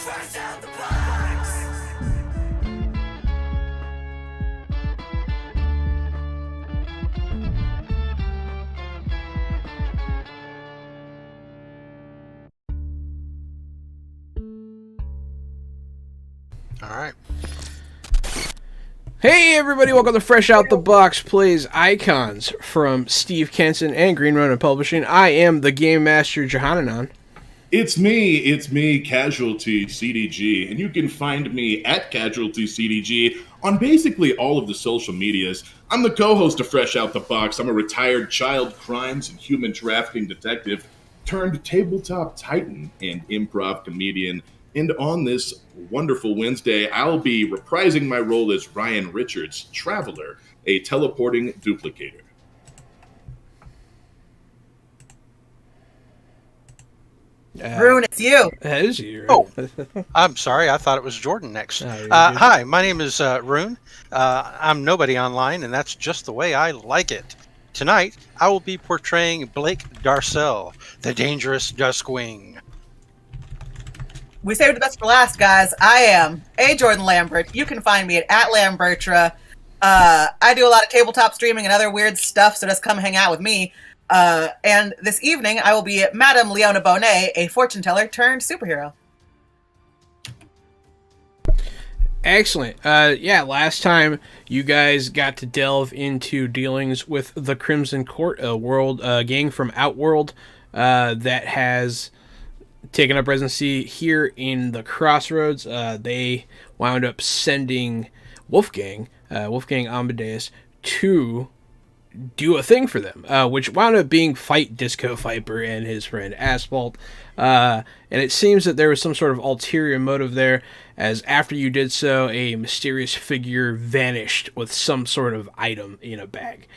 Fresh out the box. All right. Hey everybody, welcome to Fresh Out the Box Plays Icons from Steve Kenson and Green Ronin Publishing. I am the Game Master Johananon. It's me, Casualty CDG, and you can find me at Casualty CDG on basically all of the social medias. I'm the co-host of Fresh Out the Box. I'm a retired child crimes and human trafficking detective turned tabletop titan and improv comedian. And on this wonderful Wednesday, I'll be reprising my role as Ryan Richards, Traveler, a teleporting duplicator. Rune, it's you. That is you. Oh, I'm sorry. I thought it was Jordan next. Oh, hi, my name is Rune. I'm nobody online, and that's just the way I like it. Tonight, I will be portraying Blake Darcel, the dangerous Duskwing. We saved the best for last, guys. I am A. Jordan Lambert. You can find me at Lambertra. I do a lot of tabletop streaming and other weird stuff, so just come hang out with me. And this evening, I will be Madame Leona Bonet, a fortune teller turned superhero. Excellent. Yeah, last time you guys got to delve into dealings with the Crimson Court, a world gang from Outworld that has taken up residency here in the Crossroads. They wound up sending Wolfgang Amadeus, to do a thing for them, which wound up being fight Disco Viper and his friend Asphalt. And it seems that there was some sort of ulterior motive there, as after you did so, a mysterious figure vanished with some sort of item in a bag.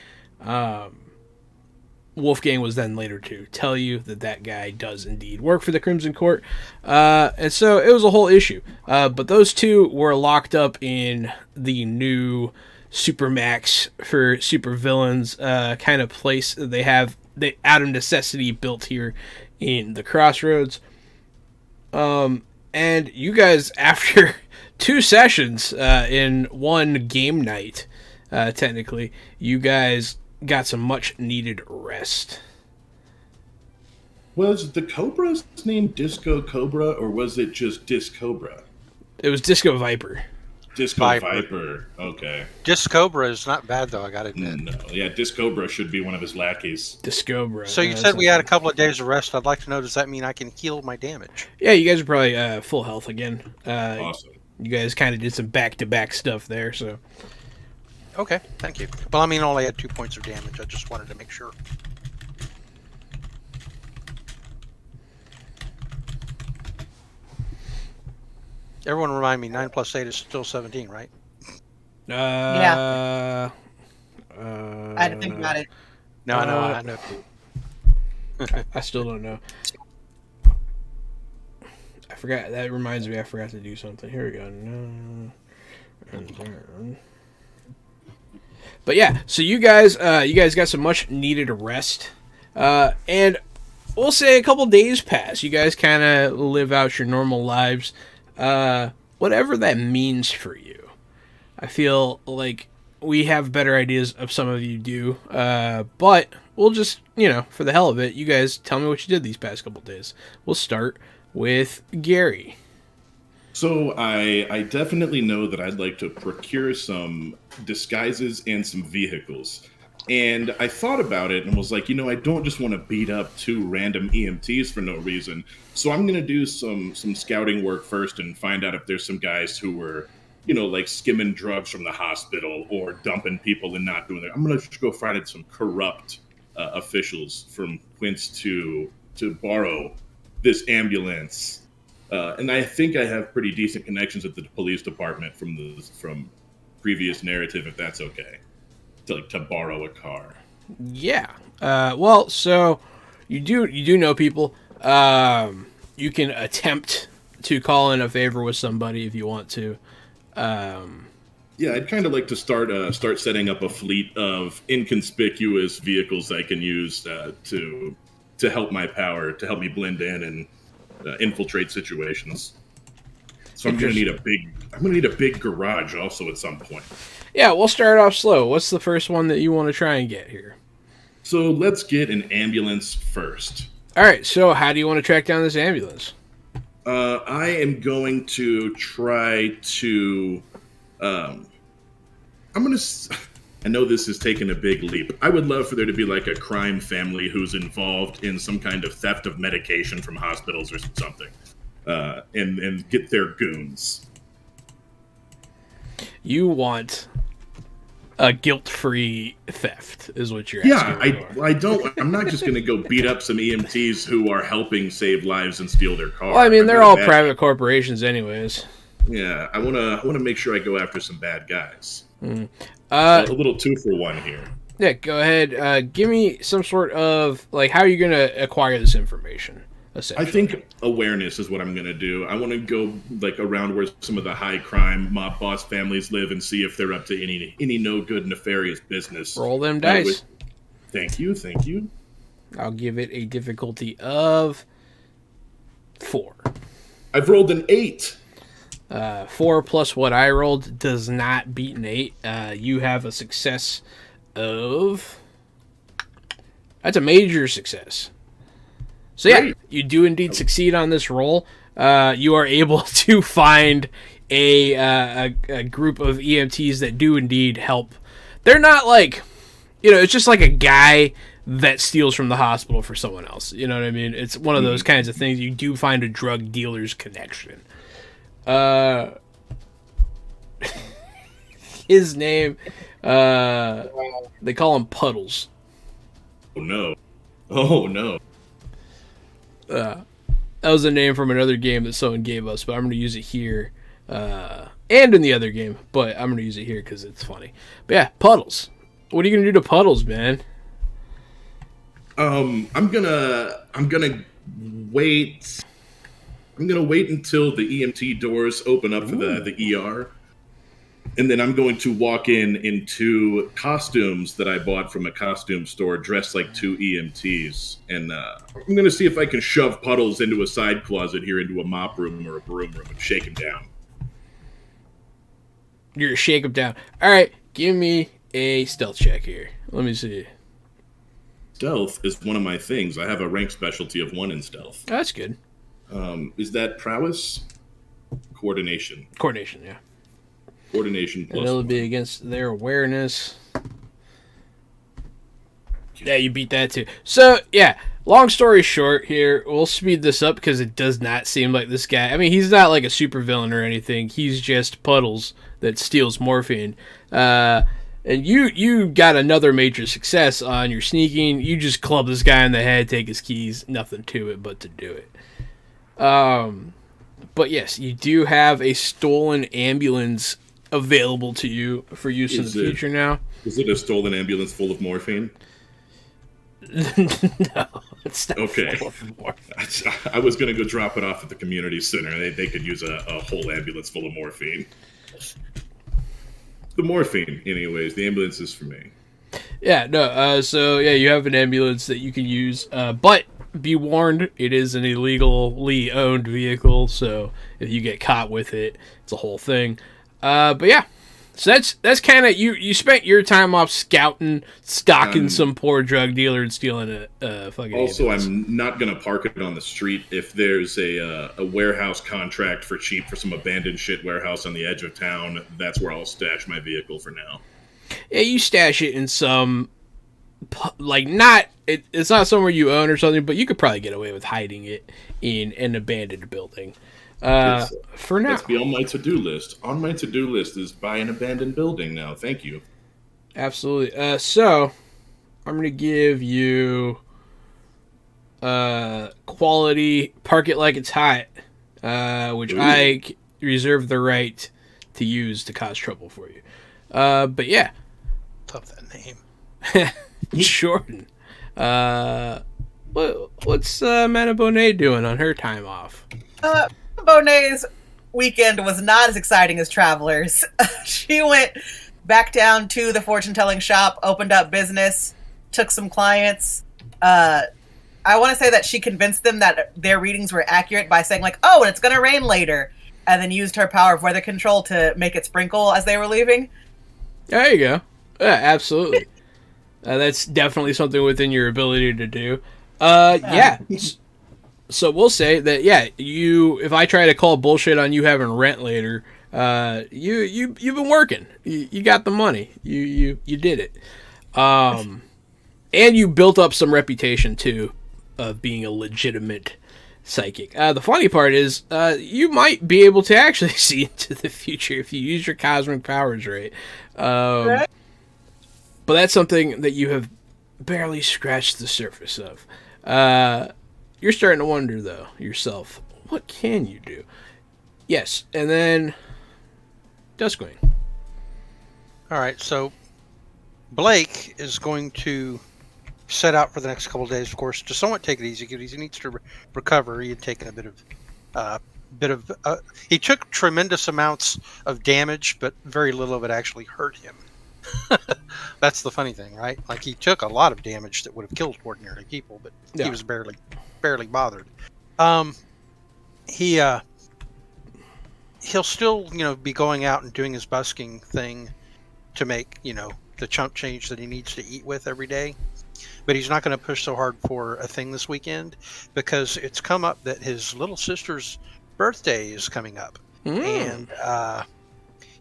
Wolfgang was then later to tell you that that guy does indeed work for the Crimson Court. And so it was a whole issue. But those two were locked up in the new Supermax for supervillains kind of place that they have out of necessity built here in the Crossroads. And you guys, after 2 sessions in one game night, technically, you guys got some much needed rest. Was the Cobra's name Disco Cobra, or was it just Discobra? It was Disco Viper. Disco Viper. Okay. Discobra is not bad, though, I gotta admit. No, yeah, Discobra should be one of his lackeys. Discobra. So you said we had a couple of days of rest. I'd like to know, does that mean I can heal my damage? Yeah, you guys are probably full health again. Awesome. You guys kind of did some back-to-back stuff there, so... Okay, thank you. Well, I mean, I only had 2 points of damage. I just wanted to make sure. Everyone remind me, 9 plus 8 is still 17, right? Yeah. I had to think about it. No, I know. I still don't know. I forgot. That reminds me, I forgot to do something. Here we go. No. But yeah, so you guys got some much needed rest, and we'll say a couple days pass. You guys kind of live out your normal lives, whatever that means for you. I feel like we have better ideas of some of you do, but we'll just, for the hell of it, you guys tell me what you did these past couple days. We'll start with Gary. So I definitely know that I'd like to procure some disguises and some vehicles. And I thought about it and was like, I don't just want to beat up 2 random EMTs for no reason. So I'm going to do some scouting work first and find out if there's some guys who were, like skimming drugs from the hospital or dumping people and not doing it. I'm going to just go find some corrupt officials from whence to borrow this ambulance. And I think I have pretty decent connections at the police department from previous narrative, if that's okay, to borrow a car. Yeah. Well, so you do know people. You can attempt to call in a favor with somebody if you want to. Yeah, I'd kind of like to start setting up a fleet of inconspicuous vehicles I can use to help my power, to help me blend in and infiltrate situations. So I'm gonna need a big garage also at some point. Yeah, we'll start off slow. What's the first one that you want to try and get here? So let's get an ambulance first. All right, so how do you want to track down this ambulance? I am going to try to. I know this is taking a big leap. I would love for there to be like a crime family who's involved in some kind of theft of medication from hospitals or something, and get their goons. You want a guilt-free theft, is what you're asking for. I don't. I'm not just going to go beat up some EMTs who are helping save lives and steal their car. Well, I mean, they're all private corporations, anyways. Yeah, I want to make sure I go after some bad guys. A little 2-for-1 here. Yeah, go ahead. Give me some sort of how are you going to acquire this information? I think awareness is what I'm going to do. I want to go around where some of the high crime mob boss families live and see if they're up to any no good nefarious business. Roll them dice. Thank you. I'll give it a difficulty of 4. I've rolled an 8. 4 plus what I rolled does not beat an 8. You have a success of... That's a major success. So yeah, you do indeed succeed on this roll. You are able to find a group of EMTs that do indeed help. They're not it's just like a guy that steals from the hospital for someone else. You know what I mean? It's one of those kinds of things. You do find a drug dealer's connection. His name, they call him Puddles. Oh no. That was a name from another game that someone gave us, but I'm going to use it here. And in the other game, but I'm going to use it here because it's funny. But yeah, Puddles. What are you going to do to Puddles, man? I'm gonna wait. I'm gonna wait until the EMT doors open up for the ER, and then I'm going to walk into costumes that I bought from a costume store, dressed like 2 EMTs, and I'm gonna see if I can shove Puddles into a side closet here, into a mop room or a broom room, and shake him down. You're gonna shake him down. All right, give me a stealth check here. Let me see. Stealth is one of my things. I have a rank specialty of 1 in stealth. Oh, that's good. Is that prowess? Coordination. Coordination, yeah. Coordination plus. And it'll be against their awareness. Yeah, you beat that too. So, yeah, long story short here, we'll speed this up because it does not seem like this guy. I mean, he's not like a supervillain or anything. He's just Puddles that steals morphine. And you got another major success on your sneaking. You just club this guy in the head, take his keys, nothing to it but to do it. But yes, you do have a stolen ambulance available to you for use in the future now. Is it a stolen ambulance full of morphine? No, it's not okay. full of morphine. I was going to go drop it off at the community center. They could use a whole ambulance full of morphine. The morphine, anyways. The ambulance is for me. Yeah, no. So yeah, you have an ambulance that you can use, but be warned, it is an illegally owned vehicle. So if you get caught with it, it's a whole thing. But yeah, so that's kind of you spent your time off scouting, stalking some poor drug dealer and stealing a fucking. Also, ambulance. I'm not gonna park it on the street if there's a warehouse contract for cheap for some abandoned shit warehouse on the edge of town. That's where I'll stash my vehicle for now. Yeah, you stash it in some, it's not somewhere you own or something, but you could probably get away with hiding it in an abandoned building. For now, Let's be on my to-do list. On my to-do list is buy an abandoned building now. Thank you. Absolutely. So I'm gonna give you quality park it like it's hot, which I reserve the right to use to cause trouble for you. But yeah, love that name. Jordan. What's Mana Bonet doing on her time off? Bonet's weekend was not as exciting as Traveler's. She went back down to the fortune-telling shop, opened up business, took some clients. I want to say that she convinced them that their readings were accurate by saying, like, oh, and it's going to rain later. and then used her power of weather control to make it sprinkle as they were leaving. There you go. Yeah, absolutely. That's definitely something within your ability to do. Yeah. So we'll say that, yeah, if I try to call bullshit on you having rent later, you've been working. You got the money. You did it. And you built up some reputation too of being a legitimate psychic. The funny part is, you might be able to actually see into the future if you use your cosmic powers right. But that's something that you have barely scratched the surface of. You're starting to wonder, though, yourself, what can you do? Yes, and then Duskwing. All right, so Blake is going to set out for the next couple of days, of course, to somewhat take it easy because he needs to recover. He had taken a bit of he took tremendous amounts of damage, but very little of it actually hurt him. That's the funny thing, right? Like, he took a lot of damage that would have killed ordinary people, but he was barely bothered. He'll still, be going out and doing his busking thing to make, the chump change that he needs to eat with every day. But he's not going to push so hard for a thing this weekend because it's come up that his little sister's birthday is coming up. And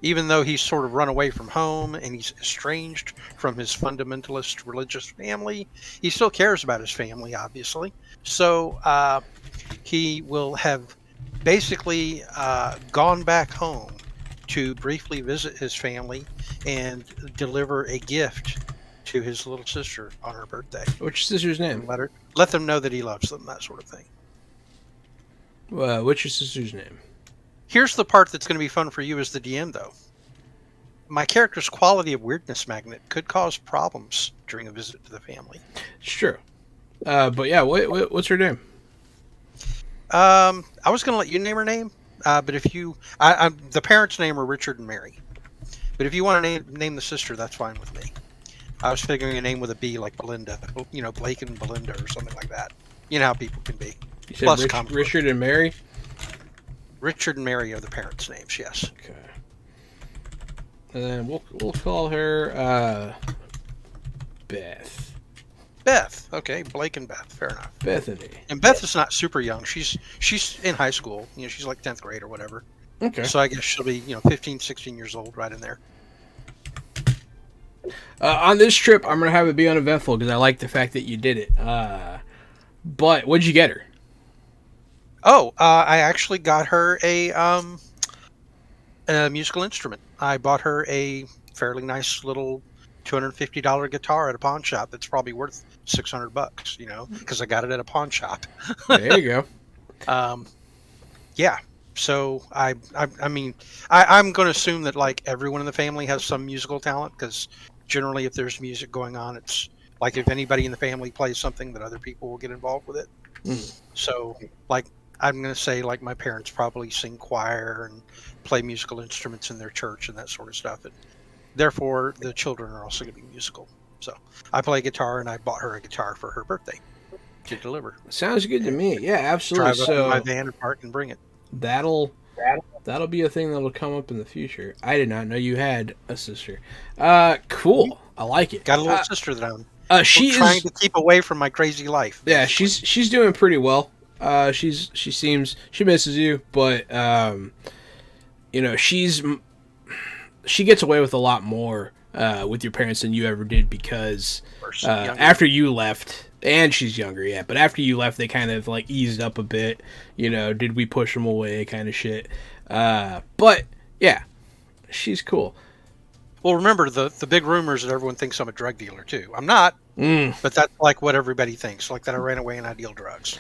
even though he's sort of run away from home and he's estranged from his fundamentalist religious family, he still cares about his family, obviously. So he will have basically gone back home to briefly visit his family and deliver a gift to his little sister on her birthday. Which sister's name? Let them know that he loves them, that sort of thing. What's your sister's name? Here's the part that's going to be fun for you as the DM, though. My character's quality of weirdness magnet could cause problems during a visit to the family. It's true. But yeah, what's her name? I was going to let you name her name, but if you... the parents' name are Richard and Mary. But if you want to name the sister, that's fine with me. I was figuring a name with a B, like Belinda. Blake and Belinda or something like that. You know how people can be. You said Richard and Mary? Richard and Mary are the parents' names, yes. Okay. And then we'll call her Beth. Beth. Okay, Blake and Beth. Fair enough. Bethany. And Beth is not super young. She's in high school. She's like 10th grade or whatever. Okay. So I guess she'll be, 15, 16 years old, right in there. On this trip, I'm going to have it be uneventful because I like the fact that you did it. But what'd you get her? I actually got her a musical instrument. I bought her a fairly nice little $250 guitar at a pawn shop that's probably worth $600, because I got it at a pawn shop. There you go. Yeah. So I'm going to assume that like everyone in the family has some musical talent because generally if there's music going on, it's like if anybody in the family plays something that other people will get involved with it. So like I'm going to say like my parents probably sing choir and play musical instruments in their church and that sort of stuff. And therefore the children are also going to be musical. So I play guitar and I bought her a guitar for her birthday to deliver. Sounds good to me. Yeah, absolutely. Drive up in my van and park and bring it. That'll be a thing that'll come up in the future. I did not know you had a sister. Cool. I like it. Got a little sister that I'm trying to keep away from my crazy life. Yeah, she's doing pretty well. She misses you, but she gets away with a lot more with your parents than you ever did because after you left. And she's younger, yeah. But after you left, they kind of like eased up a bit. Did we push them away kind of shit. But, yeah, she's cool. Well, remember, the big rumors that everyone thinks I'm a drug dealer, too. I'm not, but that's like what everybody thinks. Like that I ran away and I deal drugs.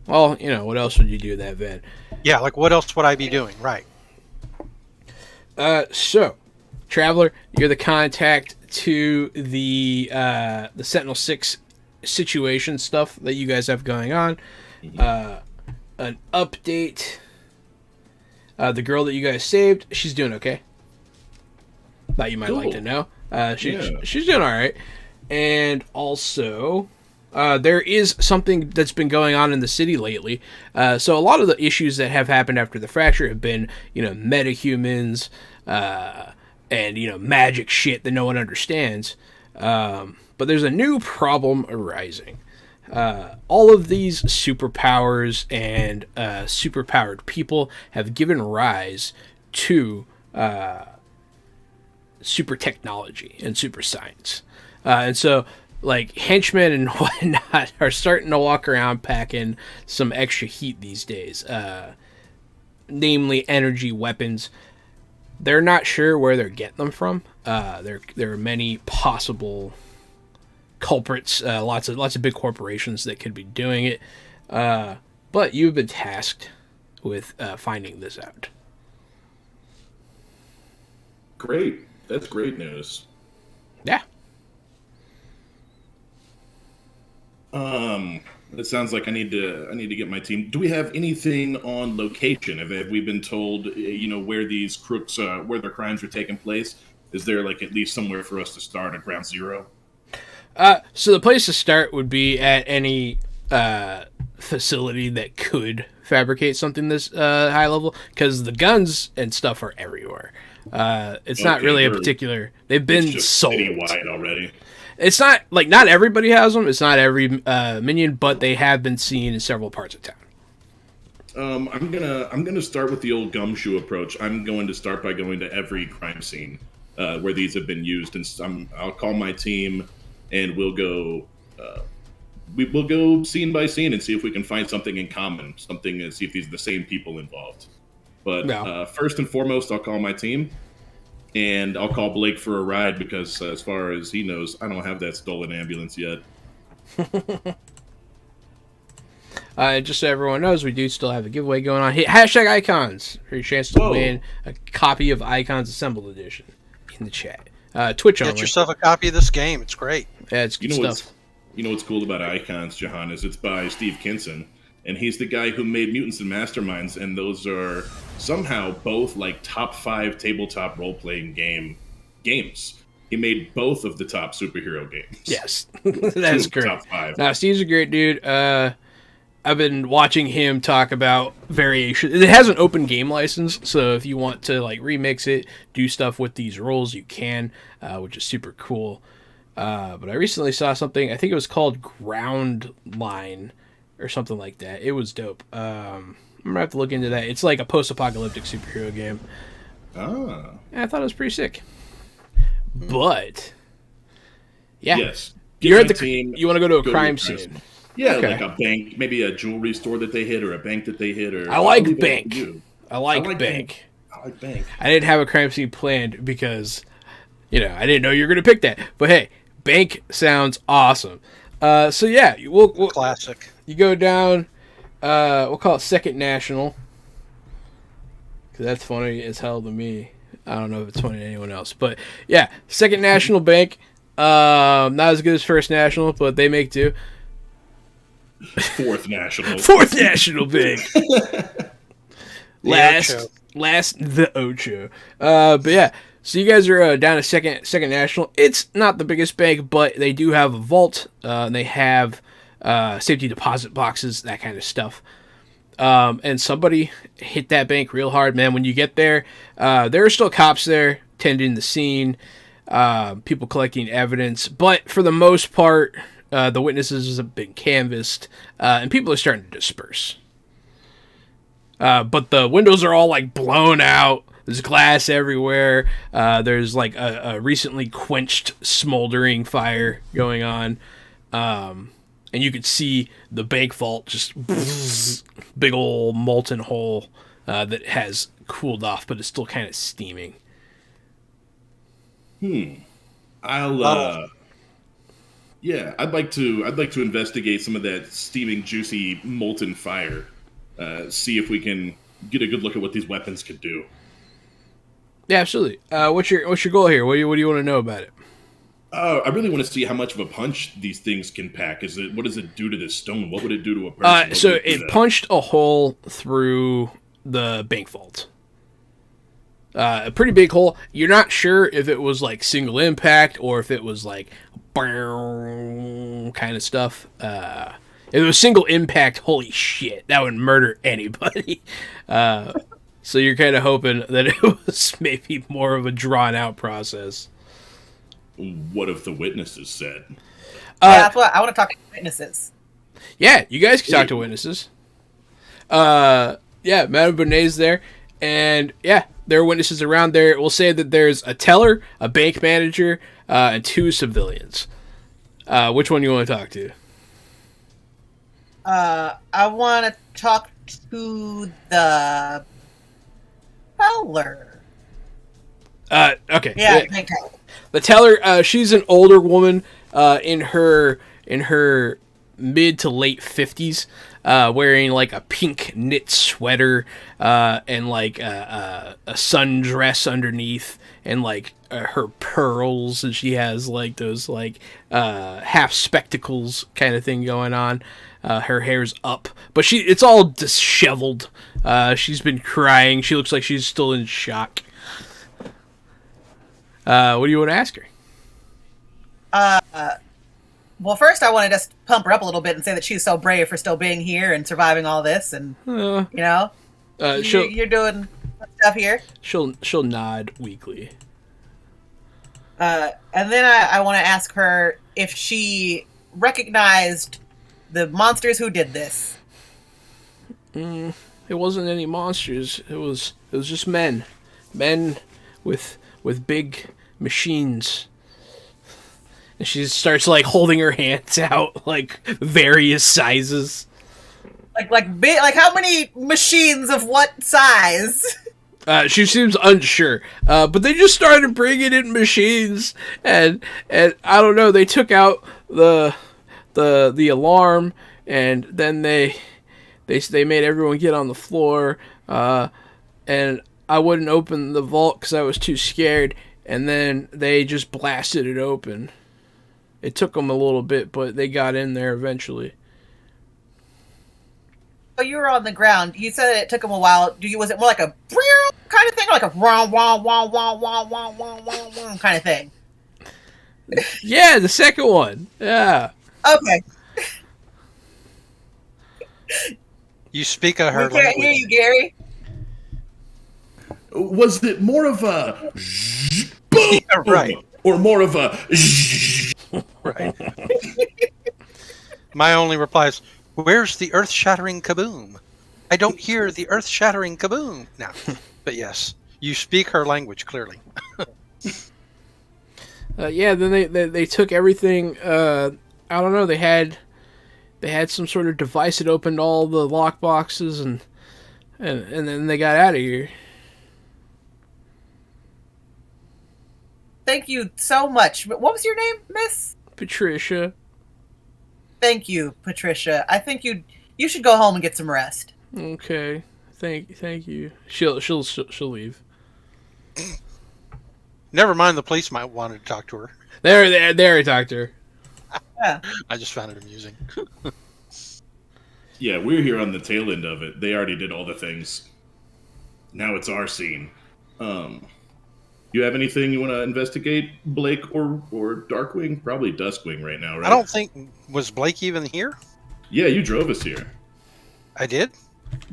Well, what else would you do in that van? Yeah, like what else would I be doing? Right. So, Traveler, you're the contact to the Sentinel-6 situation stuff that you guys have going on. An update. The girl that you guys saved, she's doing okay. Thought you might like to know. She's doing all right. And also, there is something that's been going on in the city lately. So a lot of the issues that have happened after the fracture have been, metahumans, and, magic shit that no one understands. But there's a new problem arising. All of these superpowers and superpowered people have given rise to super technology and super science. And so, like, henchmen and whatnot are starting to walk around packing some extra heat these days, namely energy weapons. They're not sure where they're getting them from. There are many possible culprits, lots of big corporations that could be doing it. But you've been tasked with finding this out. Great. That's great news. Yeah. It sounds like I need to get my team. Do we have anything on location? Have we been told, where these crooks, where their crimes are taking place? Is there like at least somewhere for us to start at ground zero? So the place to start would be at any facility that could fabricate something this high level, because the guns and stuff are everywhere. It's not really a particular. They've been sold citywide already. It's not like not everybody has them. It's not every minion, but they have been seen in several parts of town. I'm gonna start with the old gumshoe approach. I'm going to start by going to every crime scene where these have been used, and I'll call my team, and we'll go scene by scene and see if we can find something in common, and see if these are the same people involved. But first and foremost, I'll call my team, and I'll call Blake for a ride because, as far as he knows, I don't have that stolen ambulance yet. Just so everyone knows, we do still have a giveaway going on. Hashtag Icons for your chance to win a copy of Icons Assembled Edition in the chat. Twitch only. Get yourself a copy of this game. It's great. Yeah, it's good stuff. What's cool about Icons, Jahan, is it's by Steve Kinson, and he's the guy who made Mutants and Masterminds, and those are somehow both like top 5 tabletop role-playing games. He made both of the top superhero games. Yes, that's great. Top 5. Now, Steve's a great dude. I've been watching him talk about variation. It has an open game license, so if you want to like remix it, do stuff with these roles, you can, which is super cool. But I recently saw something. I think it was called Ground Line or something like that. It was dope. I'm gonna have to look into that. It's like a post-apocalyptic superhero game. Ah. And I thought it was pretty sick. But yeah, yes, you're at the team. You want to go to a crime scene? Yeah, okay. Like a bank, maybe a jewelry store that they hit, or a bank that they hit, or I like bank. I like bank. I like bank. I didn't have a crime scene planned because, I didn't know you were gonna pick that. But hey, bank sounds awesome. So yeah, we'll classic. You go down. We'll call it Second National, because that's funny as hell to me. I don't know if it's funny to anyone else, but yeah, Second National Bank. Not as good as First National, but they make do. Fourth National. Fourth National Bank. last the Ocho. But yeah, so you guys are down to Second National. It's not the biggest bank, but they do have a vault. And they have safety deposit boxes, that kind of stuff. And somebody hit that bank real hard, man. When you get there, there are still cops there tending the scene, people collecting evidence, but for the most part, the witnesses have been canvassed, and people are starting to disperse. But the windows are all like blown out. There's glass everywhere. There's like a recently quenched smoldering fire going on. And you could see the bank vault just big old molten hole that has cooled off, but it's still kind of steaming. I'd like to investigate some of that steaming, juicy, molten fire. See if we can get a good look at what these weapons could do. Yeah, absolutely. What's your goal here? What do you want to know about it? I really want to see how much of a punch these things can pack. What does it do to this stone? What would it do to a person? So it punched a hole through the bank vault. A pretty big hole. You're not sure if it was like single impact or if it was like kind of stuff. If it was single impact, holy shit, that would murder anybody. So you're kind of hoping that it was maybe more of a drawn out process. What if the witnesses said? Yeah, that's what I want to talk to witnesses. Yeah, you guys can talk to witnesses. Yeah, Madame Bonnet's there, and yeah, there are witnesses around there. We'll say that there's a teller, a bank manager, and 2 civilians. Which one you want to talk to? I want to talk to the teller. Okay. Yeah, bank teller. The teller, she's an older woman, in her mid to late 50s, wearing like a pink knit sweater, and like a sundress underneath, and like her pearls, and she has like those like half spectacles kind of thing going on. Her hair's up, but it's all disheveled. She's been crying. She looks like she's still in shock. What do you want to ask her? Well, first I want to just pump her up a little bit and say that she's so brave for still being here and surviving all this, and you know, you're doing stuff here. She'll nod weakly. And then I want to ask her if she recognized the monsters who did this. It wasn't any monsters. It was just men with big machines. And she starts like holding her hands out, like various sizes. Like big, like how many machines of what size? She seems unsure, but they just started bringing in machines, and I don't know. They took out the alarm, and then they made everyone get on the floor, and I wouldn't open the vault because I was too scared, and then they just blasted it open. It took them a little bit, but they got in there eventually. Oh, you were on the ground. You said it took them a while. Was it more like a kind of thing, or like a wah wah wah wah wah wah wah wah kind of thing? Yeah, the second one. Yeah. Okay. You speak of her We can't hear you, Gary. Was it more of a boom, Yeah, right. or more of a Right. My only reply is, "Where's the earth-shattering kaboom? I don't hear the earth-shattering kaboom." Now, but yes, you speak her language clearly. Yeah. Then they took everything. I don't know. They had some sort of device that opened all the lock boxes, and then they got out of here. Thank you so much. What was your name, Miss? Patricia. Thank you, Patricia. I think you should go home and get some rest. Okay. Thank you. She'll leave. Never mind, the police might want to talk to her. There, doctor. Yeah. I just found it amusing. Yeah, we're here on the tail end of it. They already did all the things. Now it's our scene. You have anything you want to investigate, Blake or Darkwing? Probably Duskwing right now, right? I don't think, was Blake even here? Yeah, you drove us here. I did?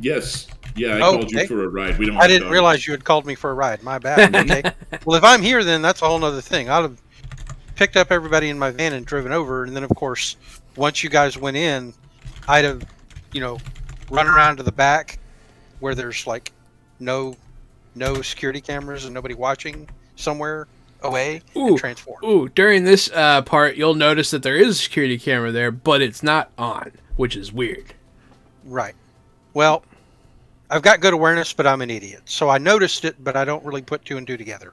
Yes. Yeah, I Oh, called you okay. for a ride. We don't. I have didn't dogs. realize you had called me for a ride. My bad. Okay. Well, if I'm here, then that's a whole other thing. I'd have picked up everybody in my van and driven over, and then, of course, once you guys went in, I'd have, run around to the back where there's, like, no security cameras and nobody watching somewhere away and transform. Ooh, during this part, you'll notice that there is a security camera there, but it's not on, which is weird. Right. Well, I've got good awareness, but I'm an idiot. So I noticed it, but I don't really put 2 and 2 together.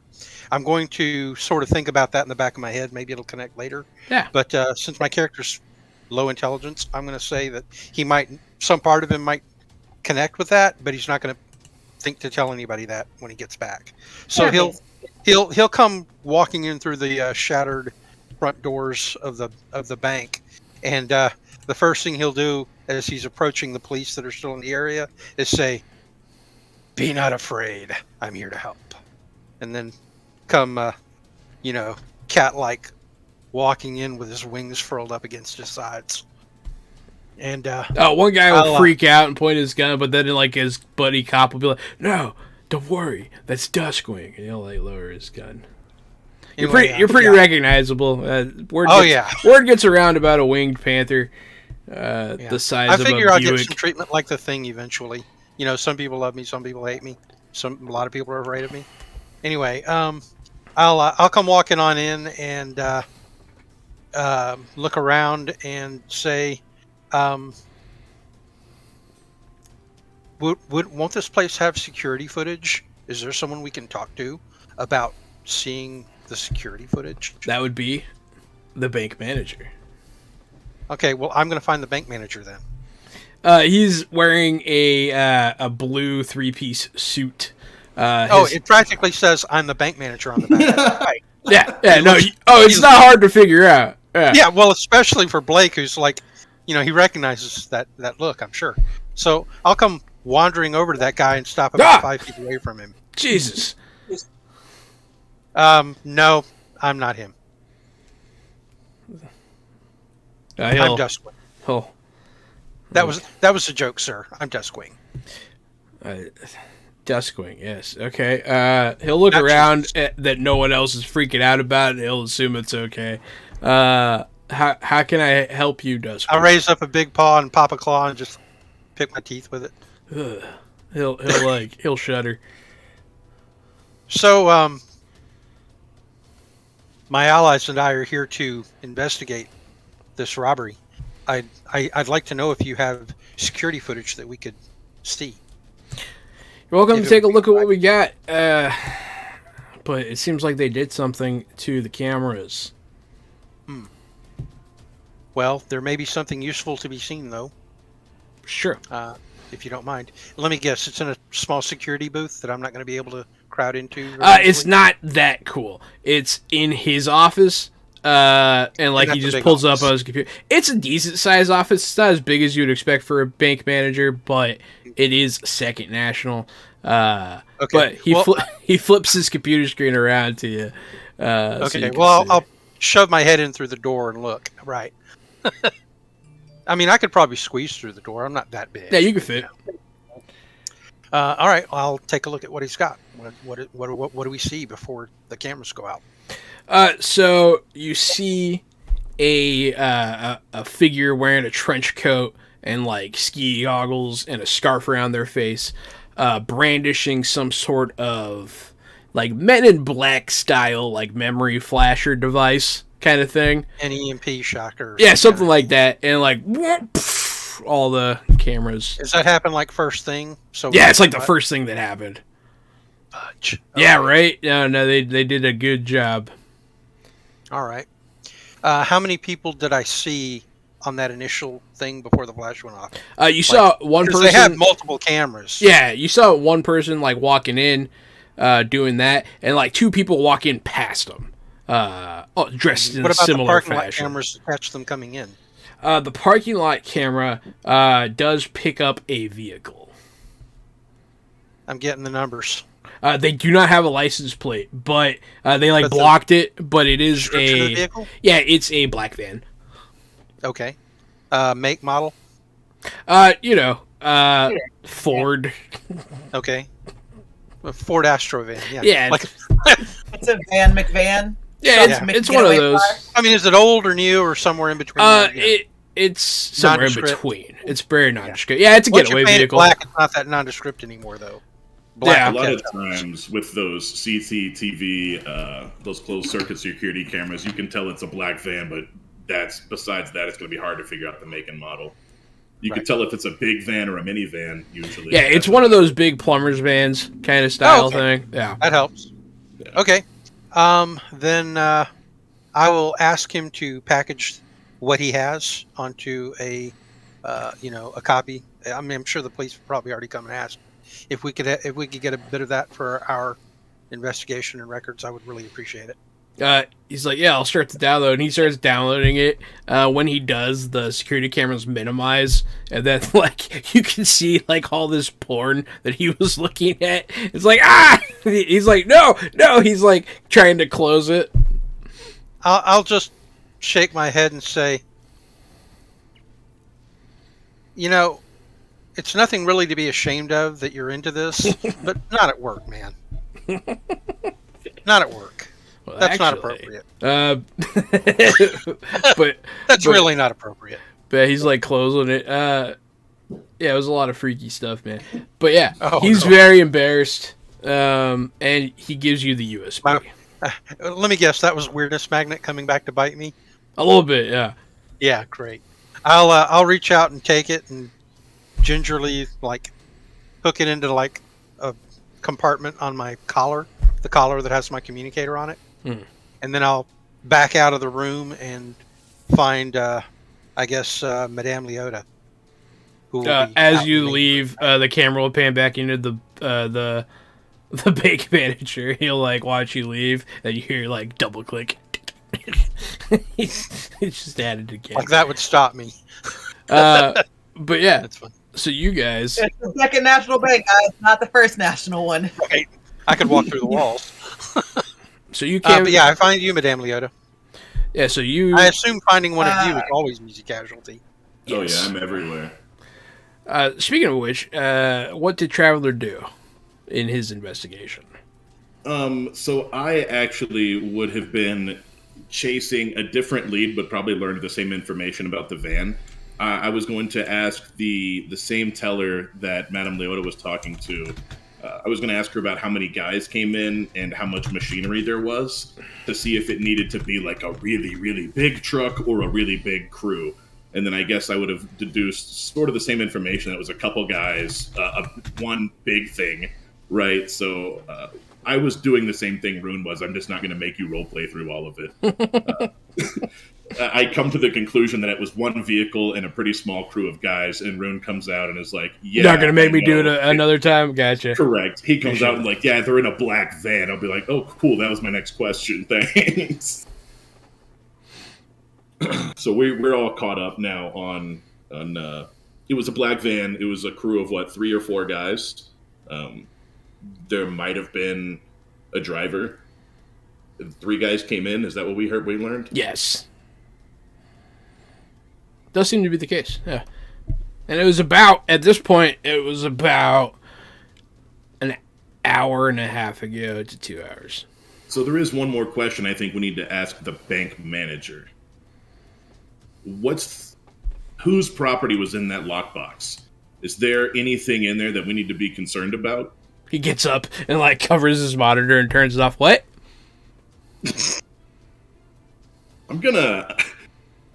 I'm going to sort of think about that in the back of my head. Maybe it'll connect later. Yeah. But since my character's low intelligence, I'm going to say that some part of him might connect with that, but he's not going to think to tell anybody that when he gets back. So Yeah, he'll come walking in through the shattered front doors of the bank, and the first thing he'll do as he's approaching the police that are still in the area is say, "Be not afraid. I'm here to help." And then come, cat-like walking in with his wings furled up against his sides. And one guy will I'll, freak out and point his gun, but then like his buddy cop will be like, "No, don't worry, that's Duskwing," and he'll like lower his gun. anyway, You're pretty yeah. recognizable. Word gets around about a winged panther, the size I of figure a I'll Buick. get some treatment like the Thing eventually. You know, some people love me, some people hate me. A lot of people are afraid of me. Anyway, I'll come walking on in and look around and say, won't this place have security footage? Is there someone we can talk to about seeing the security footage? That would be the bank manager. Okay, well, I'm going to find the bank manager then. He's wearing a blue 3-piece suit. It practically says I'm the bank manager on the back. Right. Yeah, no. It's not hard to figure out. Yeah, well, especially for Blake, who's like, he recognizes that look, I'm sure. So I'll come wandering over to that guy and stop about 5 feet away from him. Jesus. No, I'm not him. I'm Duskwing. Oh. That was a joke, sir. I'm Duskwing. Duskwing, yes. Okay. He'll look around that no one else is freaking out about, and he'll assume it's okay. How can I help you, Duskwing? I'll raise up a big paw and pop a claw and just pick my teeth with it. Ugh. He'll shudder. So, my allies and I are here to investigate this robbery. I'd like to know if you have security footage that we could see. You're welcome to take a look at what we got. But it seems like they did something to the cameras. Well, there may be something useful to be seen, though. Sure. If you don't mind. Let me guess, it's in a small security booth that I'm not going to be able to crowd into? It's not that cool. It's in his office, and like he just pulls up on his computer. It's a decent sized office. It's not as big as you'd expect for a bank manager, but it is Second National. Okay. But he flips his computer screen around to you. Okay, well, I'll shove my head in through the door and look. Right. I mean, I could probably squeeze through the door. I'm not that big. Yeah, you can fit. All right, I'll take a look at what he's got. What do we see before the cameras go out? So you see a figure wearing a trench coat and like ski goggles and a scarf around their face, brandishing some sort of like Men in Black style like memory flasher device kind of thing. An EMP shocker. Yeah, something like that, and like all the cameras. Does that happen like first thing? So yeah, it's like the first thing that happened. Fudge. Yeah, right. No, they did a good job. All right. How many people did I see on that initial thing before the flash went off? You saw one person. They have multiple cameras. Yeah, you saw one person like walking in, doing that, and like two people walk in past them, dressed in a similar fashion. What about the parking lot cameras to catch them coming in? The parking lot camera does pick up a vehicle. I'm getting the numbers. They do not have a license plate, but they blocked it. But it is a vehicle? Yeah, it's a black van. Okay. Make, model? Ford. Okay. A Ford Astro van. Yeah. Yeah. It's a Van McVan. Yeah, it's one of those. I mean, is it old or new or somewhere in between? It's somewhere in Nondescript. between. It's very nondescript. Yeah, it's a getaway vehicle. Black, it's not that nondescript anymore, though. Black, a lot of times with those CCTV, those closed circuit security cameras, you can tell it's a black van, but besides that, it's going to be hard to figure out the make and model. You can tell if it's a big van or a minivan, usually. Yeah, it's one of those big plumber's vans kind of style thing. Yeah, that helps. Yeah. Okay. Then I will ask him to package what he has onto a copy. I mean, I'm sure the police will probably already come and ask. If we could get a bit of that for our investigation and records, I would really appreciate it. He's like, yeah, I'll start to download, and he starts downloading it. When he does, the security cameras minimize, and then like you can see like all this porn that he was looking at. It's like He's like, no. He's like trying to close it. I'll just shake my head and say, it's nothing really to be ashamed of that you're into this, but not at work, man. Not at work. Well, That's not actually, appropriate. but That's really not appropriate. but he's like closing it. Yeah, it was a lot of freaky stuff, man. But yeah, Oh, he's no. very embarrassed. And he gives you the USB. Let me guess, that was Weirdness Magnet coming back to bite me? A little bit, yeah. Yeah, great. I'll reach out and take it and gingerly hook it into a compartment on my collar, the collar that has my communicator on it, and then I'll back out of the room and find I guess Madame Leota. Who will be As out you in the- leave, the camera will pan back into the bank manager. He'll watch you leave, and you hear double click. It's just added again. that would stop me. But yeah, That's fun. so you guys, It's the second national bank, guys, not the first national one. Right. I could walk through the walls. so you can't. But yeah, I find you, Madame Leota. Yeah, so you. I assume finding one of you is always an easy casualty. Oh Yes. yeah, I'm everywhere. Speaking of which, what did Traveler do in his investigation? So I actually would have been chasing a different lead, but probably learned the same information about the van. I was going to ask the same teller that Madame Leota was talking to. I was going to ask her about how many guys came in and how much machinery there was to see if it needed to be a really, really big truck or a really big crew. And then I guess I would have deduced sort of the same information. That was a couple guys, one big thing, right? So I was doing the same thing Rune was. I'm just not going to make you roleplay through all of it. I come to the conclusion that it was one vehicle and a pretty small crew of guys, and Rune comes out and is like, yeah. You're not gonna make I me do it know. another time. Gotcha. Correct. He comes out and yeah, they're in a black van. I'll be like, oh, cool. That was my next question. Thanks. So we're all caught up now on it was a black van. It was a crew of 3 or 4 guys. There might have been a driver. 3 guys came in. Is that what we learned? Yes. Does seem to be the case. Yeah. And it was about an hour and a half ago to 2 hours. So there is one more question I think we need to ask the bank manager. Whose property was in that lockbox? Is there anything in there that we need to be concerned about? He gets up and covers his monitor and turns it off. What? I'm gonna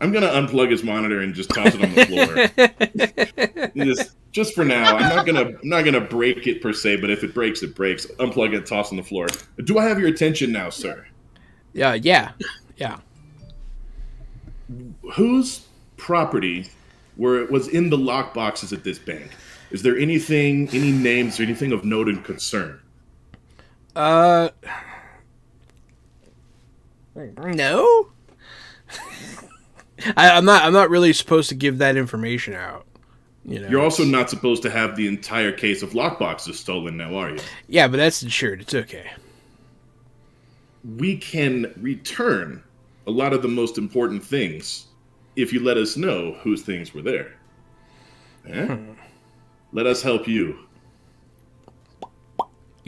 unplug his monitor and just toss it on the floor. just for now. I'm not gonna break it per se, but if it breaks, it breaks. Unplug it, toss on the floor. Do I have your attention now, sir? Yeah. Whose property was in the lockboxes at this bank? Is there any names or anything of note and concern? No. I'm not really supposed to give that information out. You're also not supposed to have the entire case of lockboxes stolen now, are you? Yeah, but that's insured. It's okay. We can return a lot of the most important things if you let us know whose things were there. Eh? Let us help you.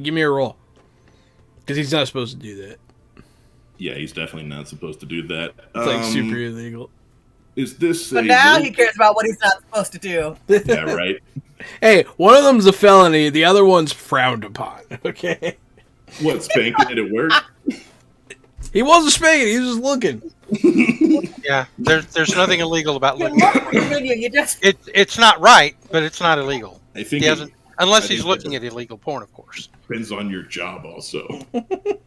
Give me a roll. Because he's not supposed to do that. Yeah, he's definitely not supposed to do that. It's super illegal. Is this But now he cares about what he's not supposed to do. Yeah, right. Hey, one of them's a felony, the other one's frowned upon. Okay? What, spanking it at work? He wasn't spanking, he was just looking. Yeah, there's nothing illegal about You looking. look at the video, you just It's not right, but it's not illegal. I think He hasn't, unless I he's think looking it at illegal porn, of course. depends on your job also.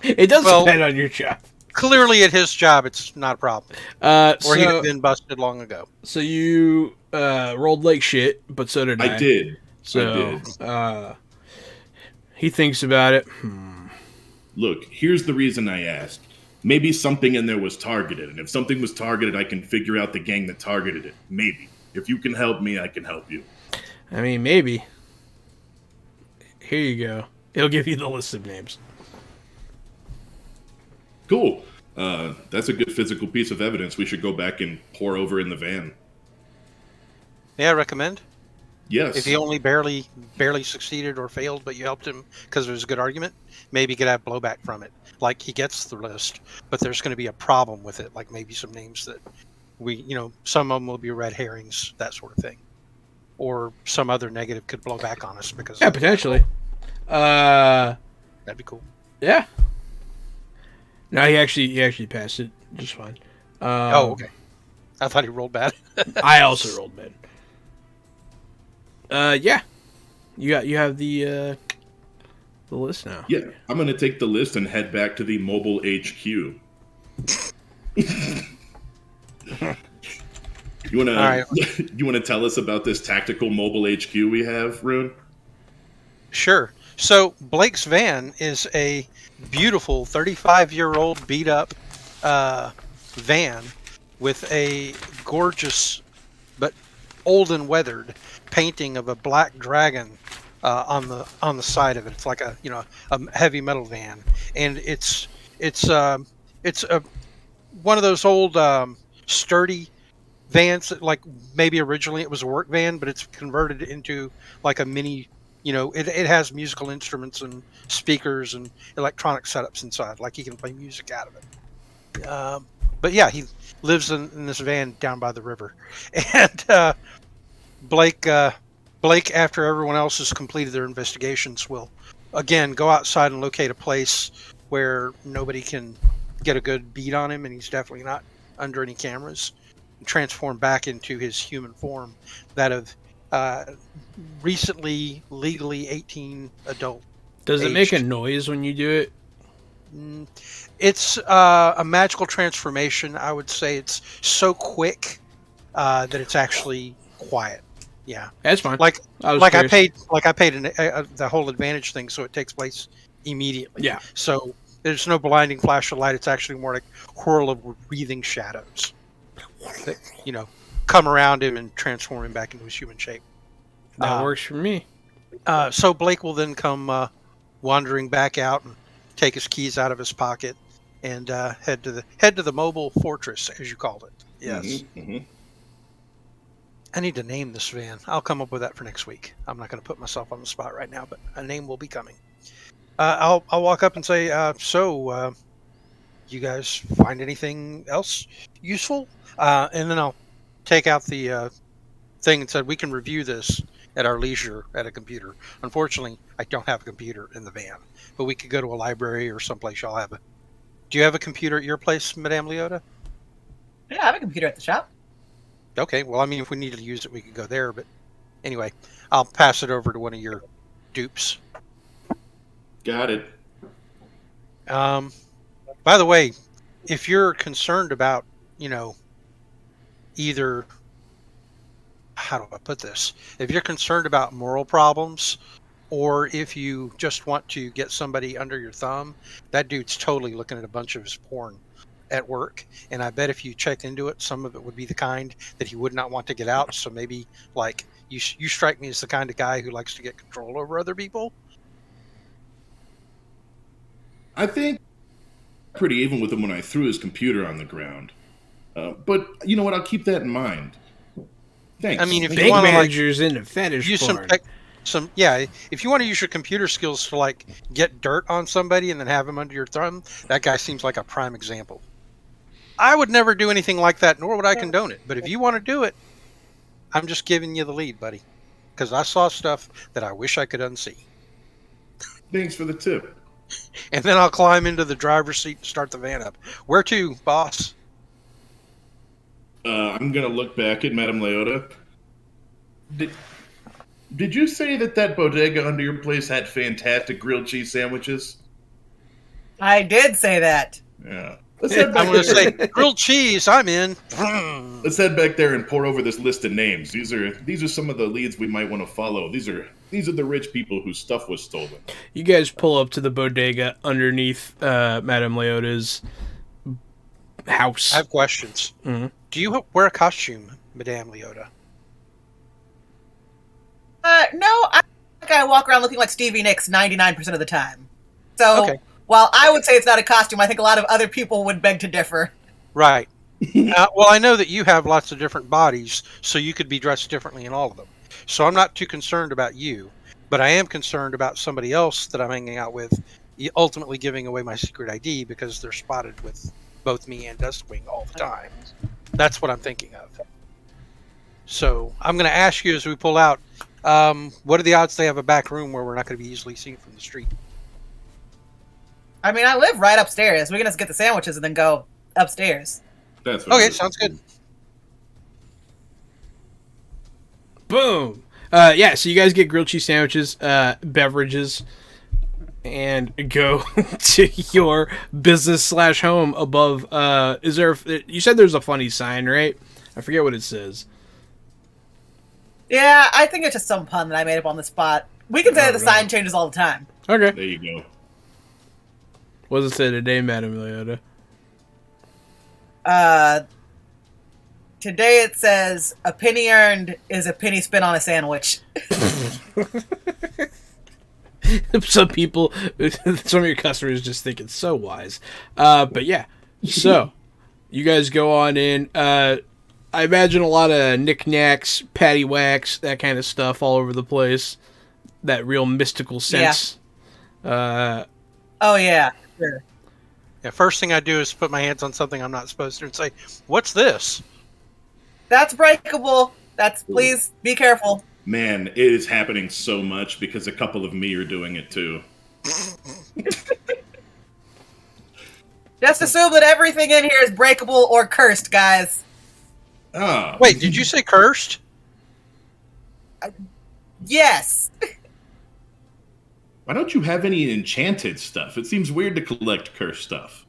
It does Well- depend on your job. Clearly, at his job, it's not a problem. Or he'd have been busted long ago. So you rolled like shit, but so did I. I did. So I did. He thinks about it. Look, here's the reason I asked. Maybe something in there was targeted, and if something was targeted, I can figure out the gang that targeted it. Maybe. If you can help me, I can help you. I mean, maybe. Here you go. It'll give you the list of names. Cool. That's a good physical piece of evidence we should go back and pour over in the van. Yeah, I recommend. Yes. If he only barely succeeded or failed, but you helped him because there was a good argument, maybe you could have blowback from it. Like he gets the list, but there's going to be a problem with it. Like maybe some names that some of them will be red herrings, that sort of thing, or some other negative could blow back on us because potentially. That'd be cool. Yeah. No, he actually passed it just fine. Okay. I thought he rolled bad. I also rolled bad. Yeah. You have the list now. Yeah, I'm going to take the list and head back to the mobile HQ. You want to tell us about this tactical mobile HQ we have, Rune? Sure. So Blake's van is a beautiful 35-year-old beat-up van with a gorgeous but old and weathered painting of a black dragon on the side of it. It's like a heavy metal van, and it's a one of those old sturdy vans that, like, maybe originally it was a work van, but it's converted into like a mini. It has musical instruments and speakers and electronic setups inside. Like, he can play music out of it. But yeah, he lives in this van down by the river. And Blake, after everyone else has completed their investigations, will again go outside and locate a place where nobody can get a good beat on him, and he's definitely not under any cameras, and transform back into his human form, that of recently legally 18 adult. Does it make a noise when you do it? It's a magical transformation. I would say it's so quick that it's actually quiet. Yeah, that's fine. I paid the whole advantage thing, so it takes place immediately. Yeah. So there's no blinding flash of light. It's actually more like whirl of breathing shadows that come around him and transform him back into his human shape. That works for me. So Blake will then come wandering back out and take his keys out of his pocket and head to the mobile fortress, as you called it. Yes. Mm-hmm. I need to name this van. I'll come up with that for next week. I'm not going to put myself on the spot right now, but a name will be coming. I'll walk up and say, so you guys find anything else useful? And then I'll take out the thing and said, we can review this at our leisure at a computer. Unfortunately, I don't have a computer in the van, but we could go to a library or someplace y'all have Do you have a computer at your place, Madame Leota? Yeah, I have a computer at the shop. Okay, well, I mean, if we needed to use it, we could go there, but anyway, I'll pass it over to one of your dupes. Got it. By the way, if you're concerned about, either, how do I put this? If you're concerned about moral problems, or if you just want to get somebody under your thumb, that dude's totally looking at a bunch of his porn at work, and I bet if you checked into it, some of it would be the kind that he would not want to get out. So maybe, like, you strike me as the kind of guy who likes to get control over other people. I think pretty even with him when I threw his computer on the ground. But you know what? I'll keep that in mind. Thanks. I mean, if Bank you want to, managers into fetish use porn. if you want to use your computer skills to, like, get dirt on somebody and then have him under your thumb, that guy seems like a prime example. I would never do anything like that, nor would I condone it. But if you want to do it, I'm just giving you the lead, buddy, because I saw stuff that I wish I could unsee. Thanks for the tip. And then I'll climb into the driver's seat and start the van up. Where to, boss? I'm gonna look back at Madame Leota. Did you say that bodega under your place had fantastic grilled cheese sandwiches? I did say that. Yeah. I'm going to say grilled cheese. I'm in. Let's head back there and pour over this list of names. These are some of the leads we might want to follow. These are the rich people whose stuff was stolen. You guys pull up to the bodega underneath Madame Leota's house. I have questions. Mm-hmm. Do you wear a costume, Madame Leota? No, I walk around looking like Stevie Nicks 99% of the time. So Okay. While I would say it's not a costume, I think a lot of other people would beg to differ. Right. Well, I know that you have lots of different bodies, so you could be dressed differently in all of them. So I'm not too concerned about you, but I am concerned about somebody else that I'm hanging out with, ultimately giving away my secret ID because they're spotted with both me and Dustwing all the time. That's what I'm thinking of. So I'm going to ask you as we pull out, what are the odds they have a back room where we're not going to be easily seen from the street? I mean, I live right upstairs. We can just get the sandwiches and then go upstairs. That's what Okay, sounds good. Boom. Yeah, so you guys get grilled cheese sandwiches, beverages, and go to your business/home above. Is there? You said there's a funny sign, right? I forget what it says. Yeah, I think it's just some pun that I made up on the spot. We can say that the sign changes all the time. Okay. There you go. What does it say today, Madam Leota? Today it says, a penny earned is a penny spent on a sandwich. Some people, some of your customers just think it's so wise. But yeah, so you guys go on in. I imagine a lot of knickknacks, paddywhacks, that kind of stuff all over the place. That real mystical sense. Oh, yeah. Sure. Yeah, first thing I do is put my hands on something I'm not supposed to and say, "What's this?" That's breakable. Please be careful. Man, it is happening so much because a couple of me are doing it too. Just assume that everything in here is breakable or cursed, guys. Oh. Wait, did you say cursed? Yes. Why don't you have any enchanted stuff? It seems weird to collect cursed stuff.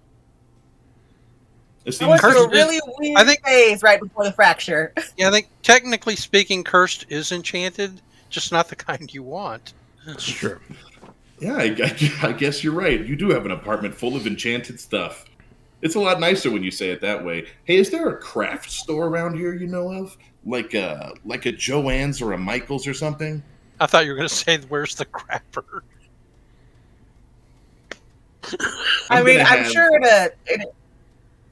It I went seems through a cursed really weird phase right before the fracture. Yeah, I think technically speaking, cursed is enchanted, just not the kind you want. That's true. Yeah, I guess you're right. You do have an apartment full of enchanted stuff. It's a lot nicer when you say it that way. Hey, is there a craft store around here you know of? Like a Joann's or a Michael's or something? I thought you were going to say, "Where's the crapper?" I'm sure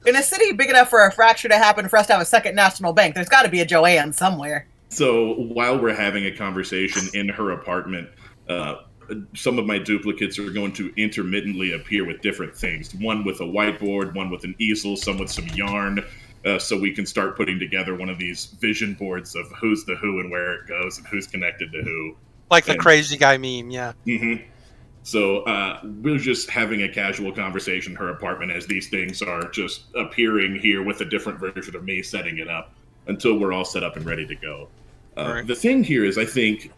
in a city big enough for a fracture to happen for us to have a second national bank, there's got to be a Joanne somewhere. So while we're having a conversation in her apartment, some of my duplicates are going to intermittently appear with different things. One with a whiteboard, one with an easel, some with some yarn, so we can start putting together one of these vision boards of who's the who and where it goes and who's connected to who. Like the crazy guy meme, yeah. Mm-hmm. So we're just having a casual conversation in her apartment as these things are just appearing here with a different version of me setting it up until we're all set up and ready to go. Right. The thing here is I think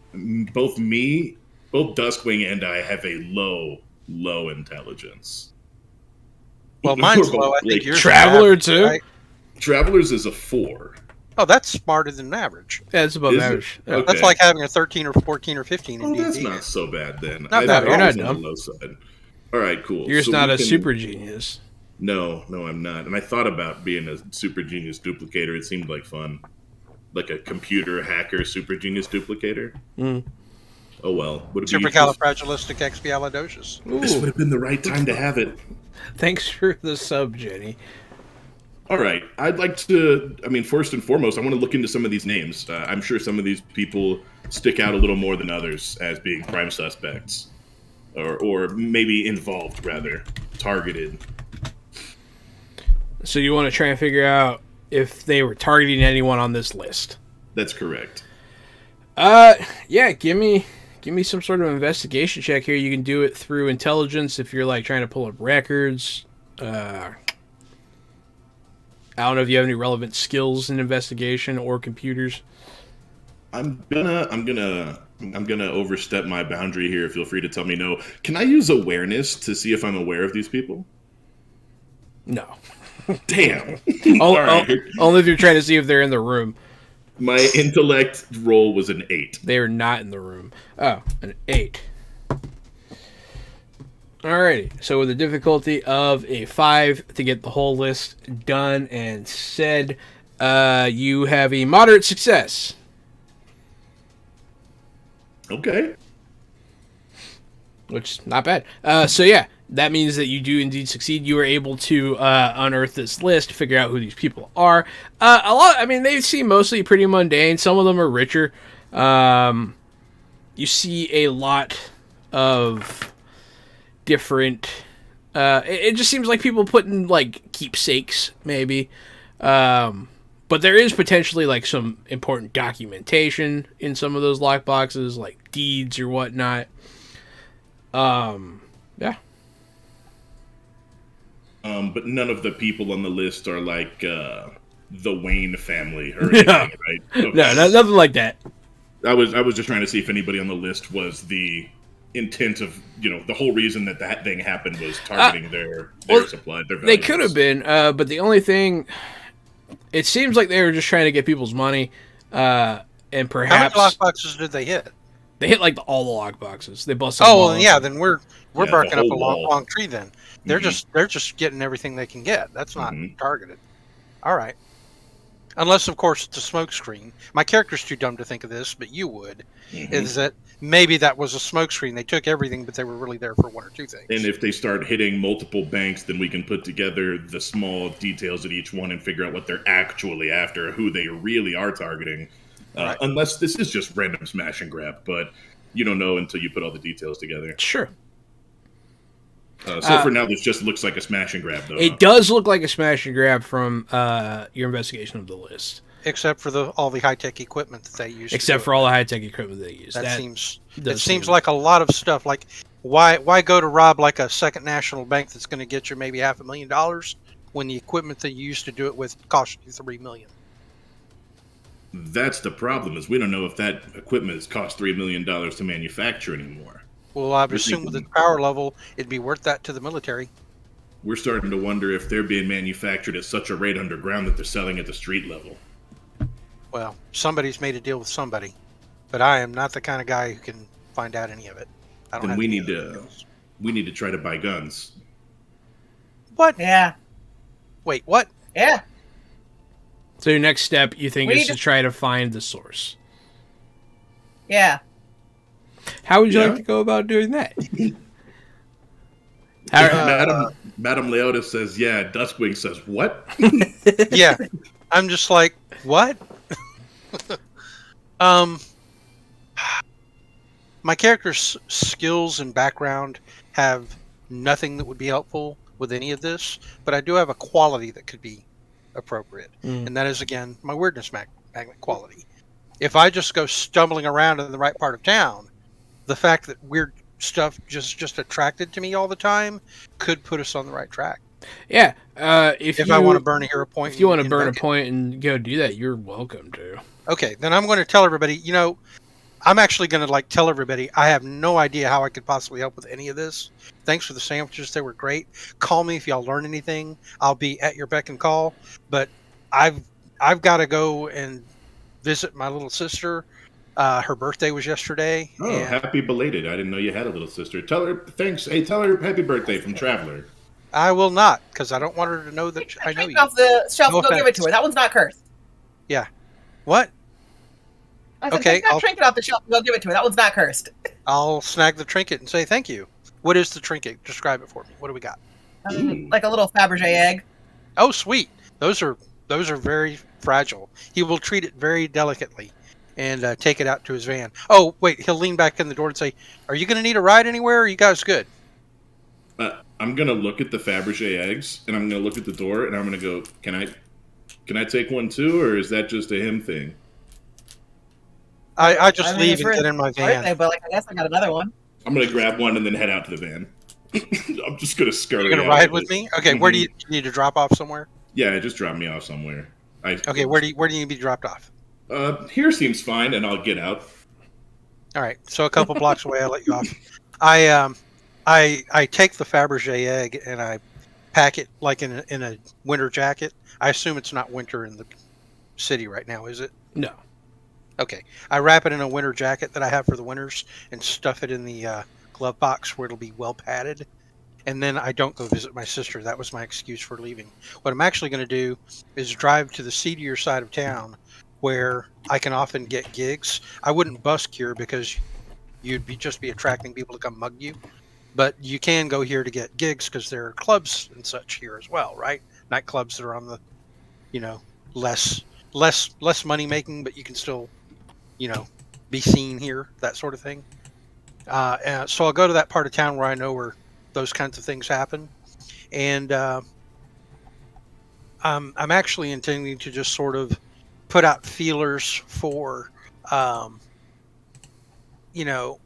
both Duskwing and I have a low intelligence. Well, mine's We're both, low. I think like, yours is Traveler, average, too? right? Travelers is a 4. Oh, that's smarter than average. Yeah, it's above Is it? average. Okay. That's like having a 13 or 14 or 15 in Well, that's D&D. not so bad then. Not bad. You're not on the dumb. low side. All right, cool. You're just So not we a can- super genius. No, I'm not. And I thought about being a super genius duplicator. It seemed like fun. Like a computer hacker super genius duplicator. Mm. Oh well. Would it be Supercalifragilisticexpialidocious. This would have been the right time to have it. Thanks for the sub, Jenny. All right. I'd like to, first and foremost, I want to look into some of these names. I'm sure some of these people stick out a little more than others as being prime suspects. Or maybe involved, rather. Targeted. So you want to try and figure out if they were targeting anyone on this list? That's correct. Yeah, give me some sort of investigation check here. You can do it through intelligence if you're like trying to pull up records. I don't know if you have any relevant skills in investigation or computers. I'm gonna overstep my boundary here. Feel free to tell me no. Can I use awareness to see if I'm aware of these people? No. Damn. Only if you're trying to see if they're in the room. My intellect roll was an 8. They are not in the room. Oh, an 8. Alrighty, so with a difficulty of a 5 to get the whole list done and said, you have a moderate success. Okay. Which, not bad. So yeah, that means that you do indeed succeed. You are able to unearth this list, figure out who these people are. A lot. I mean, they seem mostly pretty mundane. Some of them are richer. You see a lot of different. It just seems like people putting like keepsakes, maybe. But there is potentially like some important documentation in some of those lockboxes, like deeds or whatnot. Yeah. But none of the people on the list are like the Wayne family or anything, right? Okay. No, nothing like that. I was just trying to see if anybody on the list was the intent of, the whole reason that thing happened was targeting their supply. Their they could have been, but the only thing, it seems like they were just trying to get people's money, and perhaps. How many lockboxes did they hit? They hit like all the lockboxes. They busted. Oh, well, yeah. Then we're barking up a wall. long tree. Then they're just getting everything they can get. That's not targeted. All right. Unless, of course, it's a smoke screen. My character's too dumb to think of this, but you would. Is that maybe that was a smoke screen? They took everything, but they were really there for one or two things. And if they start hitting multiple banks, then we can put together the small details of each one and figure out what they're actually after, who they really are targeting. Right. Unless this is just random smash and grab, but you don't know until you put all the details together. Sure. So for now, this just looks like a smash and grab, though. It does look like a smash and grab from your investigation of the list. Except for all the high-tech equipment that they use. Except for all the high-tech equipment they use. It seems like a lot of stuff. Like, why go to rob like a Second National Bank that's going to get you maybe $500,000 when the equipment they use to do it with costs you $3 million? That's the problem, is we don't know if that equipment has cost $3 million to manufacture anymore. Well, I would assume with the power level, it'd be worth that to the military. We're starting to wonder if they're being manufactured at such a rate underground that they're selling at the street level. Well, somebody's made a deal with somebody, but I am not the kind of guy who can find out any of it. I don't Then have we any need other to deals. we need to try to buy guns. What? Yeah. Wait, what? Yeah. So your next step, you think, We is need to to- try to find the source. Yeah. How would you Yeah. like to go about doing that? Madam Leota says, yeah. Duskwing says, what? Yeah, I'm just like, what? My character's skills and background have nothing that would be helpful with any of this, but I do have a quality that could be appropriate, and that is, again, my weirdness magnet quality. If I just go stumbling around in the right part of town, the fact that weird stuff just attracted to me all the time could put us on the right track. Yeah. If I want to burn a hero point, if you want to and burn a invoke it. point and go do that, you're welcome to. Okay, then I'm going to tell everybody, I'm actually going to tell everybody I have no idea how I could possibly help with any of this. Thanks for the sandwiches. They were great. Call me if y'all learn anything. I'll be at your beck and call, but I've got to go and visit my little sister. Her birthday was yesterday. Oh, and happy belated. I didn't know you had a little sister. Tell her thanks. Hey, tell her happy birthday from Traveler. I will not, because I don't want her to know that I know Take you. off the shelf No and go give it offense. to her. That one's not cursed. Yeah. What? I said, Okay, take that I'll- trinket off the shelf and go give it to her. That one's not cursed. I'll snag the trinket and say thank you. What is the trinket? Describe it for me. What do we got? Like a little Fabergé egg. Oh, sweet. Those are very fragile. He will treat it very delicately and take it out to his van. Oh, wait. He'll lean back in the door and say, "Are you going to need a ride anywhere? Or are you guys good?" I'm gonna look at the Fabergé eggs, and I'm gonna look at the door, and I'm gonna go, Can I take one too, or is that just a him thing? I just I mean, leave it's and for get his in my birthday, van. but I guess I got another one. I'm gonna grab one and then head out to the van. I'm just gonna scurry. You're going to out ride of with it. me? Okay. Where do you need to drop off somewhere? Yeah, just drop me off somewhere. Okay. Where do you need to be dropped off? Here seems fine, and I'll get out. All right. So a couple blocks away, I'll let you off. I take the Fabergé egg and I pack it like in a winter jacket. I assume it's not winter in the city right now, is it? No. Okay. I wrap it in a winter jacket that I have for the winters and stuff it in the glove box where it'll be well padded. And then I don't go visit my sister. That was my excuse for leaving. What I'm actually going to do is drive to the seedier side of town where I can often get gigs. I wouldn't busk here because you'd just be attracting people to come mug you. but you can go here to get gigs because there are clubs and such here as well, right? Nightclubs that are on the, you know, less money making, but you can still, you know, be seen here, that sort of thing. And so I'll go to that part of town where I know where those kinds of things happen, and I'm actually intending to just sort of put out feelers for, you know,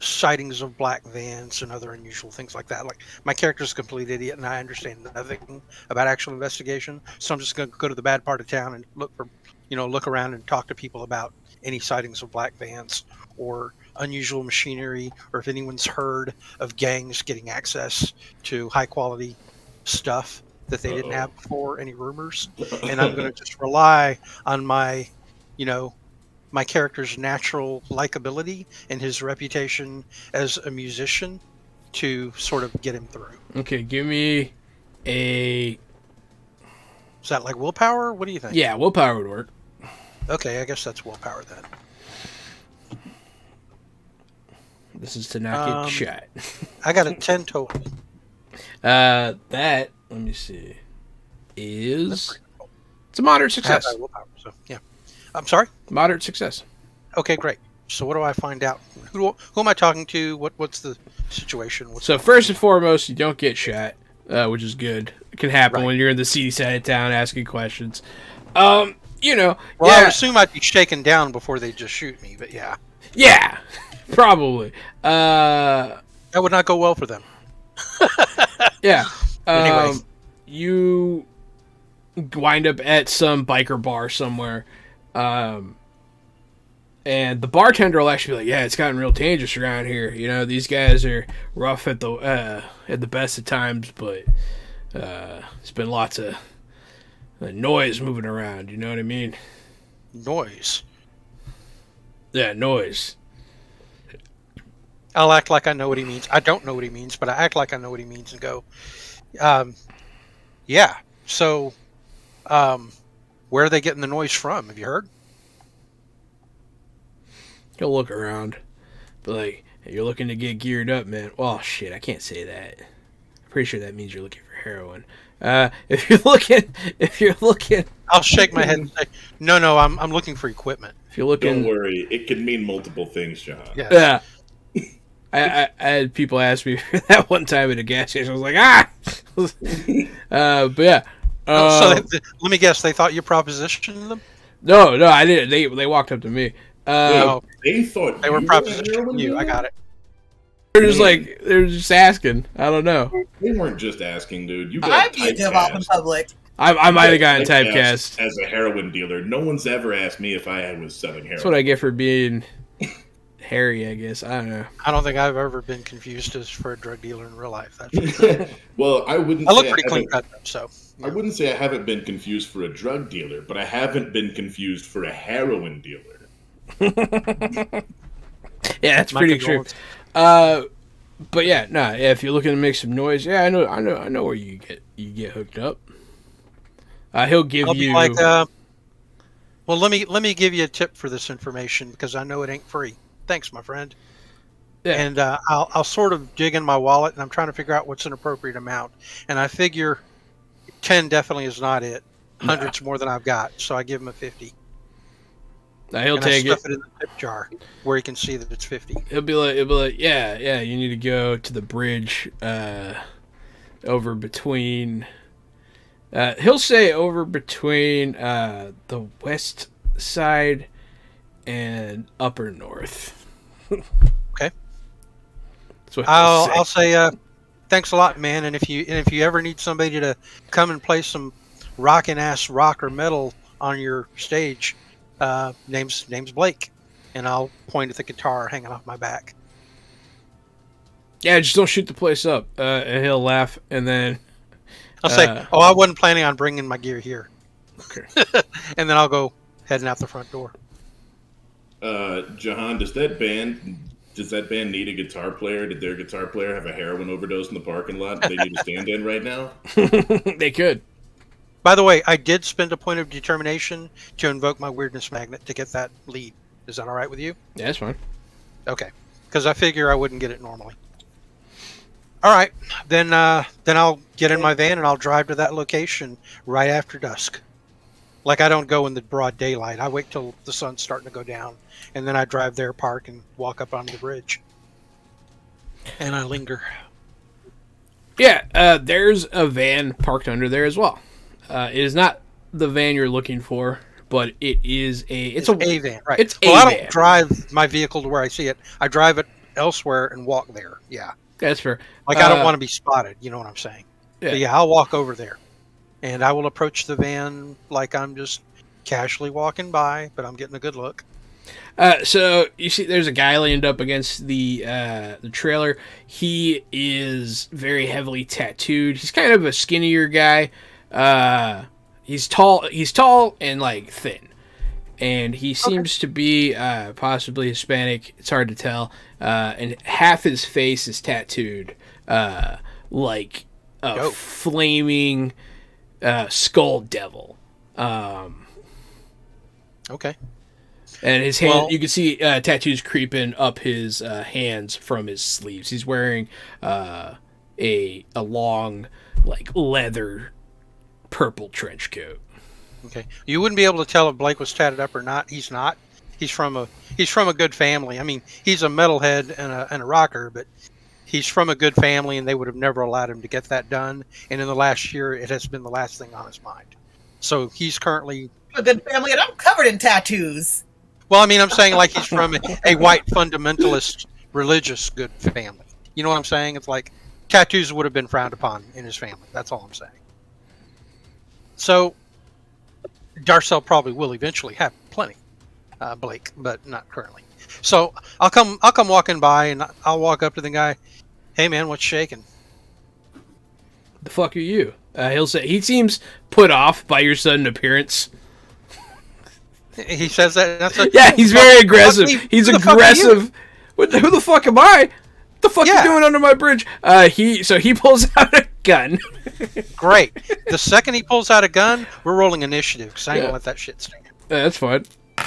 sightings of black vans and other unusual things like that. Like, my character's a complete idiot and I understand nothing about actual investigation, so I'm just going to go to the bad part of town and look around and talk to people about any sightings of black vans or unusual machinery, or if anyone's heard of gangs getting access to high quality stuff that they didn't have before, any rumors. And I'm going to just rely on my, you know, my character's natural likability and his reputation as a musician to sort of get him through. Okay, give me a... Is that like willpower? What do you think? Yeah, willpower would work. Okay, I guess that's willpower then. This is to not get shot. I got a 10 total. That, let me see, is... It's a moderate I have success. my willpower, so yeah. I'm sorry? Moderate success. Okay, great. So what do I find out? Who am I talking to? What's the situation? So first and foremost, you don't get shot, which is good. It can happen Right. when you're in the seedy side of town asking questions. You know, Well, I yeah, would assume I'd be shaken down before they just shoot me, but yeah. yeah, probably. That would not go well for them. Yeah. Anyway. You wind up at some biker bar somewhere, and the bartender will actually be like, "Yeah, it's gotten real dangerous around here. You know, these guys are rough at the best of times, but it's been lots of noise moving around. You know what I mean? Noise. Yeah, noise. I'll act like I know what he means. I don't know what he means, but I act like I know what he means and go, yeah. So, where are they getting the noise from? Have you heard? He'll look around, but like, hey, you're looking to get geared up, man. Well, shit, I can't say that. I'm pretty sure that means you're looking for heroin. If you're looking, I'll shake my head and say, no, I'm looking for equipment. if you're looking, Don't worry, it can mean multiple things, John. Yes. yeah. I had people ask me that one time at a gas station. I was like, ah! But yeah. So let me guess, they thought you propositioned them? No, I didn't. They walked up to me. No, They thought they were you were a propositioning heroin you. I dealer? got it. They're just asking. I don't know. They weren't just asking, dude. You I got view them off in typecast. public. I might have gotten typecast. As a heroin dealer. No one's ever asked me if I was selling heroin. That's what I get for being hairy, I guess. I don't know. I don't think I've ever been confused as for a drug dealer in real life. That's for sure. Well, I wouldn't. I look say pretty clean haven't- cut, though, so. I wouldn't say I haven't been confused for a drug dealer, but I haven't been confused for a heroin dealer. Yeah, that's My pretty extreme. condolences. But yeah, yeah, if you're looking to make some noise, yeah, I know where you get hooked up. He'll give I'll you be like, well, let me give you a tip for this information because I know it ain't free. Thanks, my friend. Yeah. And I'll sort of dig in my wallet and I'm trying to figure out what's an appropriate amount. And I figure 10 definitely is not it. 100's more than I've got, so I give him a 50. he'll And take I stuff it. it in the tip jar where he can see that it's 50. He'll be like, yeah, you need to go to the bridge over between. He'll say over between the west side and upper north. Okay. That's what he'll I'll say thanks a lot, man. And if you ever need somebody to come and play some rockin' ass rock or metal on your stage, name's Blake, and I'll point at the guitar hanging off my back. Yeah, just don't shoot the place up. And he'll laugh, and then I'll say, I wasn't planning on bringing my gear here. okay. And then I'll go heading out the front door. Jahan, does that band need a guitar player? Did their guitar player have a heroin overdose in the parking lot? They need a stand-in right now. They could. By the way, I did spend a point of determination to invoke my weirdness magnet to get that lead. Is that all right with you? Yeah, that's fine. Okay. Because I figure I wouldn't get it normally. All right, then I'll get in my van and I'll drive to that location right after dusk. Like I don't go in the broad daylight. I wait till the sun's starting to go down, and then I drive there, park, and walk up onto the bridge. And I linger. Yeah, there's a van parked under there as well. It is not the van you're looking for, but it is it's a van, right? It's well, a I van. don't drive my vehicle to where I see it. I drive it elsewhere and walk there. Yeah, That's fair. like I don't want to be spotted. You know what I'm saying? Yeah. Yeah, I'll walk over there, and I will approach the van like I'm just casually walking by, but I'm getting a good look. So you see, there's a guy leaned up against the trailer. He is very heavily tattooed. He's kind of a skinnier guy. He's tall. He's tall and like thin, and he seems to be possibly Hispanic. It's hard to tell. And half his face is tattooed, like a flaming skull devil. Okay. And his hand, you can see tattoos creeping up his hands from his sleeves. He's wearing a long, like leather, purple trench coat. Okay. You wouldn't be able to tell if Blake was tatted up or not. He's not. He's from a good family. I mean, he's a metalhead and a rocker, but he's from a good family, and they would have never allowed him to get that done. And in the last year, it has been the last thing on his mind. So he's currently A good family, and I'm covered in tattoos. Well, I mean, I'm saying like he's from a white fundamentalist religious good family. You know what I'm saying? It's like tattoos would have been frowned upon in his family. That's all I'm saying. So Darcel probably will eventually have plenty, Blake, but not currently. So I'll come walking by and I'll walk up to the guy. Hey man, what's shaking? The fuck are you? He'll say he seems put off by your sudden appearance. He says that. That's Yeah, he's very aggressive. Fuck me. He's Who the fuck are aggressive. Who the fuck am I? What the fuck Yeah. you doing under my bridge? He pulls out a gun. Great. The second he pulls out a gun, we're rolling initiative because I ain't gonna let that shit stand. That's fine.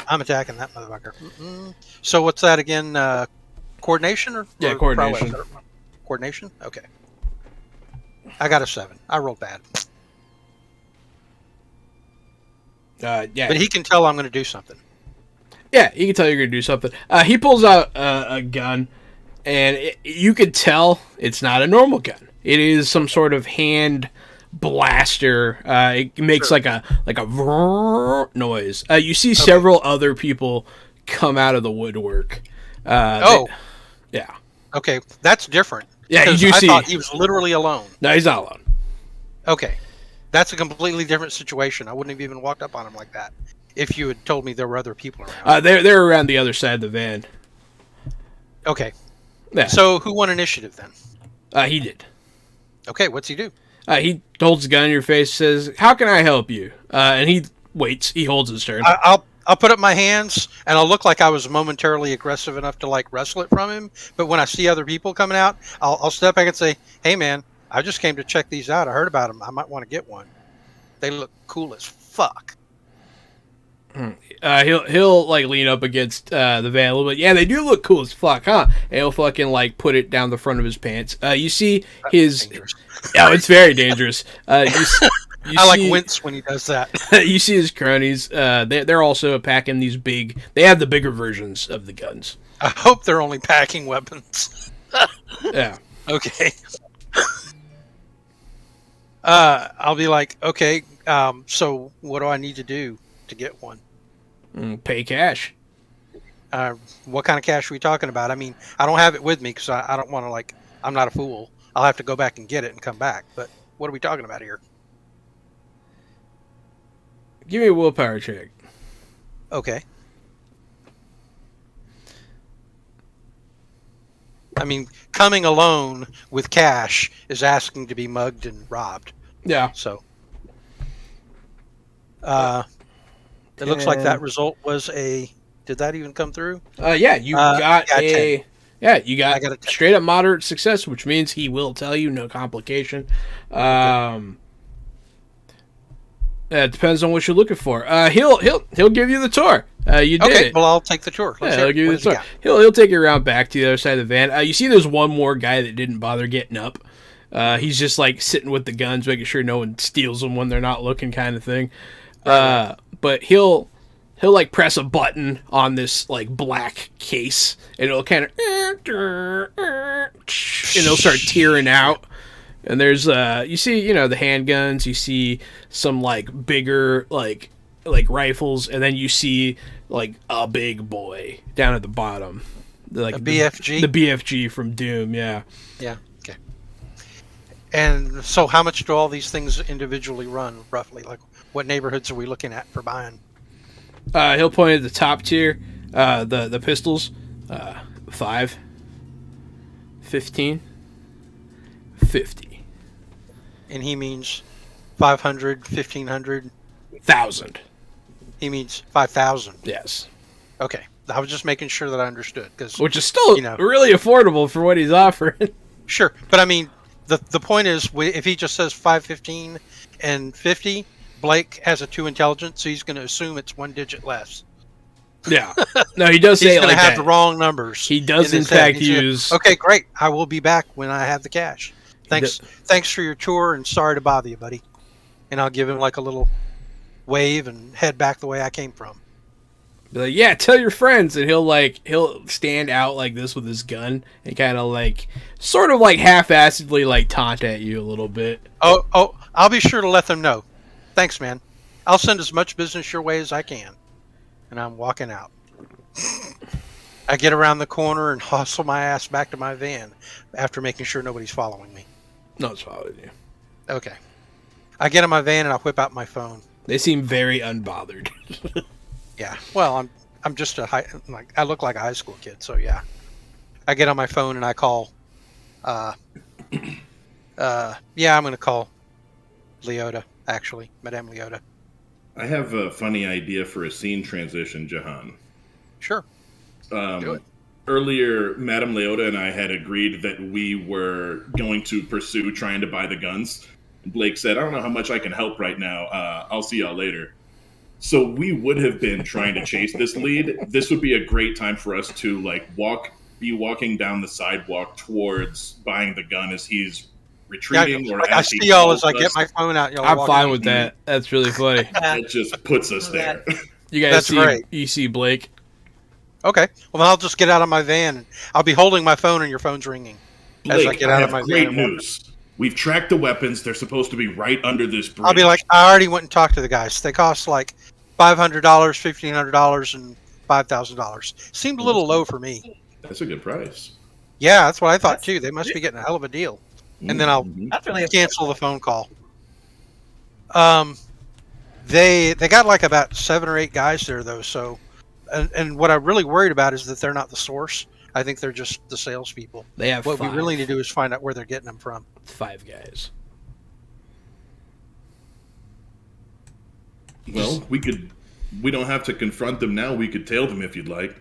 I'm attacking that motherfucker. So what's that again? Coordination or coordination. prowess? Coordination. Okay. I got a 7. I rolled bad, Yeah. but he can tell I'm going to do something. Yeah, he can tell you're going to do something. He pulls out a gun, and you could tell it's not a normal gun. It is some sort of hand blaster. It makes like a vrrr noise. You see several other people come out of the woodwork. Yeah. Okay, that's different. Yeah, you because do I see. thought he was literally alone. No, he's not alone. Okay, that's a completely different situation. I wouldn't have even walked up on him like that if you had told me there were other people around. They're around the other side of the van. Okay. Yeah. So who won initiative then? He did. Okay, what's he do? He holds a gun in your face, says, "How can I help you?" And he waits. He holds his turn. I'll put up my hands and I'll look like I was momentarily aggressive enough to like wrestle it from him. But when I see other people coming out, I'll step back and say, "Hey man, I just came to check these out. I heard about them. I might want to get one. They look cool as fuck." He'll like lean up against the van a little bit. Yeah, they do look cool as fuck, huh? And he'll fucking like put it down the front of his pants. You see his. Oh, it's very dangerous. I like wince when he does that. You see his cronies. They're also packing these big. They have the bigger versions of the guns. I hope they're only packing weapons. Yeah. Okay. I'll be like, okay. So what do I need to do to get one? Pay cash. What kind of cash are we talking about? I mean, I don't have it with me because I don't want to like. I'm not a fool. I'll have to go back and get it and come back. But what are we talking about here? Give me a willpower check. Okay. I mean, coming alone with cash is asking to be mugged and robbed. Yeah. So, it looks like that result was a. Did that even come through? Yeah, you got a. 10. Yeah, you got I got a 10. straight up moderate success, which means he will tell you, no complication. It depends on what you're looking for. He'll give you the tour. You did Okay, it. well, I'll take the tour. Yeah, Let's he'll hear it. give you What the does he tour. got? He'll take you around back to the other side of the van. You see, there's one more guy that didn't bother getting up. He's just like sitting with the guns, making sure no one steals them when they're not looking, kind of thing. But he'll like press a button on this like black case, and it'll kind of and it'll start tearing out. And there's you see the handguns, you see some like bigger like rifles, and then you see like a big boy down at the bottom, like A BFG? the BFG from Doom. Yeah. Yeah. Okay. And so, how much do all these things individually run, roughly? Like, what neighborhoods are we looking at for buying? He'll point at the top tier, the pistols, 5, 15, 50. And he means 500, 1,500. 1,000. He means 5,000. Yes. Okay. I was just making sure that I understood. Cause, Which is still really affordable for what he's offering. Sure. But I mean, the point is, if he just says 515 and 50, Blake has a 2 intelligence, so he's going to assume it's 1 digit less. Yeah. No, he does say He's it going like to have that. the wrong numbers. He does, in in his head. fact, He's gonna, use... Okay, great. I will be back when I have the cash. Thanks for your tour, and sorry to bother you, buddy. And I'll give him like a little wave and head back the way I came from. Be like, yeah, tell your friends, and he'll stand out like this with his gun and kind of like sort of like half-assedly like taunt at you a little bit. Oh, I'll be sure to let them know. Thanks, man. I'll send as much business your way as I can. And I'm walking out. I get around the corner and hustle my ass back to my van after making sure nobody's following me. No, it's following you. Okay. I get in my van and I whip out my phone. They seem very unbothered. Yeah. Well, I'm just I look like a high school kid, so yeah. I get on my phone and I call I'm going to call Leota, actually, Madame Leota. I have a funny idea for a scene transition, Jahan. Sure. Do it. Earlier, Madame Leota and I had agreed that we were going to pursue trying to buy the guns. Blake said, I don't know how much I can help right now. I'll see y'all later. So we would have been trying to chase this lead. This would be a great time for us to be walking down the sidewalk towards buying the gun as he's retreating. Yeah, or I as he see y'all as I follows get us. my phone out. Y'all I'm walking fine out. with that. That's really funny. It just puts us there. You guys That's see great. You see Blake. Okay. Well, I'll just get out of my van. And I'll be holding my phone and your phone's ringing. Blake, as I get I out have of my great van. news. We've tracked the weapons. They're supposed to be right under this bridge. I'll be like, I already went and talked to the guys. They cost like $500, $1,500, and $5,000. Seemed a little low for me. That's a good price. Yeah, that's what I thought too. They must be getting a hell of a deal. And then I'll That's really cancel the phone call. They got like about 7 or 8 guys there though. So, and what I'm really worried about is that they're not the source. I think they're just the salespeople. They have What 5. we really need to do is find out where they're getting them from. 5 guys. Well, we don't have to confront them now. We could tail them if you'd like.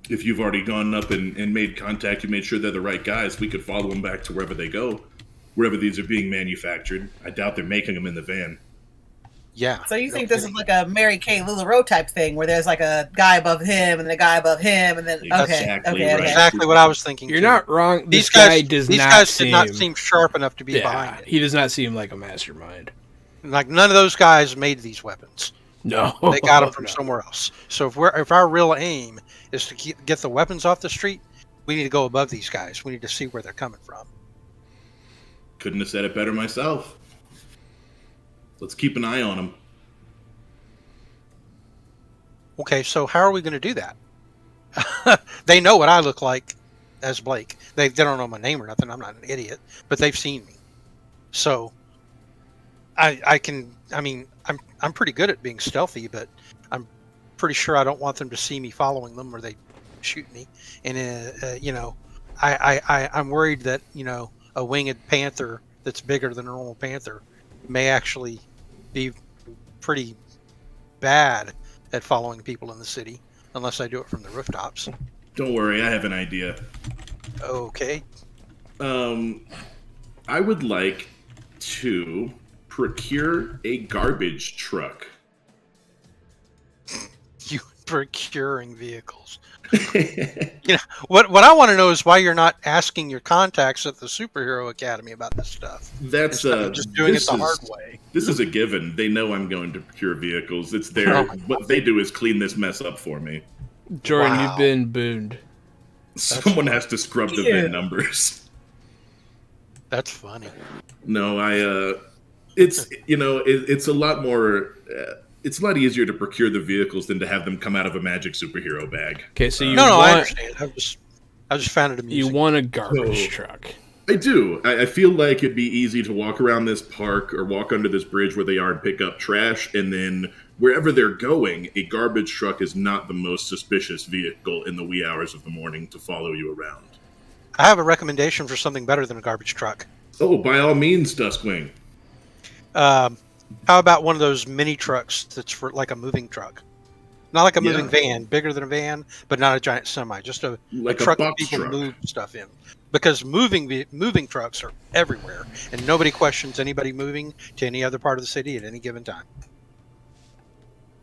If you've already gone up and made contact, you made sure they're the right guys, we could follow them back to wherever they go, wherever these are being manufactured. I doubt they're making them in the van. Yeah. So you think this is like a Mary Kay LuLaRoe type thing, where there's like a guy above him and then a guy above him, and then Exactly right. Exactly what I was thinking. You're too. not wrong. These This guy guys does these not guys seem... did not seem sharp enough to be behind it. he does not seem like a mastermind. Like none of those guys made these weapons. No. They got them from No. somewhere else. So if our real aim is to get the weapons off the street, we need to go above these guys. We need to see where they're coming from. Couldn't have said it better myself. Let's keep an eye on them. Okay, so how are we going to do that? They know what I look like as Blake. They don't know my name or nothing. I'm not an idiot, but they've seen me. So I'm pretty good at being stealthy, but I'm pretty sure I don't want them to see me following them or they shoot me. And I'm worried that a winged panther that's bigger than a normal panther may actually be pretty bad at following people in the city unless I do it from the rooftops. Don't worry, I have an idea. Okay. I would like to procure a garbage truck. You procuring vehicles. What I want to know is why you're not asking your contacts at the Superhero Academy about this stuff. That's Instead of just doing it the hard way. This is a given. They know I'm going to procure vehicles. It's their what they do is clean this mess up for me. Jordan, Wow. you've been booned. Someone has to scrub the VIN numbers. That's funny. No, it's it's a lot more. It's a lot easier to procure the vehicles than to have them come out of a magic superhero bag. Okay, so you I want understand. I just found it amusing. you want a garbage truck. I do. I feel like it'd be easy to walk around this park or walk under this bridge where they are and pick up trash, and then wherever they're going, a garbage truck is not the most suspicious vehicle in the wee hours of the morning to follow you around. I have a recommendation for something better than a garbage truck. Oh, by all means, Duskwing. How about one of those mini trucks that's for like a moving truck? Not like a moving van, bigger than a van, but not a giant semi. Just a truck that box people truck. move stuff in. Because moving trucks are everywhere, and nobody questions anybody moving to any other part of the city at any given time.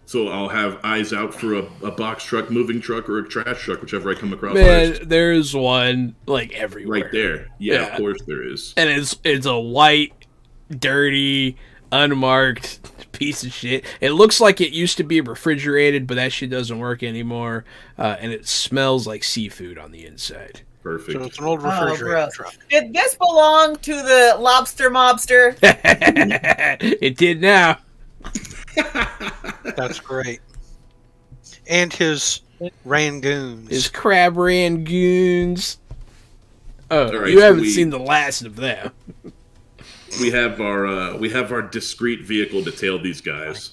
So I'll have eyes out for a box truck, moving truck, or a trash truck, whichever I come across Man, first. there's one like everywhere. Right there. Yeah, of course there is. And it's a white, dirty, unmarked piece of shit. It looks like it used to be refrigerated, but that shit doesn't work anymore. And it smells like seafood on the inside. Perfect. So it's an old Oh, refrigerator gross. truck. Did this belong to the lobster mobster? It did now. That's great. And his rangoons. His crab rangoons. Oh, All right, you so haven't we- seen the last of them. We have our discreet vehicle to tail these guys.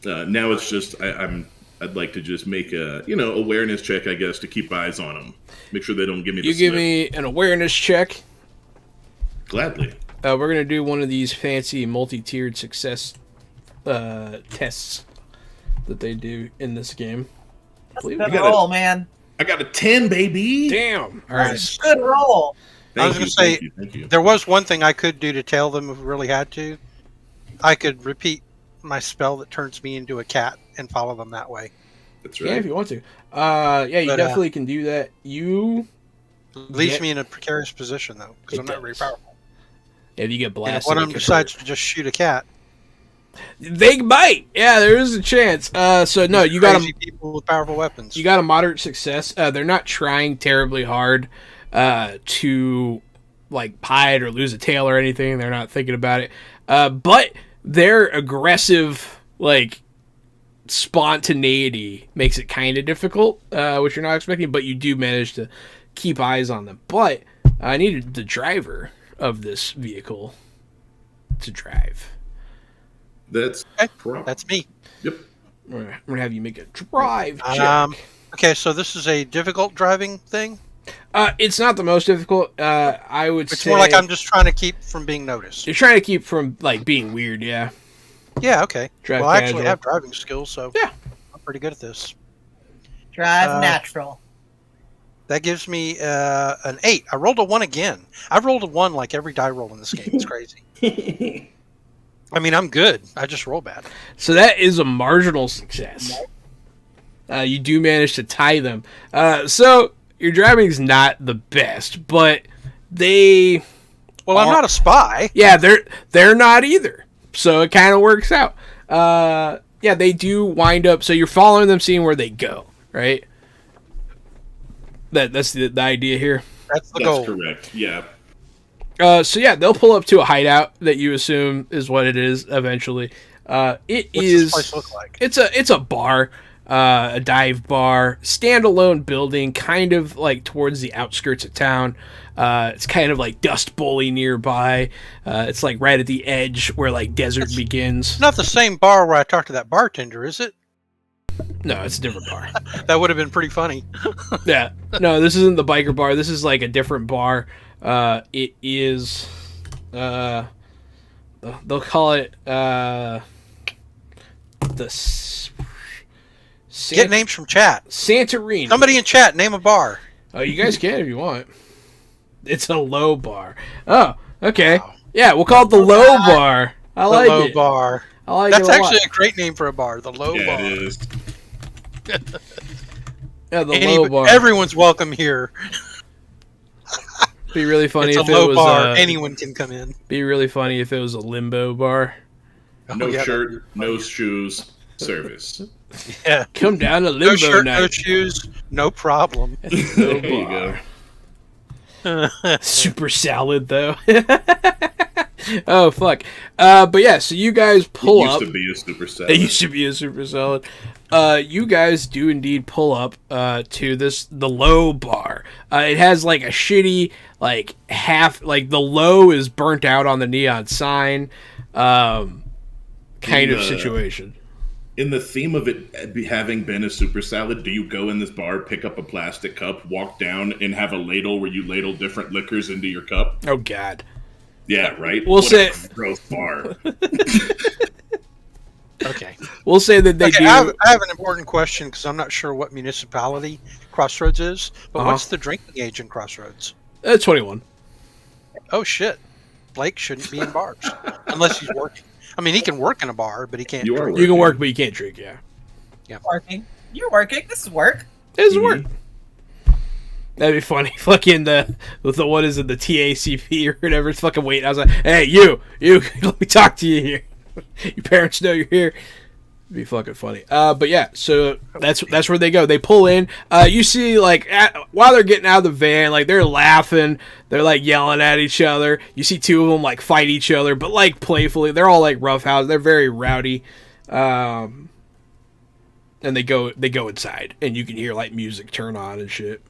Now it's just I'd like to just make a awareness check, I guess, to keep eyes on them. Make sure they don't give me the You give slip. me an awareness check. Gladly. We're going to do one of these fancy multi-tiered success tests that they do in this game. That's a Believe good it. roll, man. I got a 10, baby. Damn. All right. Nice. Good roll. I was Thank gonna you, say, thank you, thank you. There was one thing I could do to tail them if we really had to. I could repeat my spell that turns me into a cat and follow them that way. That's Yeah, right. if you want to. Yeah, you But, definitely can do that. You, Leaves Yeah. me in a precarious position though, because It I'm not very does. powerful. if you get And if blasted, one of it them could decides hurt. to just shoot a cat, They bite. Yeah, there is a chance. So no, you got crazy people with powerful weapons. You got a moderate success. They're not trying terribly hard to like hide or lose a tail or anything. They're not thinking about it. But their aggressive like spontaneity makes it kind of difficult, which you're not expecting. But you do manage to keep eyes on them. But I needed the driver of this vehicle to drive. That's Okay, correct. That's me. Yep. I'm gonna have you make a drive check. Okay, so this is a difficult driving thing. It's not the most difficult. I would It's say more like I'm just trying to keep from being noticed. You're trying to keep from like being weird, yeah. Yeah, okay. Drive Well, I actually casual. have driving skills, so Yeah. I'm pretty good at this. Drive natural. That gives me an 8. I rolled a 1 again. I've rolled a 1 like every die roll in this game. It's crazy. I mean, I'm good. I just roll bad. So that is a marginal success. You do manage to tie them. So your driving is not the best, but they, Well, I'm not a spy. yeah, they're not either. So it kind of works out. Yeah, they do wind up. So you're following them, seeing where they go, right? That's the idea here. That's the That's goal. correct. Yeah. So yeah, they'll pull up to a hideout that you assume is what it is eventually. It What's is. this place look like? It's a bar, a dive bar, standalone building, kind of like towards the outskirts of town. It's kind of like Dust Bowl nearby. It's like right at the edge where like desert begins. It's not the same bar where I talked to that bartender, is it? No, it's a different bar. That would have been pretty funny. Yeah, no, this isn't the biker bar. This is like a different bar. It is. They'll call it the Get names from chat. Santorini. Somebody in chat, name a bar. Oh, you guys can if you want. It's a low bar. Oh, okay. Wow. Yeah, we'll call it the low bar. I The like low it. bar. I like That's it a actually lot. a great name for a bar. The low Yeah, bar. it is. Yeah, the low bar. Everyone's welcome here. Be really funny It's if a it low was bar. Anyone can come in. Be really funny if it was a limbo bar. No yeah, shirt, no shoes, service. Yeah. Come down to limbo No shirt, no night. shoes, no problem. Low There you bar. go. Super salad though. Oh fuck. But yeah, so you guys pull It used up. to be a super salad. It used to be a super salad. You guys do indeed pull up to the low bar. It has like a shitty like the low is burnt out on the neon sign kind of situation. In the theme of it having been a super salad, do you go in this bar, pick up a plastic cup, walk down, and have a ladle where you ladle different liquors into your cup? Oh god. Yeah, right? We'll What say- a gross bar. Okay. We'll say that they do. I have an important question because I'm not sure what municipality Crossroads is, but what's the drinking age in Crossroads? 21. Oh shit, Blake shouldn't be in bars unless he's working. I mean, he can work in a bar, but he can't. You are drink. You can work, but you can't drink. Yeah, Working. You're working. This is work. it's Mhm. work. That'd be funny. Fucking the what is it? The TACP or whatever. It's fucking wait. I was like, hey, you, let me talk to you here. Your parents know you're here. It'd be fucking funny. But yeah, so that's where they go. They pull in. You see, like while they're getting out of the van, like they're laughing. They're like yelling at each other. You see two of them like fight each other, but like playfully. They're all like roughhouse. They're very rowdy. And they go inside, and you can hear like music turn on and shit.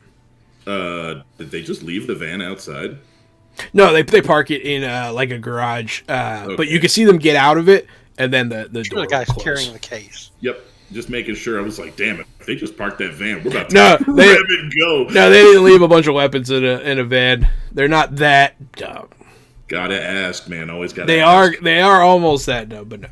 Did they just leave the van outside? No, they park it in like a garage, but Okay. you can see them get out of it, and then the Sure, door the guy's close. carrying the case. Yep. Just making sure. I was like, damn it. If they just parked that van, we're about to No, grab they- it and go. No, they didn't leave a bunch of weapons in a van. They're not that dumb. Gotta ask, man. Always gotta They ask. are almost that dumb, but no.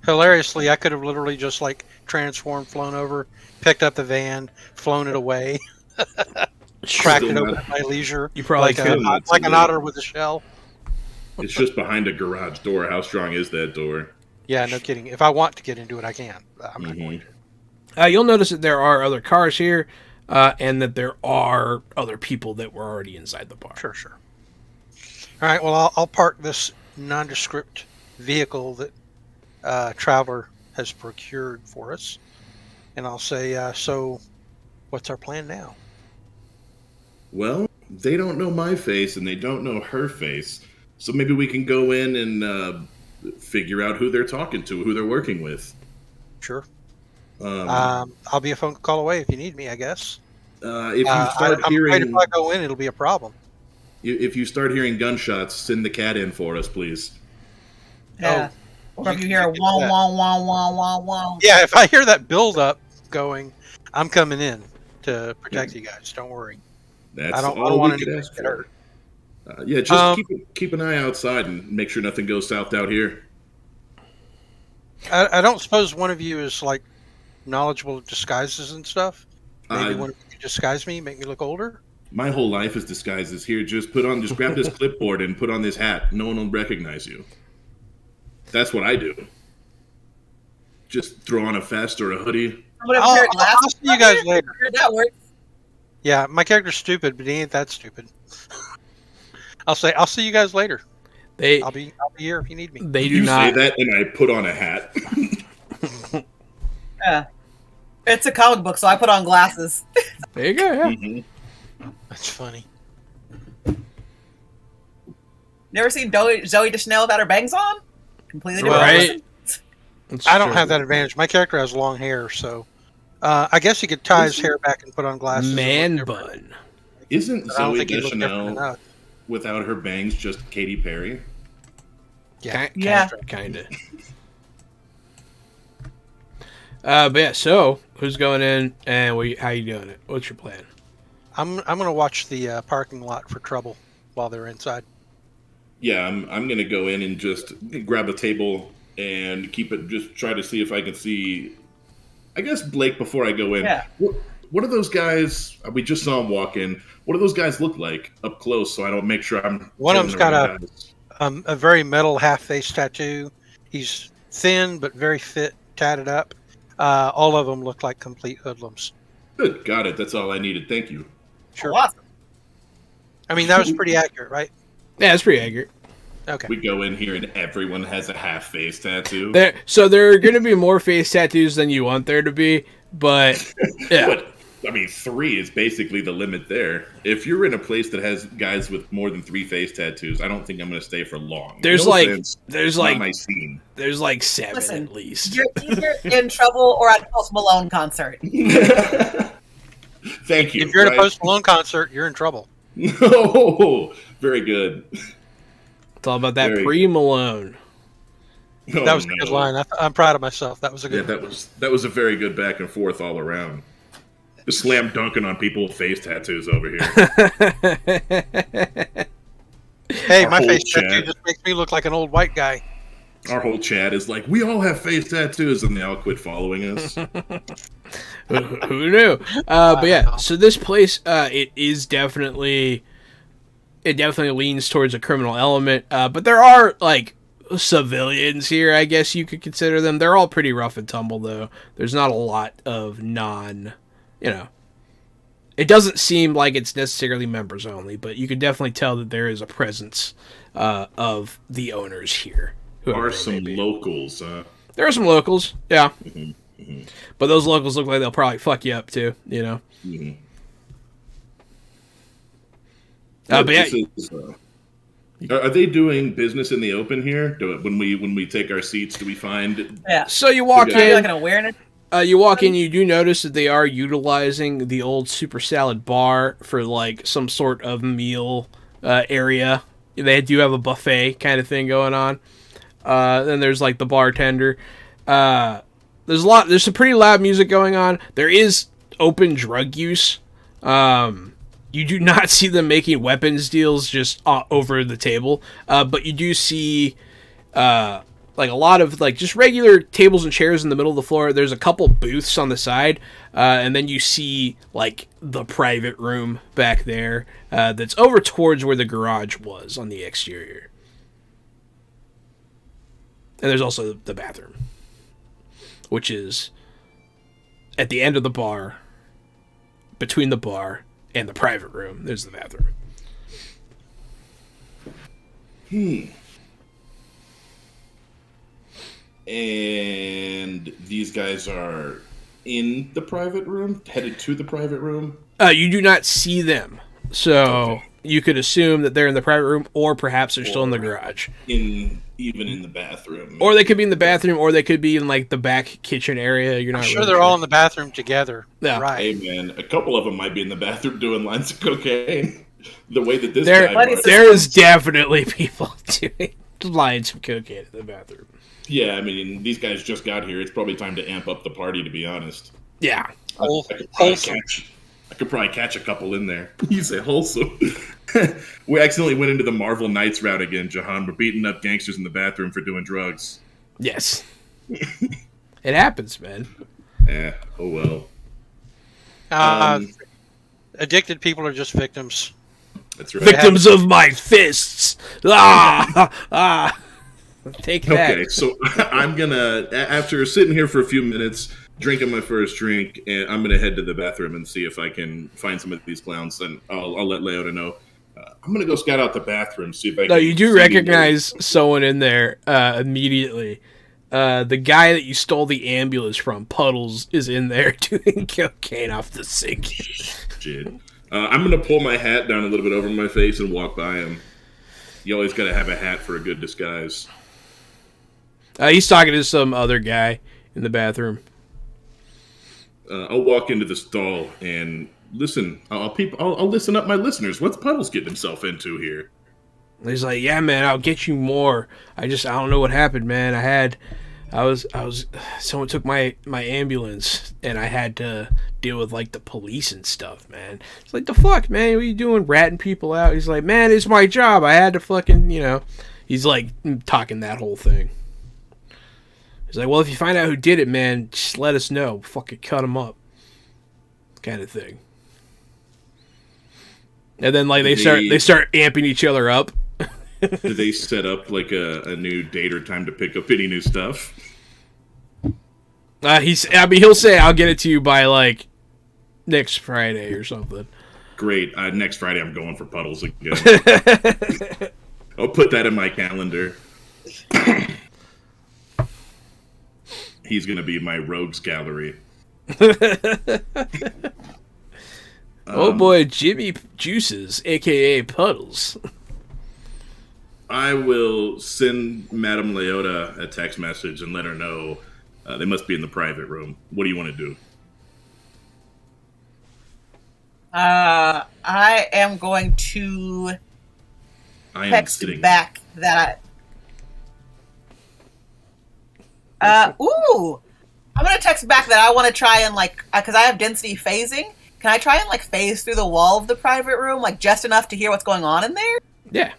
Hilariously, I could have literally just like transformed, flown over, picked up the van, flown it away, cracked it Still open not- at my leisure, You probably like, could. like an otter with a shell. It's just behind a garage door. How strong is that door? Yeah, no kidding. If I want to get into it, I can. I'm not going Mhm. to. You'll notice that there are other cars here, and that there are other people that were already inside the bar. Sure. All right. Well, I'll park this nondescript vehicle that Traveler has procured for us, and I'll say, so, what's our plan now? Well, they don't know my face and they don't know her face. So maybe we can go in and figure out who they're talking to, who they're working with. Sure. Um, I'll be a phone call away if you need me, I guess. if you start I'm afraid hearing, if I go in, it'll be a problem. if you start hearing gunshots, send the cat in for us, please. Yeah. Or if you hear a can do wong that. wong wong wong wong wong. Yeah, if I hear that build up going, I'm coming in to protect you guys. Don't worry. That's I don't all want we could anyone ask to get for. hurt. Yeah, just Um, keep an eye outside and make sure nothing goes south out here. I don't suppose one of you is like knowledgeable of disguises and stuff. Maybe Uh, one of you could disguise me, make me look older. My whole life is disguises here. Just grab this clipboard and put on this hat. No one will recognize you. That's what I do. Just throw on a vest or a hoodie. Someone ever I'll heard glasses see you guys around later. here? That works. Yeah, my character's stupid, but he ain't that stupid. I'll see you guys later. They I'll be here if you need me. they do You say not. that, and I put on a hat. Yeah. It's a comic book, so I put on glasses. There you go. Yeah. Mhm. That's funny. Never seen Zoe Deschanel without her bangs on? Completely different. Right. person. That's I don't true. have that advantage. My character has long hair, so I guess he could tie his hair back and put on glasses. and Man look different. bun. Isn't But I don't Zoe think he'd look different Deschanel enough. without her bangs just Katy Perry? Yeah. Yeah. Kind of. But yeah. So who's going in, and how you doing it? What's your plan? I'm gonna watch the parking lot for trouble while they're inside. Yeah, I'm gonna go in and just grab a table and keep it. Just try to see if I can see. I guess Blake before I go in. Yeah. What are those guys? We just saw them walk in. What do those guys look like up close? So I don't make sure I'm. One of killing them's the got wrong guys. a very metal half-face tattoo. He's thin but very fit, tatted up. All of them look like complete hoodlums. Good, got it. That's all I needed. Thank you. Sure. Oh, awesome. I mean, that was pretty accurate, right? Yeah, it's pretty accurate. Okay. We go in here and everyone has a half face tattoo. So there are going to be more face tattoos than you want there to be, but yeah. But, I mean, 3 is basically the limit there. If you're in a place that has guys with more than 3 face tattoos, I don't think I'm going to stay for long. There's No like offense, there's not like my scene. there's like 7 Listen, at least. You're either in trouble or at a Post Malone concert. Thank you. If you're at a Right? Post Malone concert, you're in trouble. No, very good. It's all about that Very- pre-Malone. Oh, That was a no. good line. I'm proud of myself. That was a Yeah, good. that was a very good back and forth all around. Just slam dunking on people with face tattoos over here. Hey, Our my whole face chat. tattoo just makes me look like an old white guy. Our whole chat is like, we all have face tattoos, and they all quit following us. Who knew? But yeah, so this place, it definitely leans towards a criminal element. But there are like civilians here, I guess you could consider them. They're all pretty rough and tumble, though. There's not a lot of it doesn't seem like it's necessarily members only, but you can definitely tell that there is a presence of the owners here. whoever Are they some may be. locals. There are some locals, yeah. Mm-hmm. But those locals look like they'll probably fuck you up too, you know. Mhm. But yeah, This is, are they doing business in the open here? When we take our seats, do we find? Yeah. so you walk Yeah. Maybe like in. an awareness. You walk in, you do notice that they are utilizing the old Super Salad bar for like some sort of meal area. They do have a buffet kind of thing going on. Then there's like the bartender. There's some pretty loud music going on. There is open drug use. You do not see them making weapons deals just over the table, but you do see like a lot of like just regular tables and chairs in the middle of the floor. There's a couple booths on the side, and then you see like the private room back there that's over towards where the garage was on the exterior. And there's also the bathroom, which is at the end of the bar, between the bar and the private room. There's the bathroom. And these guys are in the private room, headed to the private room. You do not see them, so you could assume that they're in the private room, or perhaps they're still in the garage, Even in the bathroom. or they could be in the bathroom, or they could be in like the back kitchen area. You're not I'm sure really they're all in the bathroom together. Yeah. Right. Hey man, a couple of them might be in the bathroom doing lines of cocaine. The way that this There, guy was. there is definitely people doing lines of cocaine in the bathroom. Yeah, I mean, these guys just got here. It's probably time to amp up the party, to be honest. Yeah. Wholesome. I could probably catch a couple in there. You say wholesome. We accidentally went into the Marvel Knights route again, Jahan. We're beating up gangsters in the bathroom for doing drugs. Yes. It happens, man. Yeah, oh well. Addicted people are just victims. That's right. Victims of my fists. Ah. Take that. Okay, so I'm gonna, after sitting here for a few minutes, drinking my first drink, and I'm gonna head to the bathroom and see if I can find some of these clowns, and I'll let Leota know. I'm gonna go scout out the bathroom, see if I can. No, you do see recognize someone in there immediately. The guy that you stole the ambulance from, Puddles, is in there doing cocaine off the sink. shit. I'm gonna pull my hat down a little bit over my face and walk by him. You always gotta have a hat for a good disguise. He's talking to some other guy in the bathroom. I'll walk into the stall and listen. I'll listen up my listeners. What's Puddles getting himself into here? He's like, "Yeah, man, I'll get you more. I don't know what happened, man. Someone took my ambulance, and I had to deal with like the police and stuff, man. It's like, the fuck, man, what are you doing, ratting people out?" He's like, "Man, it's my job. I had to fucking, He's like talking that whole thing. He's like, "Well, if you find out who did it, man, just let us know. Fucking cut him up," kind of thing. And then like they start amping each other up. Do they set up like a new date or time to pick up any new stuff? He'll say, I'll get it to you by, like, next Friday or something. Great. Next Friday I'm going for puddles again. I'll put that in my calendar. He's going to be my rogues gallery. Oh boy, Jimmy Juices, a.k.a. Puddles. I will send Madame Leota a text message and let her know they must be in the private room. What do you want to do? I am going to text back that ooh! I'm gonna text back that I want to try and, like, because I have density phasing. Can I try and, like, phase through the wall of the private room, like, just enough to hear what's going on in there? Yeah.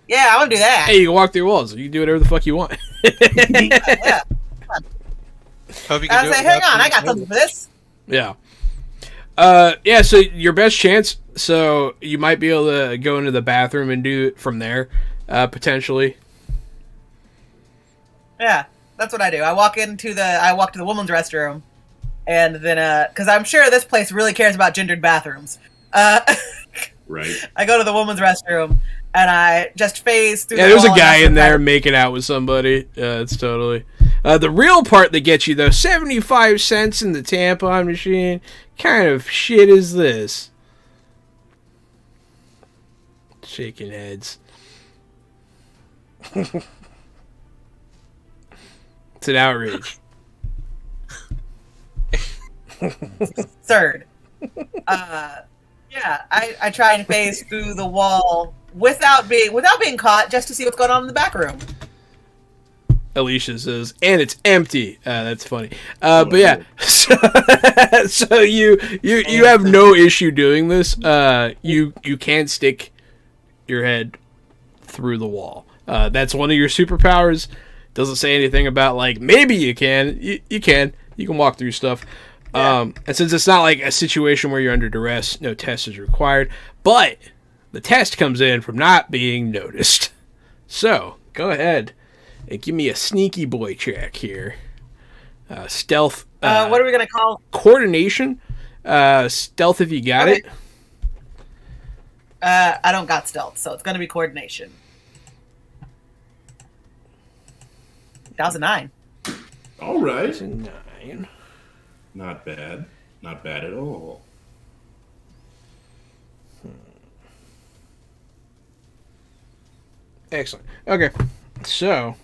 Yeah, I want to do that. Hey, you can walk through walls. You can do whatever the fuck you want. Yeah. Hope you I can do was it like, hang without on, I being got something for this. Yeah. Yeah, so your best chance, so you might be able to go into the bathroom and do it from there, potentially. Yeah, that's what I do. I walk to the women's restroom, and then, because I'm sure this place really cares about gendered bathrooms. Right. I go to the women's restroom, and I just phase through. Yeah, there's a guy in there making out with somebody. It's totally. The real part that gets you, though, 75 cents in the tampon machine. Kind of shit is this? Shaking heads. It's an outrage. Third. Yeah, I try and phase through the wall without being caught, just to see what's going on in the back room. Alicia says, and it's empty. That's funny. But yeah, so you have no issue doing this. You can stick your head through the wall. That's one of your superpowers. Doesn't say anything about, like, maybe you can. You can walk through stuff. Yeah. And since it's not like a situation where you're under duress, no test is required. But the test comes in from not being noticed. So go ahead and give me a sneaky boy check here. Stealth. What are we gonna call coordination? Stealth if you got it. I don't got stealth, so it's gonna be coordination. That was a 9. All right. It's a 9. Not bad. Not bad at all. Excellent. Okay, so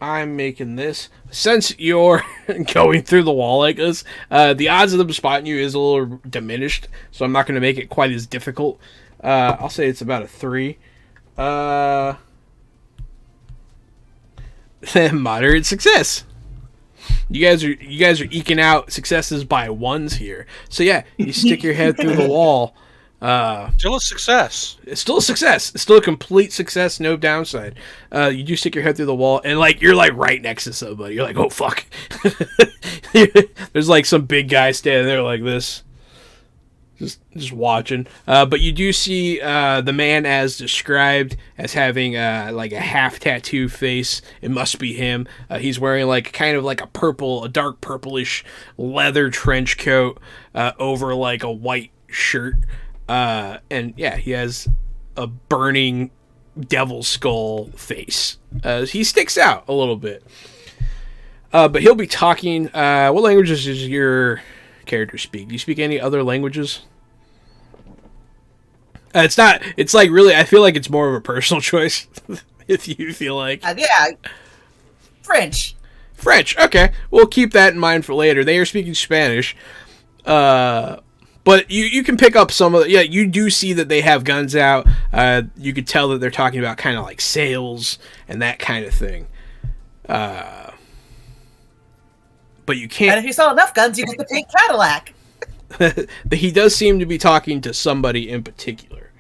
I'm making this. Since you're going through the wall like this, the odds of them spotting you is a little diminished, so I'm not going to make it quite as difficult. I'll say it's about a 3. Moderate success. You guys are eking out successes by 1s here. So yeah, you stick your head through the wall. Still a success. It's still a success. It's still a complete success, no downside. You do stick your head through the wall, and, like, you're, like, right next to somebody. You're like, oh fuck. There's, like, some big guy standing there like this, just watching. But you do see the man as described as having like a half tattoo face. It must be him. He's wearing, like, kind of like a dark purplish leather trench coat over, like, a white shirt. And yeah, he has a burning devil skull face. He sticks out a little bit. But he'll be talking. What languages does your character speak? Do you speak any other languages? It's like, really, I feel like it's more of a personal choice. If you feel like. Yeah. French. Okay. We'll keep that in mind for later. They are speaking Spanish. But you can pick up some of the, yeah, you do see that they have guns out. You could tell that they're talking about kind of like sales and that kind of thing. But you can't. And if you sell enough guns, you get the pink Cadillac. He does seem to be talking to somebody in particular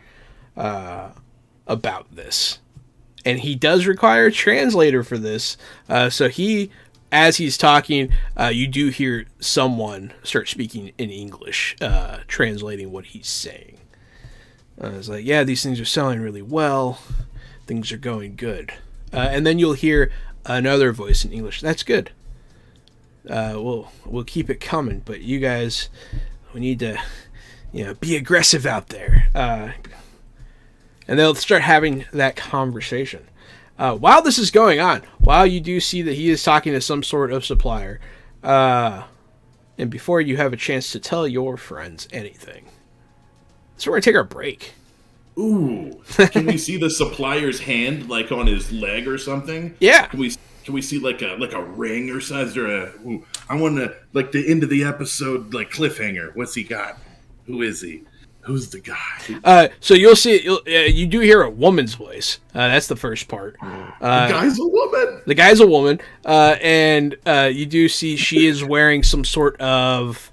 about this. And he does require a translator for this. So as he's talking, you do hear someone start speaking in English, translating what he's saying. It's like, yeah, these things are selling really well. Things are going good. And then you'll hear another voice in English. That's good. We'll keep it coming, but you guys, we need to, be aggressive out there. And they'll start having that conversation. While this is going on, while you do see that he is talking to some sort of supplier, and before you have a chance to tell your friends anything, so we're gonna take our break. Ooh, can we see the supplier's hand, like on his leg or something? Yeah. Can we see like a ring or something? Is there a? Ooh, I want to like the end of the episode, like cliffhanger. What's he got? Who is he? Who's the guy? So you'll see. You do hear a woman's voice. That's the first part. The guy's a woman. The guy's a woman, and you do see she is wearing some sort of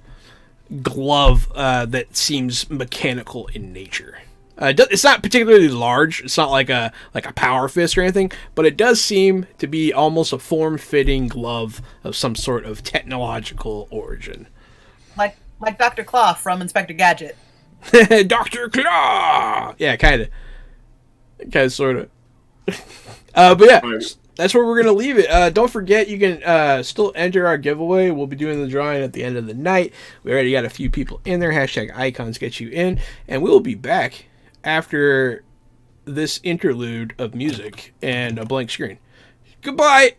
glove that seems mechanical in nature. It's not particularly large. It's not like a power fist or anything, but it does seem to be almost a form-fitting glove of some sort of technological origin. Like Dr. Claw from Inspector Gadget. Dr. Claw! Yeah, kind of, sort of. But yeah, that's where we're going to leave it. Don't forget, you can still enter our giveaway. We'll be doing the drawing at the end of the night. We already got a few people in there. #icons get you in. And we'll be back after this interlude of music and a blank screen. Goodbye!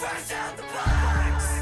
Fresh out the box.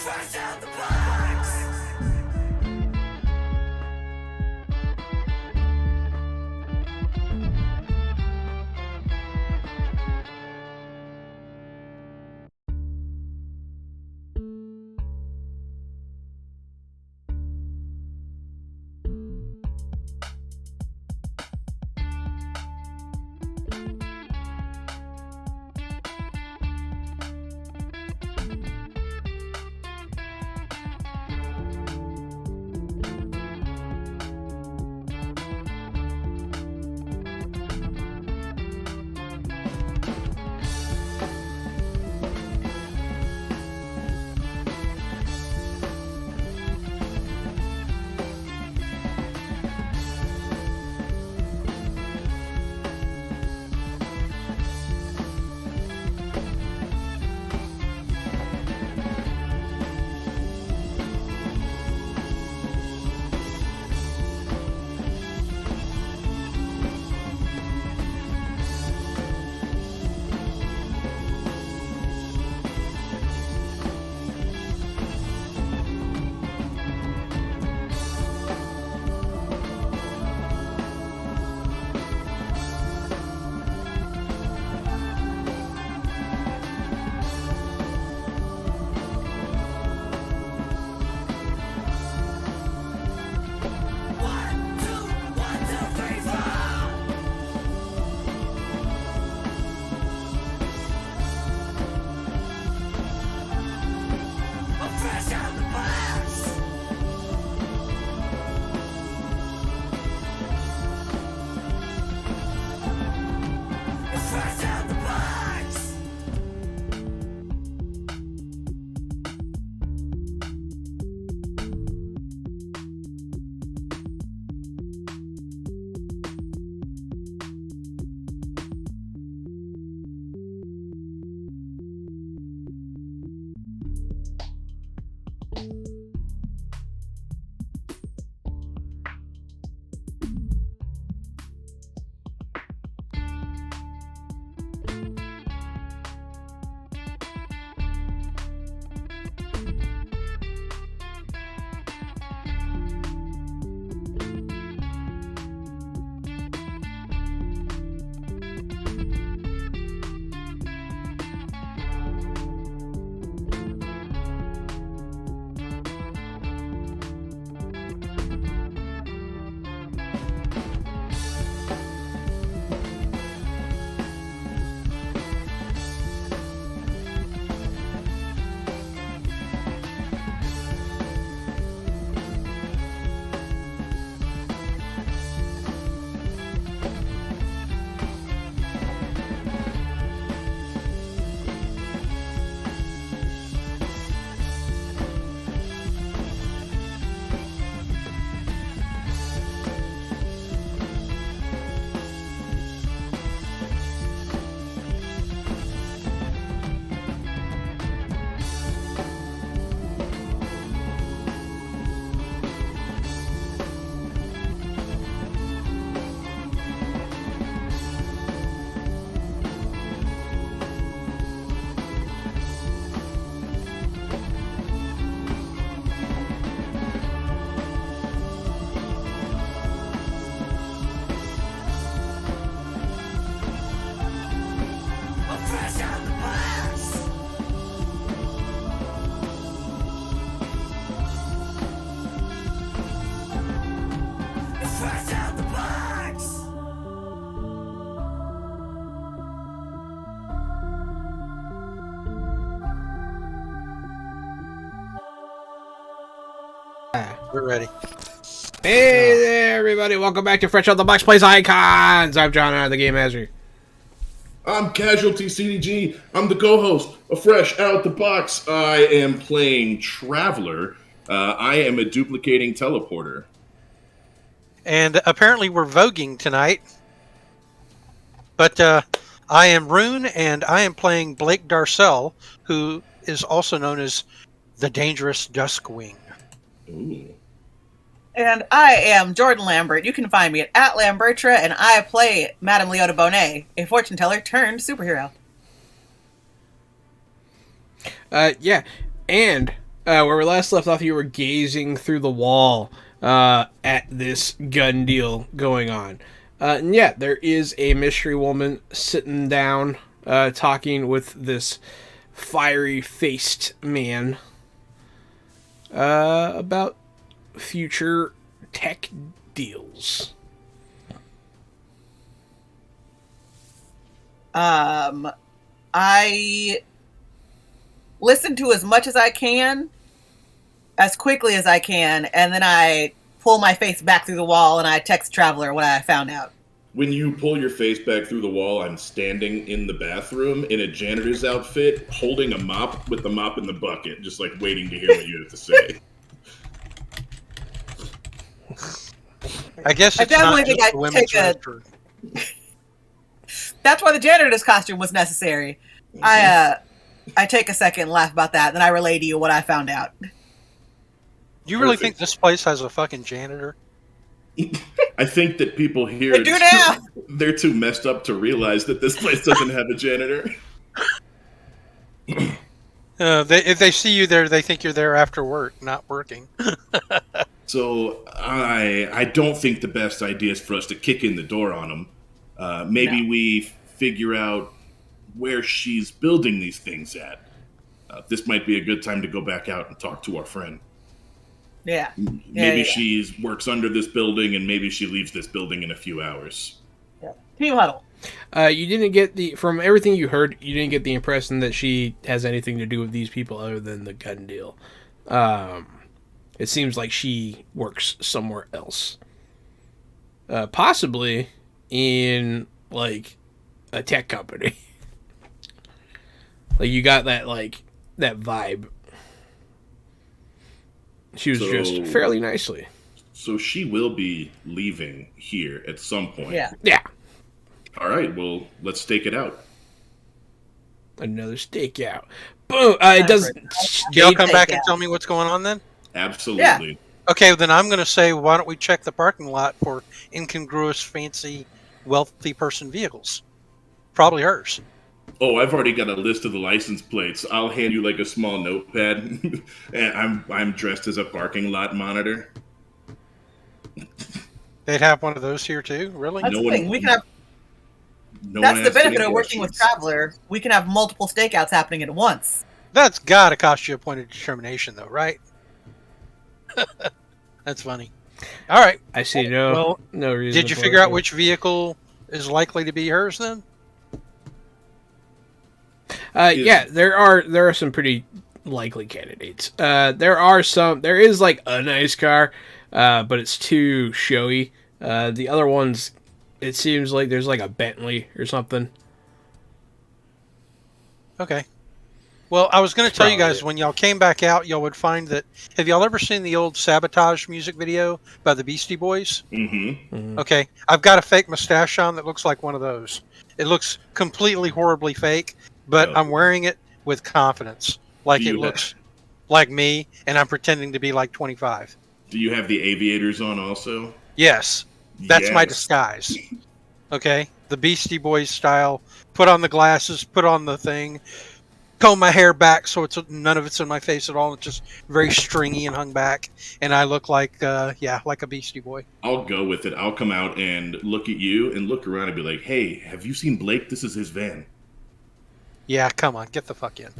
Fresh out the box. We're ready. Hey there, everybody. Welcome back to Fresh Out the Box Plays Icons. I'm John, the Game Master. I'm Casualty CDG. I'm the co-host of Fresh Out the Box. I am playing Traveler. I am a duplicating teleporter. And apparently we're voguing tonight. But I am Rune, and I am playing Blake Darcell, who is also known as the Dangerous Duskwing. Ooh. And I am Jordan Lambert. You can find me at Lambertra, and I play Madame Leota Bonet, a fortune teller turned superhero. Yeah, and where we last left off, you were gazing through the wall at this gun deal going on. And yeah, there is a mystery woman sitting down, talking with this fiery-faced man about future tech deals. I listen to as much as I can, as quickly as I can, and then I pull my face back through the wall and I text Traveler what I found out. When you pull your face back through the wall, I'm standing in the bathroom in a janitor's outfit, holding a mop with the mop in the bucket, just like waiting to hear what you have to say. I guess I it's definitely not think just I'd the women's take a- restroom. That's why the janitor's costume was necessary. I take a second and laugh about that, then I relay to you what I found out. You really Perfect. think this place has a fucking janitor? I think that people here They do now. they're too messed up to realize that this place doesn't have a janitor. If they see you there, they think you're there after work, not working. So I don't think the best idea is for us to kick in the door on them. Maybe we figure out where she's building these things at. This might be a good time to go back out and talk to our friend. Yeah. Maybe yeah. she works under this building, and maybe she leaves this building in a few hours. Team huddle. You didn't get from everything you heard, you didn't get the impression that she has anything to do with these people other than the gun deal. It seems like she works somewhere else. Possibly in, like, a tech company. Like, you got that, like, that vibe. She was dressed fairly nicely. So she will be leaving here at some point. Yeah. Yeah. All right, well, let's stake it out. Another stakeout. Boom. It does. Y'all come back and out. tell me what's going on then? Absolutely. Okay, then I'm going to say, why don't we check the parking lot for incongruous, fancy, wealthy person vehicles? Probably hers. Oh, I've already got a list of the license plates. I'll hand you like a small notepad, and I'm dressed as a parking lot monitor. They'd have one of those here too? Really? That's No the one- thing. We can have. No That's one the asked any benefit of working with questions. Traveler. We can have multiple stakeouts happening at once. That's got to cost you a point of determination, though, right? That's funny. All right. I see no Well, no reason. Did you for figure it. out which vehicle is likely to be hers then? Yeah, there are some pretty likely candidates. There is like a nice car, but it's too showy. The other ones, it seems like there's like a Bentley or something. Okay. Well, I was going to tell you Probably guys, it. when y'all came back out, y'all would find that... Have y'all ever seen the old Sabotage music video by the Beastie Boys? Mm-hmm. Okay. I've got a fake mustache on that looks like one of those. It looks completely horribly fake, but Oh. I'm wearing it with confidence. Like Do it you looks like me, and I'm pretending to be like 25. Do you have the aviators on also? Yes. That's my Yes. disguise. Okay? The Beastie Boys style. Put on the glasses, put on the thing, comb my hair back so none of it's in my face at all. It's just very stringy and hung back. And I look like, like a Beastie Boy. I'll go with it. I'll come out and look at you and look around and be like, hey, have you seen Blake? This is his van. Yeah, come on. Get the fuck in.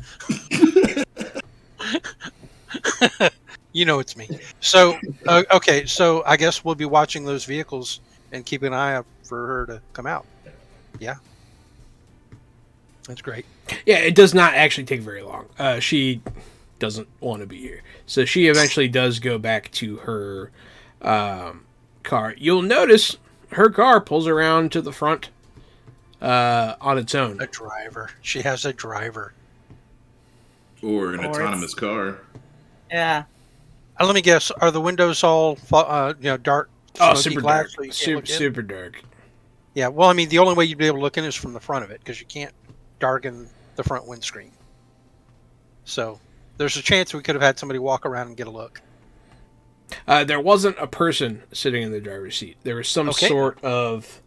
You know it's me. So, okay. So I guess we'll be watching those vehicles and keep an eye out for her to come out. Yeah. That's great. Yeah, it does not actually take very long. She doesn't want to be here, so she eventually does go back to her car. You'll notice her car pulls around to the front on its own. A driver. She has a driver. Or an Or it's- autonomous car. Yeah. Let me guess. Are the windows all dark? Oh, smoky super glass dark. so you can't Super, look in? super dark. Yeah. Well, I mean, the only way you'd be able to look in is from the front of it because you can't darken the front windscreen. So there's a chance we could have had somebody walk around and get a look. There wasn't a person sitting in the driver's seat. There was some Okay. sort of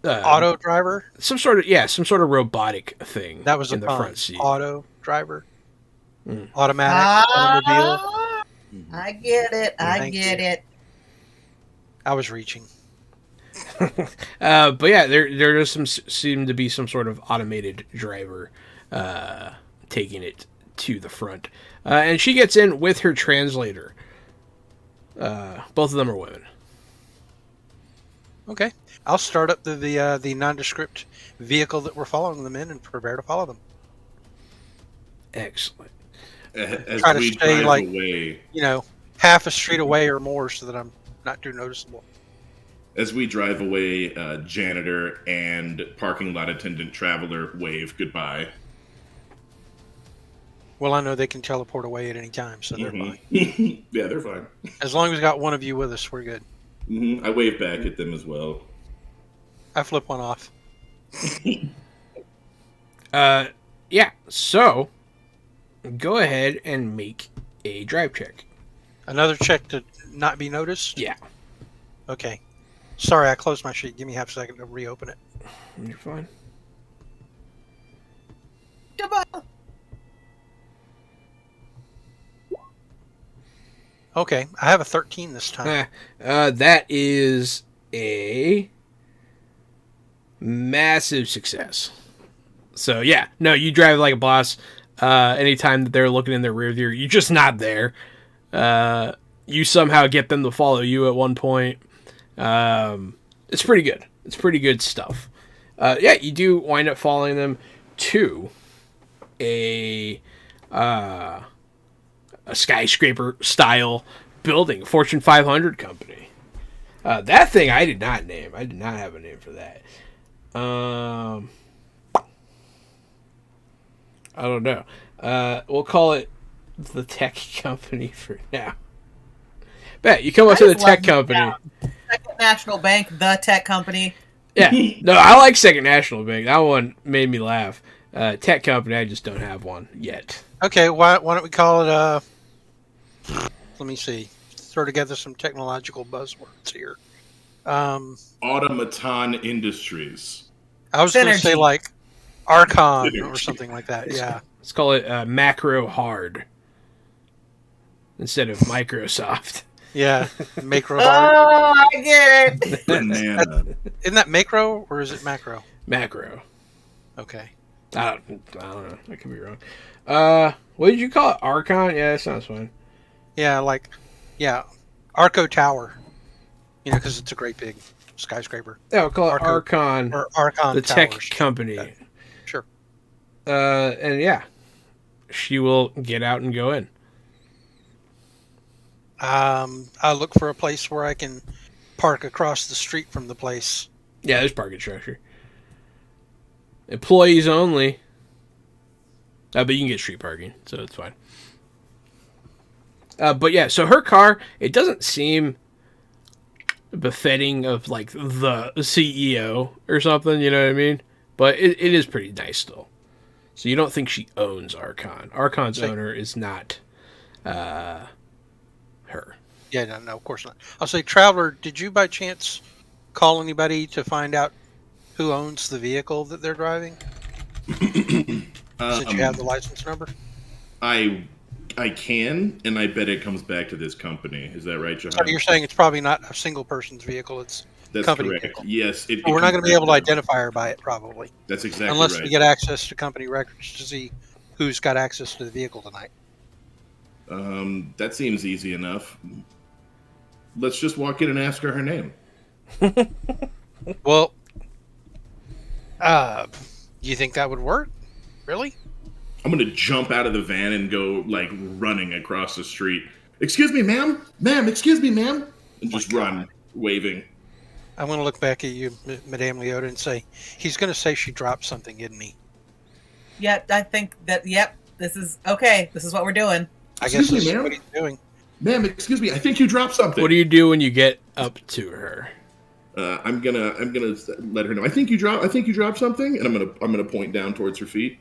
Auto driver. some sort of robotic thing. That was in a the pun. front seat. Auto driver. automatic automobile. I get it. I Thank get you. it. I was reaching. But yeah, there does seem to be some sort of automated driver taking it to the front, and she gets in with her translator. Both of them are women. Okay, I'll start up the nondescript vehicle that we're following them in and prepare to follow them. Excellent. As Try to we stay, drive like, away, half a street away or more so that I'm not too noticeable. janitor and parking lot attendant traveler wave goodbye. Well, I know they can teleport away at any time, so they're fine. Yeah, they're fine. As long as we got one of you with us, we're good. I wave back at them as well. I flip one off. Yeah. So, go ahead and make a drive check. Another check to not be noticed? Yeah. Okay. Sorry, I closed my sheet. Give me half a second to reopen it. You're fine. Okay, I have a 13 this time. That is a massive success. So yeah, no, you drive like a boss. Anytime that they're looking in their rear view, you're just not there. You somehow get them to follow you at one point. It's pretty good. It's pretty good stuff. Yeah, you do wind up following them to a skyscraper style building, Fortune 500 company. That thing I did not name. I did not have a name for that. I don't know. We'll call it the tech company for now. Bet you come up to the tech company. Second National Bank, the tech company. Yeah, no, I like Second National Bank. That one made me laugh. Tech company, I just don't have one yet. Okay, why don't we call it, let me see. Throw together some technological buzzwords here. Automaton Industries. I was going to say, like, Archon or Synergy. something like that, yeah. Let's call it Macro Hard instead of Microsoft. Yeah, macro hard. Oh, I get it. Banana. Isn't that macro or is it macro? Macro. Okay. I don't know. I could be wrong. What did you call it? Archon? Yeah, that sounds fine. Yeah, like, yeah, Arco Tower. You know, because it's a great big skyscraper. Yeah, we'll call it Arco- Archon, Or Archon the Towers. tech company. Yeah, sure. And yeah, she will get out and go in. I look for a place where I can park across the street from the place. Yeah, there's parking structure. Employees only. But you can get street parking, so it's fine. But yeah, so her car, it doesn't seem befitting of like the CEO or something, you know what I mean? But it is pretty nice still. So you don't think she owns Archon. Archon's owner is not her. Yeah, no, of course not. I'll say, Traveler, did you by chance call anybody to find out who owns the vehicle that they're driving? Did you have the license number? I can, and I bet it comes back to this company. Is that right, Johan? So you're saying it's probably not a single person's vehicle; it's That's company correct. vehicle. Yes. So we're not going to be able to identify her by it, probably, That's exactly unless right. we get access to company records to see who's got access to the vehicle tonight. That seems easy enough. Let's just walk in and ask her name. Well, you think that would work? Really? I'm going to jump out of the van and go, like, running across the street. Excuse me, ma'am? Ma'am, excuse me, ma'am? And just run, waving. I'm going to look back at you, Madame Leota, and say, he's going to say she dropped something, isn't he? Yep, I think that, yep, this is, okay, this is what we're doing. I guess Excuse me, this is ma'am? what he's doing. Ma'am, excuse me, I think you dropped something. What do you do when you get up to her? I'm gonna let her know. I think you dropped something, and I'm gonna point down towards her feet,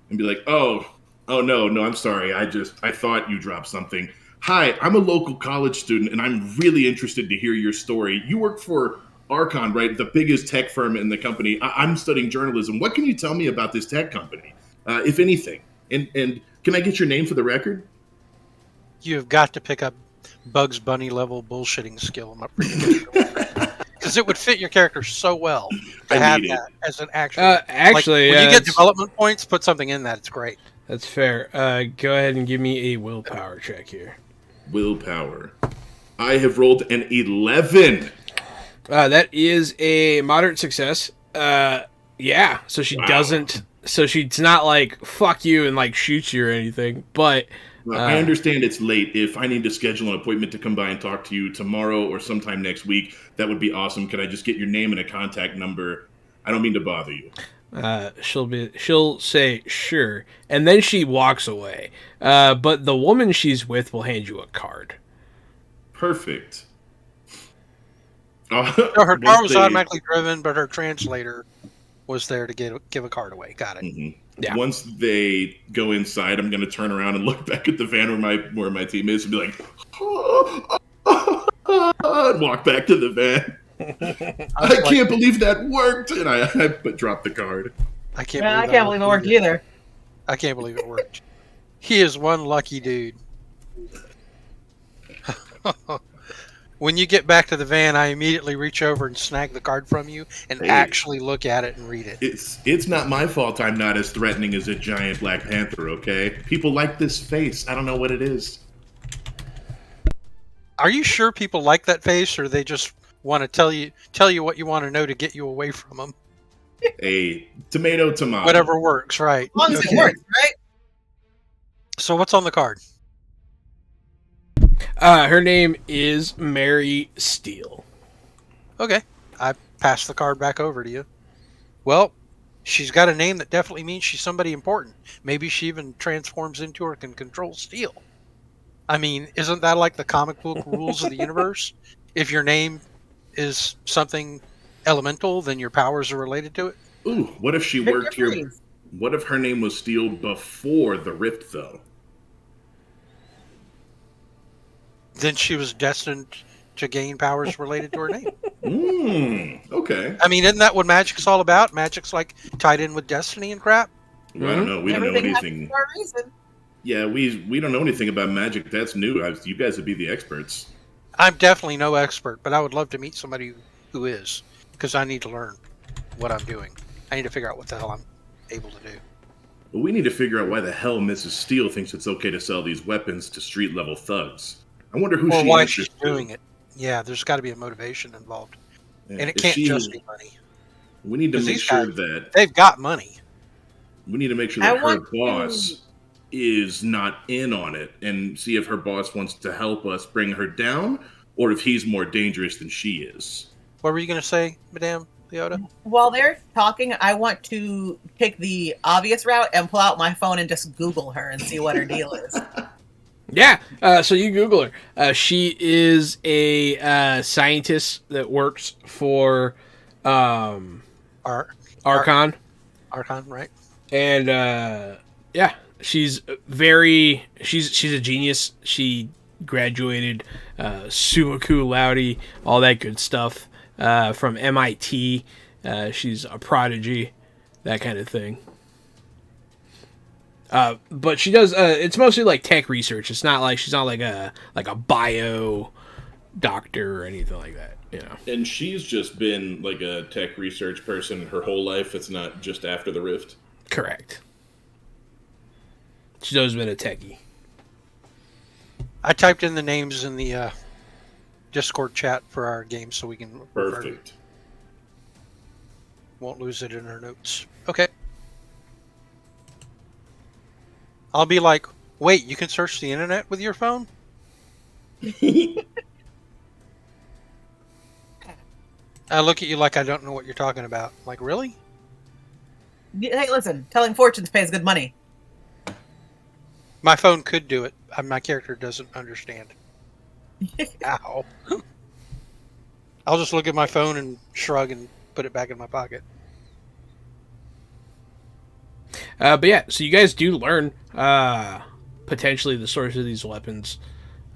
and be like, oh no, I'm sorry. I thought you dropped something. Hi, I'm a local college student, and I'm really interested to hear your story. You work for Archon, right? The biggest tech firm in the company. I'm studying journalism. What can you tell me about this tech company, if anything? And Can I get your name for the record? You have got to pick up Bugs Bunny level bullshitting skill for your character. Because it would fit your character so well to I have need that it. as an actual. Actually, when yeah, you get that's- development points, put something in that. It's great. That's fair. Go ahead and give me a willpower check here. Willpower. I have rolled an 11. That is a moderate success. Yeah. So she Wow. doesn't. So she's not like fuck you and like shoots you or anything. But Well, I understand it's late. If I need to schedule an appointment to come by and talk to you tomorrow or sometime next week, that would be awesome. Could I just get your name and a contact number? I don't mean to bother you. she'll say sure, and then she walks away. But the woman she's with will hand you a card. Perfect. So her car Once was they- automatically driven, but her translator was there to give a card away. Got it. Mhm. Yeah. Once they go inside, I'm going to turn around and look back at the van where my team is and be like, and walk back to the van. I can't believe that worked, and I drop the card. I can't. Yeah, I that can't believe it worked either. I can't believe it worked. He is one lucky dude. When you get back to the van, I immediately reach over and snag the card from you and Hey. actually look at it and read it. It's not my fault I'm not as threatening as a giant Black Panther, okay? People like this face. I don't know what it is. Are you sure people like that face, or they just want to tell you what you want to know to get you away from them? A tomato. Whatever works, right? As long as Okay. it works, right? So what's on the card? Her name is Mary Steele. Okay, I pass the card back over to you. Well, she's got a name that definitely means she's somebody important. Maybe she even transforms into or can control steel. I mean, isn't that like the comic book rules of the universe? If your name is something elemental, then your powers are related to it. Ooh, what if she Pick worked your here? phrase. What if her name was Steel before the Rift, though? Then she was destined to gain powers related to her name. Okay. I mean, isn't that what magic's all about? Magic's like tied in with destiny and crap. Well, I don't know. We don't know Everything happens anything. for a reason. Yeah, we don't know anything about magic. That's new. You guys would be the experts. I'm definitely no expert, but I would love to meet somebody who is, because I need to learn what I'm doing. I need to figure out what the hell I'm able to do. But we need to figure out why the hell Mrs. Steele thinks it's okay to sell these weapons to street level thugs. I wonder who Or she why answers she's to. doing it. Yeah, there's got to be a motivation involved. Yeah, And it if can't she- just be money. We need to 'Cause make these sure guys- that They've got money. we need to make sure I that her want to- boss is not in on it, and see if her boss wants to help us bring her down, or if he's more dangerous than she is. What were you going to say, Madame Leota? While they're talking, I want to take the obvious route and pull out my phone and just Google her and see what her deal is. Yeah, so you Google her. She is a scientist that works for Archon, Archon, right? and yeah, she's a genius. She graduated summa cum laude, all that good stuff from MIT. She's a prodigy, that kind of thing. But she does. It's mostly like tech research. It's not like she's not like a bio doctor or anything like that. You know. And she's just been like a tech research person her whole life. It's not just after the Rift. Correct. She's always been a techie. I typed in the names in the Discord chat for our game so we can Perfect. won't lose it in our notes. Okay. I'll be like, wait, you can search the internet with your phone? I look at you like I don't know what you're talking about. Like, really? Hey, listen, telling fortunes pays good money. My phone could do it. My character doesn't understand. Ow. I'll just look at my phone and shrug and put it back in my pocket. But yeah, so you guys do learn potentially the source of these weapons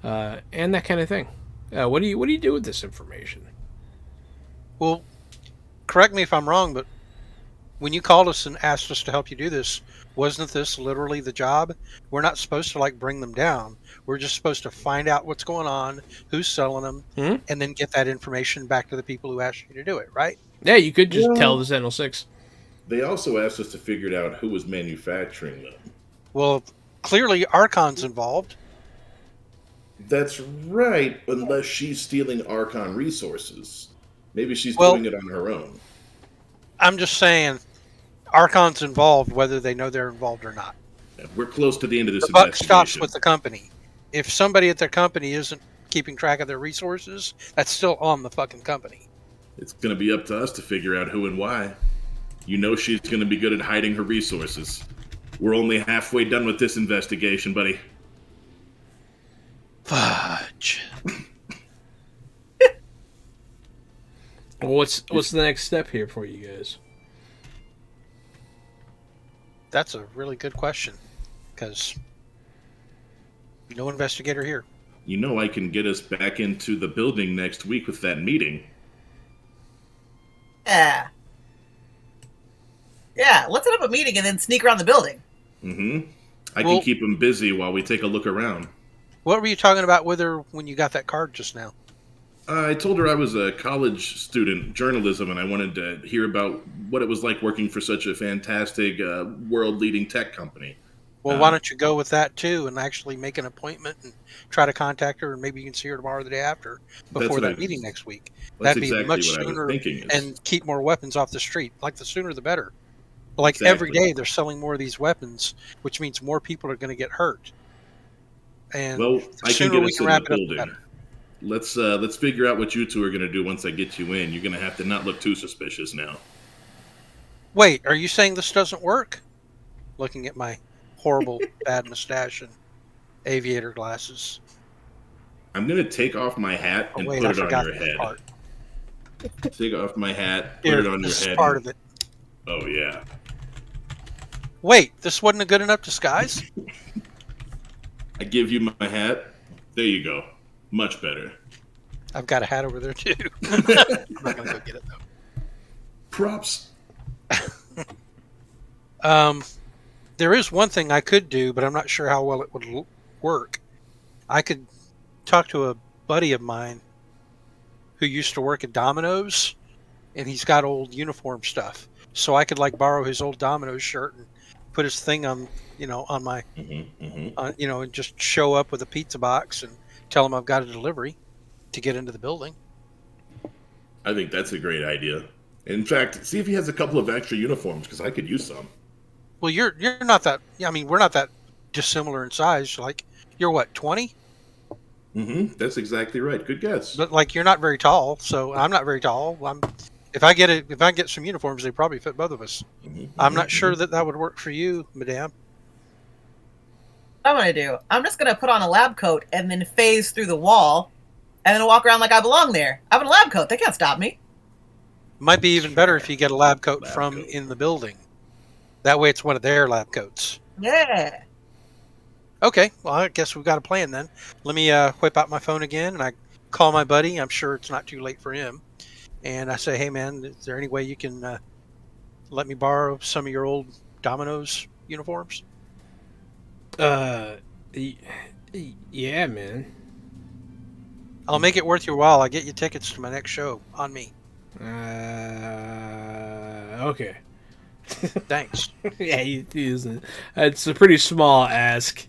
and that kind of thing. What do you do with this information? Well, correct me if I'm wrong, but when you called us and asked us to help you do this, wasn't this literally the job? We're not supposed to like bring them down. We're just supposed to find out what's going on, who's selling them, and then get that information back to the people who asked you to do it, right? Yeah, you could just tell Well, the Sentinel 6. they also asked us to figure out who was manufacturing them. Well, clearly Archon's involved. That's right, unless she's stealing Archon resources. Maybe she's Well- doing it on her own. I'm just saying Archon's involved whether they know they're involved or not. And we're close to the end of this The buck investigation. stops with the company. If somebody at their company isn't keeping track of their resources, that's still on the fucking company. It's going to be up to us to figure out who and why. You know she's going to be good at hiding her resources. We're only halfway done with this investigation, buddy. Fudge. Well, what's the next step here for you guys? That's a really good question, because no investigator here. You know I can get us back into the building next week with that meeting. Yeah. Yeah, let's set up a meeting and then sneak around the building. Mm-hmm. I Well- can keep him busy while we take a look around. What were you talking about with her when you got that card just now? I told her I was a college student, journalism, and I wanted to hear about what it was like working for such a fantastic, world-leading tech company. Well, why don't you go with that too and actually make an appointment and try to contact her, and maybe you can see her tomorrow or the day after before what that I- meeting next week. That's That'd be exactly much what I sooner was thinking. Is, and keep more weapons off the street. Like the sooner the better. Like every Exactly. day they're selling more of these weapons, which means more people are going to get hurt. And well, the I can sooner get we us can in wrap the it up, the building. better. Let's figure out what you two are going to do once I get you in. You're going to have to not look too suspicious now. Wait, are you saying this doesn't work? Looking at my horrible bad mustache and aviator glasses. I'm going to take off my hat Oh, and wait, put I it on forgot your this head. part. Take off my hat, put Here, it on your this is head. part of it. Oh, yeah. Wait, this wasn't a good enough disguise? I give you my hat. There you go. Much better. I've got a hat over there too. I'm not gonna go get it Props. though. There is one thing I could do, but I'm not sure how well it would work. I could talk to a buddy of mine who used to work at Domino's, and he's got old uniform stuff. So I could like borrow his old Domino's shirt and put his thing on, on my, and just show up with a pizza box and tell him I've got a delivery to get into the building. I think that's a great idea. In fact, see if he has a couple of extra uniforms, because I could use some. Well, you're not that. I mean, we're not that dissimilar in size. Like, you're what, 20? Mm-hmm. That's exactly right. Good guess. But like, you're not very tall, so I'm not very tall. If I get some uniforms, they probably fit both of us. I'm not sure that would work for you, madame. What I'm gonna do? I'm just gonna put on a lab coat and then phase through the wall, and then walk around like I belong there. I have a lab coat. They can't stop me. Might be even better if you get a lab coat Lab from coat. in the building. That way, it's one of their lab coats. Yeah. Okay, well, I guess we've got a plan then. Let me whip out my phone again, and I call my buddy. I'm sure it's not too late for him. And I say, hey, man, is there any way you can let me borrow some of your old Domino's uniforms? Yeah, man. I'll make it worth your while. I'll get you tickets to my next show on me. Okay. Thanks. Yeah, it's a pretty small ask.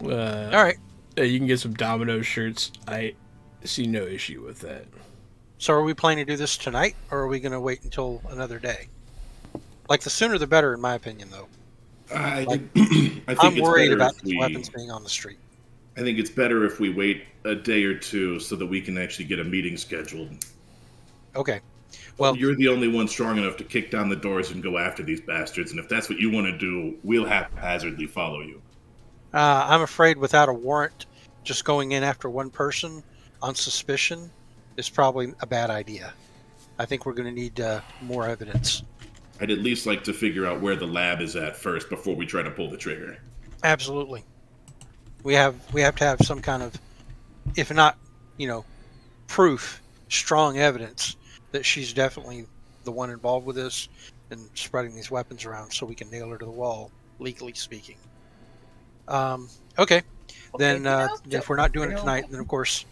All right. You can get some Domino shirts. I see no issue with that. So are we planning to do this tonight, or are we going to wait until another day? Like, the sooner the better, in my opinion, though. I Like, think I'm it's worried better about if these we- weapons being on the street. I think it's better if we wait a day or two so that we can actually get a meeting scheduled. Okay. Well, You're the only one strong enough to kick down the doors and go after these bastards, and if that's what you want to do, we'll haphazardly follow you. I'm afraid without a warrant, just going in after one person on suspicion is probably a bad idea. I think we're going to need more evidence. I'd at least like to figure out where the lab is at first before we try to pull the trigger. Absolutely. We have to have some kind of, if not, proof, strong evidence that she's definitely the one involved with this, and spreading these weapons around so we can nail her to the wall, legally speaking. Okay. Then if we're not doing it tonight, then of course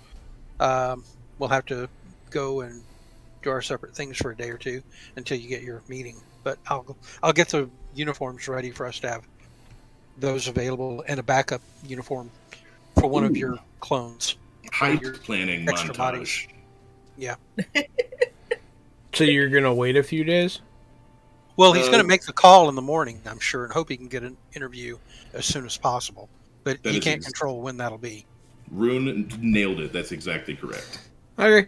we'll have to go and do our separate things for a day or two until you get your meeting. But I'll get the uniforms ready for us to have those available and a backup uniform for one of your clones. Height Your planning extra montage. bodies. Yeah. So you're gonna wait a few days? Well, he's going to make the call in the morning, I'm sure, and hope he can get an interview as soon as possible. But That he is can't control when that'll be. Rune nailed it. That's exactly correct. Okay.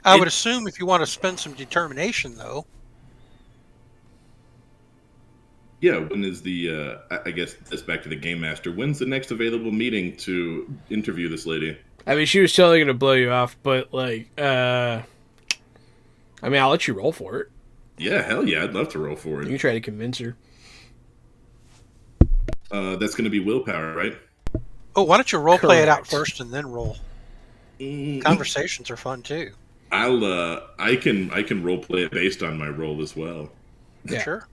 I would assume if you want to spend some determination, though. Yeah, when is the, I guess that's back to the Game Master. When's the next available meeting to interview this lady? I mean, she was totally gonna blow you off, but like, I mean, I'll let you roll for it. Yeah, hell yeah, I'd love to roll for You it. can try to convince her. That's going to be willpower, right? Oh, why don't you role play it out Correct. first and then roll? Mm, Conversations are fun, too. I can role play it based on my roll as well. Yeah. Sure.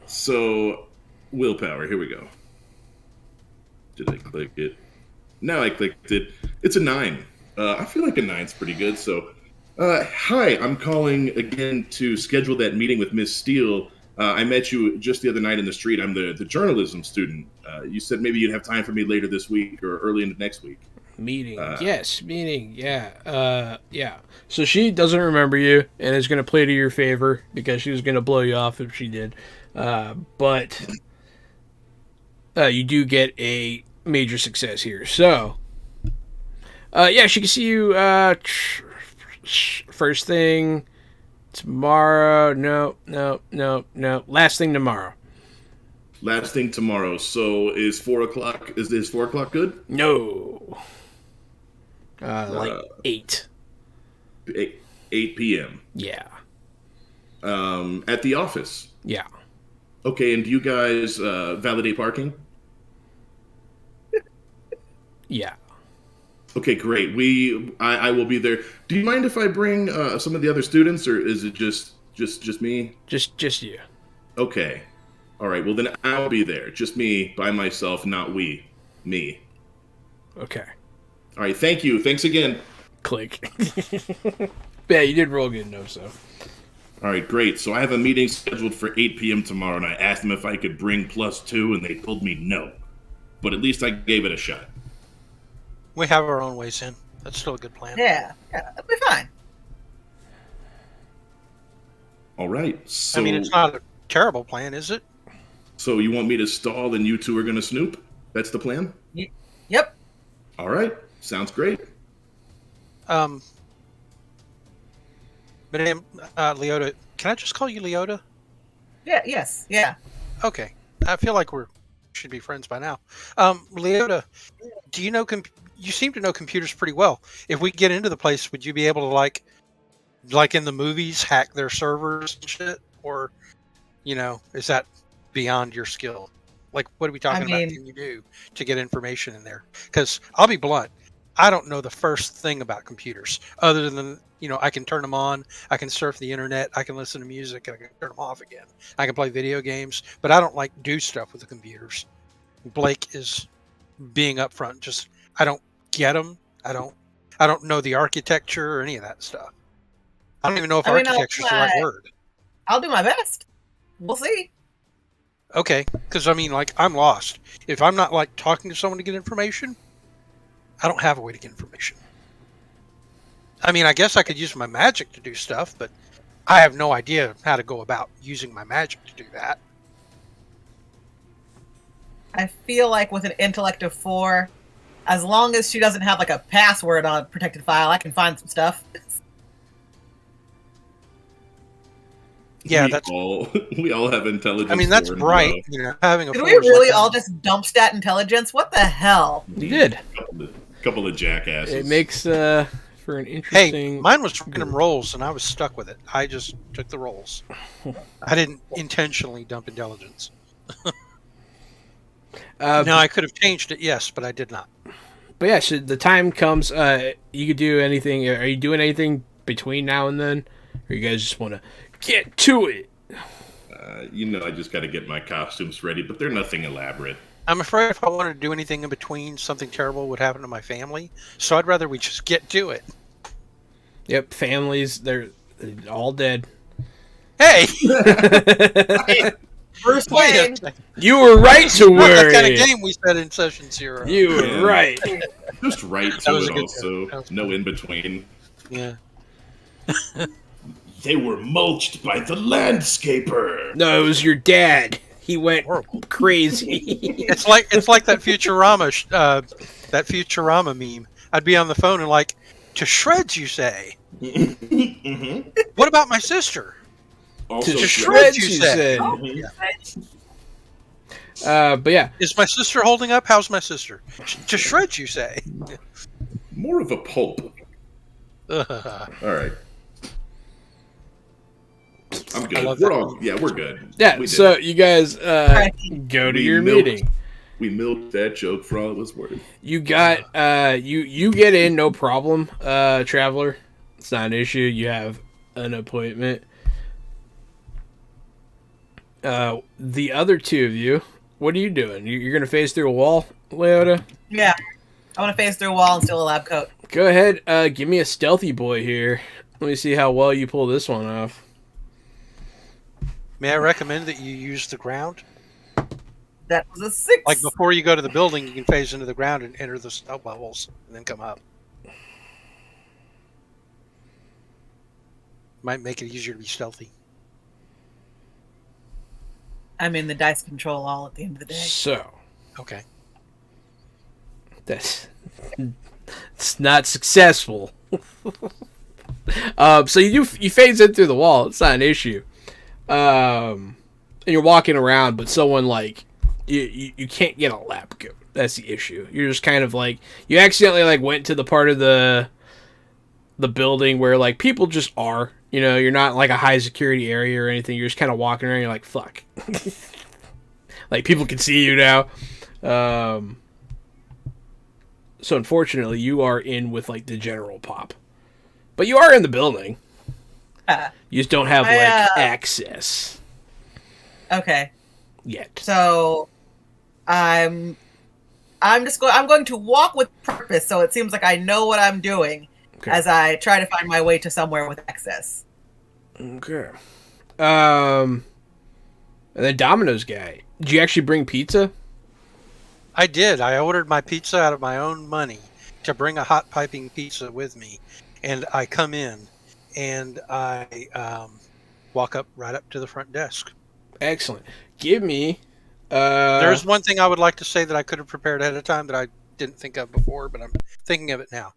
So willpower, here we go. Did I click it? Now I clicked it. It's a 9. I feel like a 9's pretty good. So, hi, I'm calling again to schedule that meeting with Miss Steele. I met you just the other night in the street. I'm the journalism student. You said maybe you'd have time for me later this week or early into next week. Meeting. Yes, meeting. Yeah. Yeah. So she doesn't remember you and is going to play to your favor because she was going to blow you off if she did. But you do get a major success here. So, yeah, she can see you first thing tomorrow. No. Last thing tomorrow. Last thing tomorrow. So is 4 o'clock? Is 4 o'clock good? No. Like 8. 8 p.m. Yeah. At the office. Yeah. Okay, and do you guys validate parking? Yeah. Okay, great. I will be there. Do you mind if I bring some of the other students, or is it just me? Just you. Okay. All right. Well, then I'll be there. Just me by myself, not we. Me. Okay. All right. Thank you. Thanks again. Click. Yeah, you did roll good enough, so. All right, great. So I have a meeting scheduled for 8 p.m. tomorrow, and I asked them if I could bring +2, and they told me no. But at least I gave it a shot. We have our own ways in. That's still a good plan. Yeah, that'll be fine. All right. So, I mean, it's not a terrible plan, is it? So you want me to stall, and you two are going to snoop? That's the plan? Yep. All right. Sounds great. But Leota, can I just call you Leota? Yeah. Yes. Yeah. Okay. I feel like we should be friends by now. Leota, do you know? You seem to know computers pretty well. If we get into the place, would you be able to like in the movies, hack their servers and shit? Or, is that beyond your skill? Like, what are we talking about? Can you do to get information in there? Because I'll be blunt, I don't know the first thing about computers other than I can turn them on, I can surf the internet, I can listen to music, and I can turn them off again. I can play video games, but I don't do stuff with the computers. Blake is being upfront. Just I don't get them. I don't know the architecture or any of that stuff. I don't even know if architecture is the right word. I'll do my best. We'll see. Okay, because I'm lost. If I'm not talking to someone to get information, I don't have a way to get information. I mean, I guess I could use my magic to do stuff, but I have no idea how to go about using my magic to do that. I feel like with an intellect of 4, as long as she doesn't have a password on a protected file, I can find some stuff. Yeah, we all have intelligence. I mean, that's 4 and bright. Having a. Did we really all just dump stat intelligence? What the hell? You did. Couple of jackasses. It makes for an interesting. Hey, mine was random rolls, and I was stuck with it. I just took the rolls. I didn't intentionally dump intelligence. Now I could have changed it, yes, but I did not. But yeah, so the time comes. You could do anything. Are you doing anything between now and then, or you guys just want to Get to it. I just got to get my costumes ready, but they're nothing elaborate. I'm afraid if I wanted to do anything in between, something terrible would happen to my family. So I'd rather we just get to it. Yep, families, they're all dead. Hey! Bruce Wait a Wayne. second. You were right to Not worry. that kind of game we said in session 0. You were Yeah. right. Just right That to was a it good also. joke. That was No in between. Yeah. They were mulched by the landscaper. No, it was your dad. He went Horrible. crazy. It's like that Futurama meme. I'd be on the phone and like, to shreds, you say? Mm-hmm. What about my sister? Also, To Just shreds, shreds, you you said. said. Mhm. But yeah, Is my sister holding up? How's my sister? To shreds, you say? more of a pulp. All right. I'm I good. love We're that all we're good. yeah. We did So it. you guys go to We your milked- meeting. we milked that joke for all it was worth. You got you get in, no problem, traveler. It's not an issue. You have an appointment. The other two of you, what are you doing? You're gonna phase through a wall, Leota? Yeah. I want to phase through a wall and steal a lab coat. Go ahead. Give me a stealthy boy here. Let me see how well you pull this one off. May I recommend that you use the ground? That was a 6. Like before you go to the building, you can phase into the ground and enter the stealth levels, and then come up. Might make it easier to be stealthy. I mean, the dice control all at the end of the day. So Okay. that's it's not successful. So you phase in through the wall. It's not an issue. And you're walking around, but someone like you can't get a lab coat. That's the issue. You're just kind of like you accidentally like went to the part of the building where like people just are. You know, you're not like a high security area or anything. You're just kind of walking around. You're like, fuck. Like people can see you now. So unfortunately, you are in with like the general pop, but you are in the building. You just don't have like access Okay. yet. So I'm going to walk with purpose, so it seems like I know what I'm doing Okay. as I try to find my way to somewhere with access. Okay. And then Domino's guy. Did you actually bring pizza? I did. I ordered my pizza out of my own money to bring a hot piping pizza with me. And I come in and I walk right up to the front desk. Excellent. Give me. There's one thing I would like to say that I could have prepared ahead of time that I didn't think of before, but I'm thinking of it now.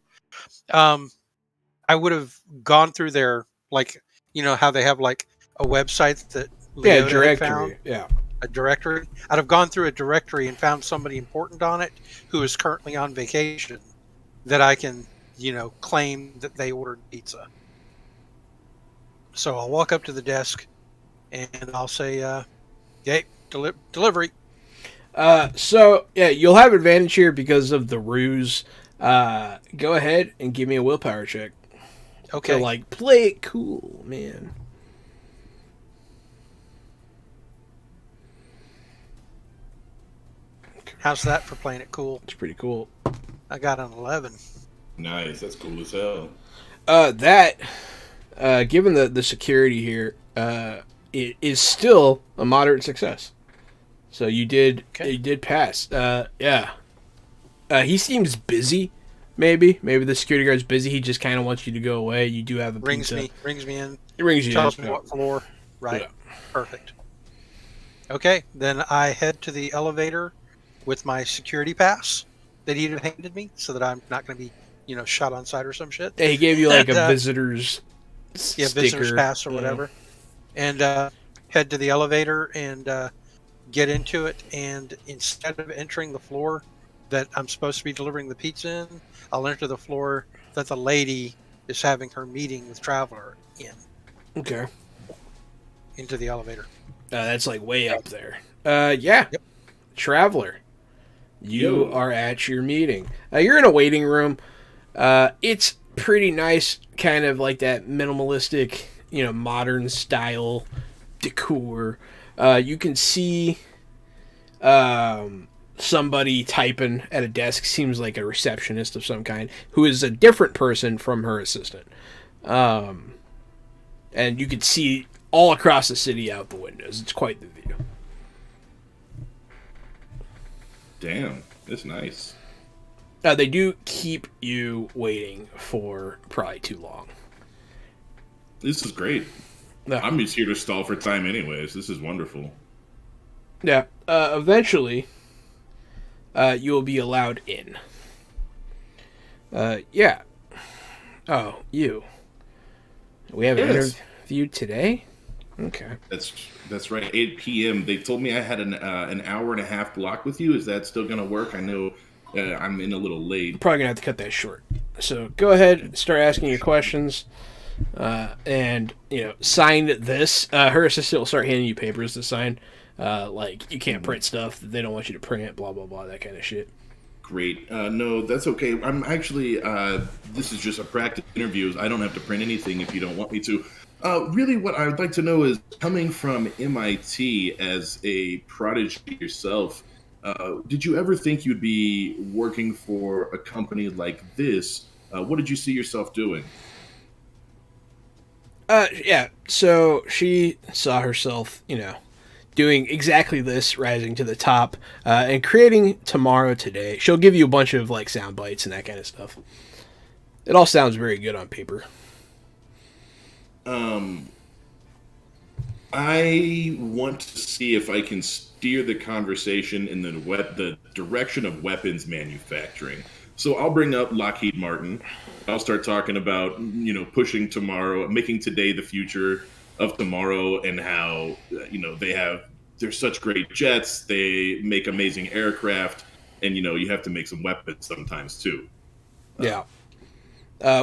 I would have gone through their, like, you know, how they have like a website that Leota had directory. found, Yeah. a directory. I'd have gone through a directory and found somebody important on it who is currently on vacation that I can, you know, claim that they ordered pizza. So I'll walk up to the desk and I'll say, "Hey, delivery." So yeah, you'll have advantage here because of the ruse. Go ahead and give me a willpower check. Okay. So like, play it cool, man. How's that for playing it cool? It's pretty cool. I got an 11. Nice. That's cool as hell. Given the security here, it is still a moderate success. So you did pass. Yeah. He seems busy. Maybe the security guard's busy. He just kind of wants you to go away. You do have a Rings pizza. me in. It rings you. Tells in. me what floor. Right. Yeah. Perfect. Okay, then I head to the elevator with my security pass that he'd have handed me, so that I'm not going to be, you know, shot on sight or some shit. Yeah, he gave you like a And, visitor's sticker. visitor's pass or whatever. And head to the elevator and get into it. And instead of entering the floor that I'm supposed to be delivering the pizza in, I'll enter the floor that the lady is having her meeting with Traveler in, Okay. into the elevator. That's like way up there. Yeah. Yep. Traveler, you Yo. are at your meeting. You're in a waiting room. It's pretty nice, kind of like that minimalistic modern style decor. You can see somebody typing at a desk, seems like a receptionist of some kind, who is a different person from her assistant. And you can see all across the city out the windows. It's quite the view. Damn, that's nice. They do keep you waiting for probably too long. This is great. Yeah. I'm just here to stall for time anyways. This is wonderful. Yeah. Eventually, you will be allowed in. Yeah. Oh, you. We have an interview today? Okay. That's right. 8 p.m. They told me I had an hour and a half block with you. Is that still going to work? I know I'm in a little late. Probably going to have to cut that short. So go ahead and start asking your questions. And, sign this. Her assistant will start handing you papers to sign. Like, you can't print stuff that they don't want you to print, blah, blah, blah, that kind of shit. Great. No, that's okay. I'm actually, this is just a practice interview. I don't have to print anything if you don't want me to. Really, what I would like to know is, coming from MIT as a prodigy yourself, did you ever think you'd be working for a company like this? What did you see yourself doing? Yeah, so she saw herself, doing exactly this, rising to the top, and creating Tomorrow Today. She'll give you a bunch of, sound bites and that kind of stuff. It all sounds very good on paper. I want to see if I can steer the conversation in the direction of weapons manufacturing. So I'll bring up Lockheed Martin. I'll start talking about, pushing tomorrow, making today the future of tomorrow, and how, they're such great jets. They make amazing aircraft, and, you have to make some weapons sometimes too. Yeah.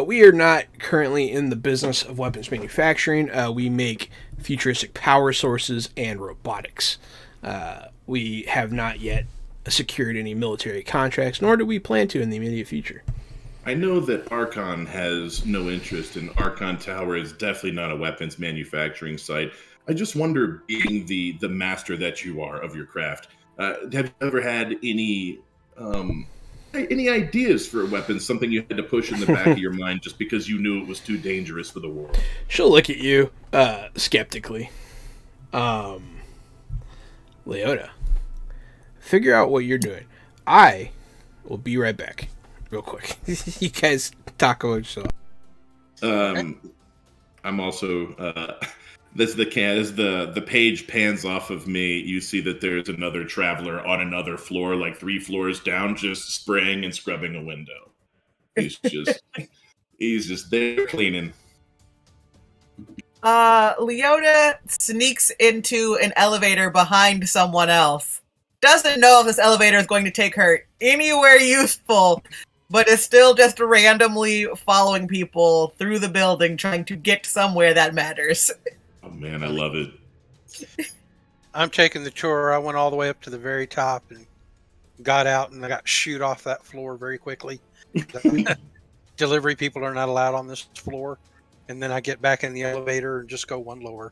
We are not currently in the business of weapons manufacturing. We make futuristic power sources and robotics. We have not yet secured any military contracts, nor do we plan to in the immediate future. I know that Archon has no interest, and Archon Tower is definitely not a weapons manufacturing site. I just wonder, being the master that you are of your craft, have you ever had any ideas for weapons, something you had to push in the back of your mind just because you knew it was too dangerous for the world? She'll look at you skeptically. Leota, figure out what you're doing. I will be right back. Real quick. You guys talk about yourself. I'm also as the page pans off of me, you see that there's another traveler on another floor, like 3 floors down, just spraying and scrubbing a window. He's just there cleaning. Leota sneaks into an elevator behind someone else. Doesn't know if this elevator is going to take her anywhere useful, but is still just randomly following people through the building, trying to get somewhere that matters. Oh man, I love it. I'm taking the tour. I went all the way up to the very top and got out, and I got shooed off that floor very quickly. Delivery people are not allowed on this floor. And then I get back in the elevator and just go one lower.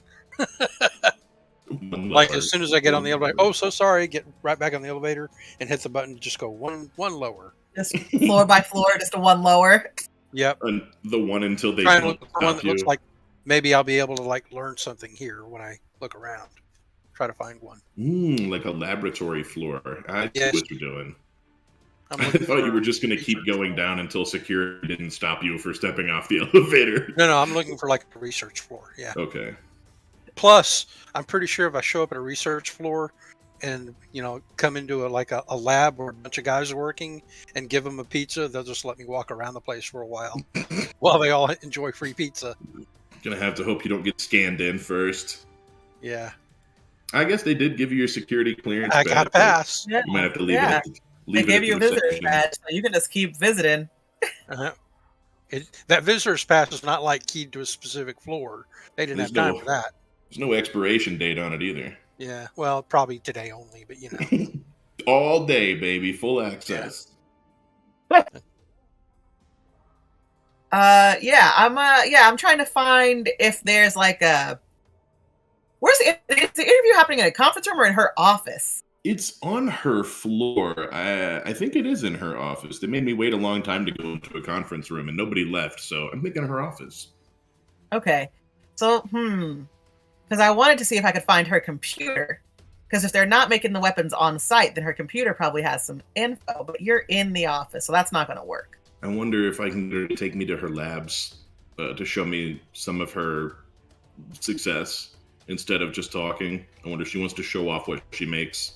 Like, as soon as I get on the elevator, oh, so sorry, get right back on the elevator and hit the button to just go one lower. Just floor by floor, just a one lower. Yep. And the one until they Trying to look for one stop that looks you. like maybe I'll be able to learn something here when I look around. Try to find one. Like a laboratory floor. I see Yes. what you're doing. I'm I looking thought for you were just going to keep research going floor. down until security didn't stop you for stepping off the elevator. No, I'm looking for a research floor. Yeah. Okay. Plus, I'm pretty sure if I show up at a research floor and come into a lab where a bunch of guys are working and give them a pizza, they'll just let me walk around the place for a while while they all enjoy free pizza. Gonna have to hope you don't get scanned in first. Yeah, I guess they did give you your security clearance. I badge, got a but pass. Yeah. You might have to leave Yeah. it. They Leave gave it you a at the visitor's reception. badge, so you can just keep visiting. Uh-huh. That visitor's pass is not keyed to a specific floor. They didn't There's have time no- for that. There's no expiration date on it either. Yeah, well, probably today only, but All day, baby, full access. I'm trying to find if there's like a. Is the interview happening in a conference room or in her office? It's on her floor. I think it is in her office. They made me wait a long time to go into a conference room, and nobody left, so I'm thinking her office. Okay, so because I wanted to see if I could find her computer. Because if they're not making the weapons on site, then her computer probably has some info. But you're in the office, so that's not going to work. I wonder if I can get her to take me to her labs to show me some of her success instead of just talking. I wonder if she wants to show off what she makes.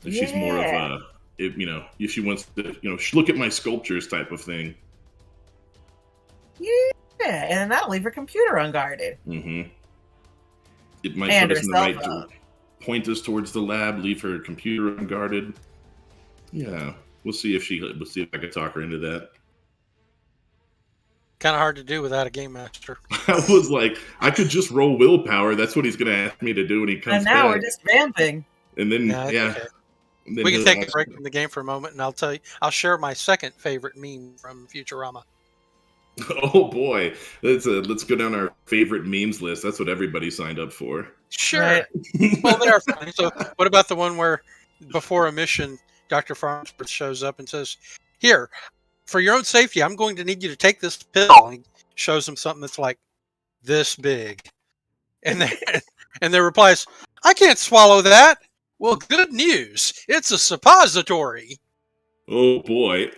If she's more of a, if she wants to, look at my sculptures type of thing. Yeah, and that'll leave her computer unguarded. Mm-hmm. It might And put us in the her right cell phone. door. Point us towards the lab, leave her computer unguarded. Yeah, we'll see if I can talk her into that. Kind of hard to do without a game master. I was like, I could just roll willpower. That's what he's going to ask me to do when he comes And now back. we're just vamping. And then, Yeah, it's okay. And then We can he'll take a ask break me- from the game for a moment, and I'll share my second favorite meme from Futurama. Oh boy, let's go down our favorite memes list. That's what everybody signed up for. Sure. Right. Well, they are funny. So, what about the one where before a mission, Dr. Farnsworth shows up and says, "Here, for your own safety, I'm going to need you to take this pill." And he shows him something that's like this big, and their replies, "I can't swallow that." Well, good news. It's a suppository. Oh boy.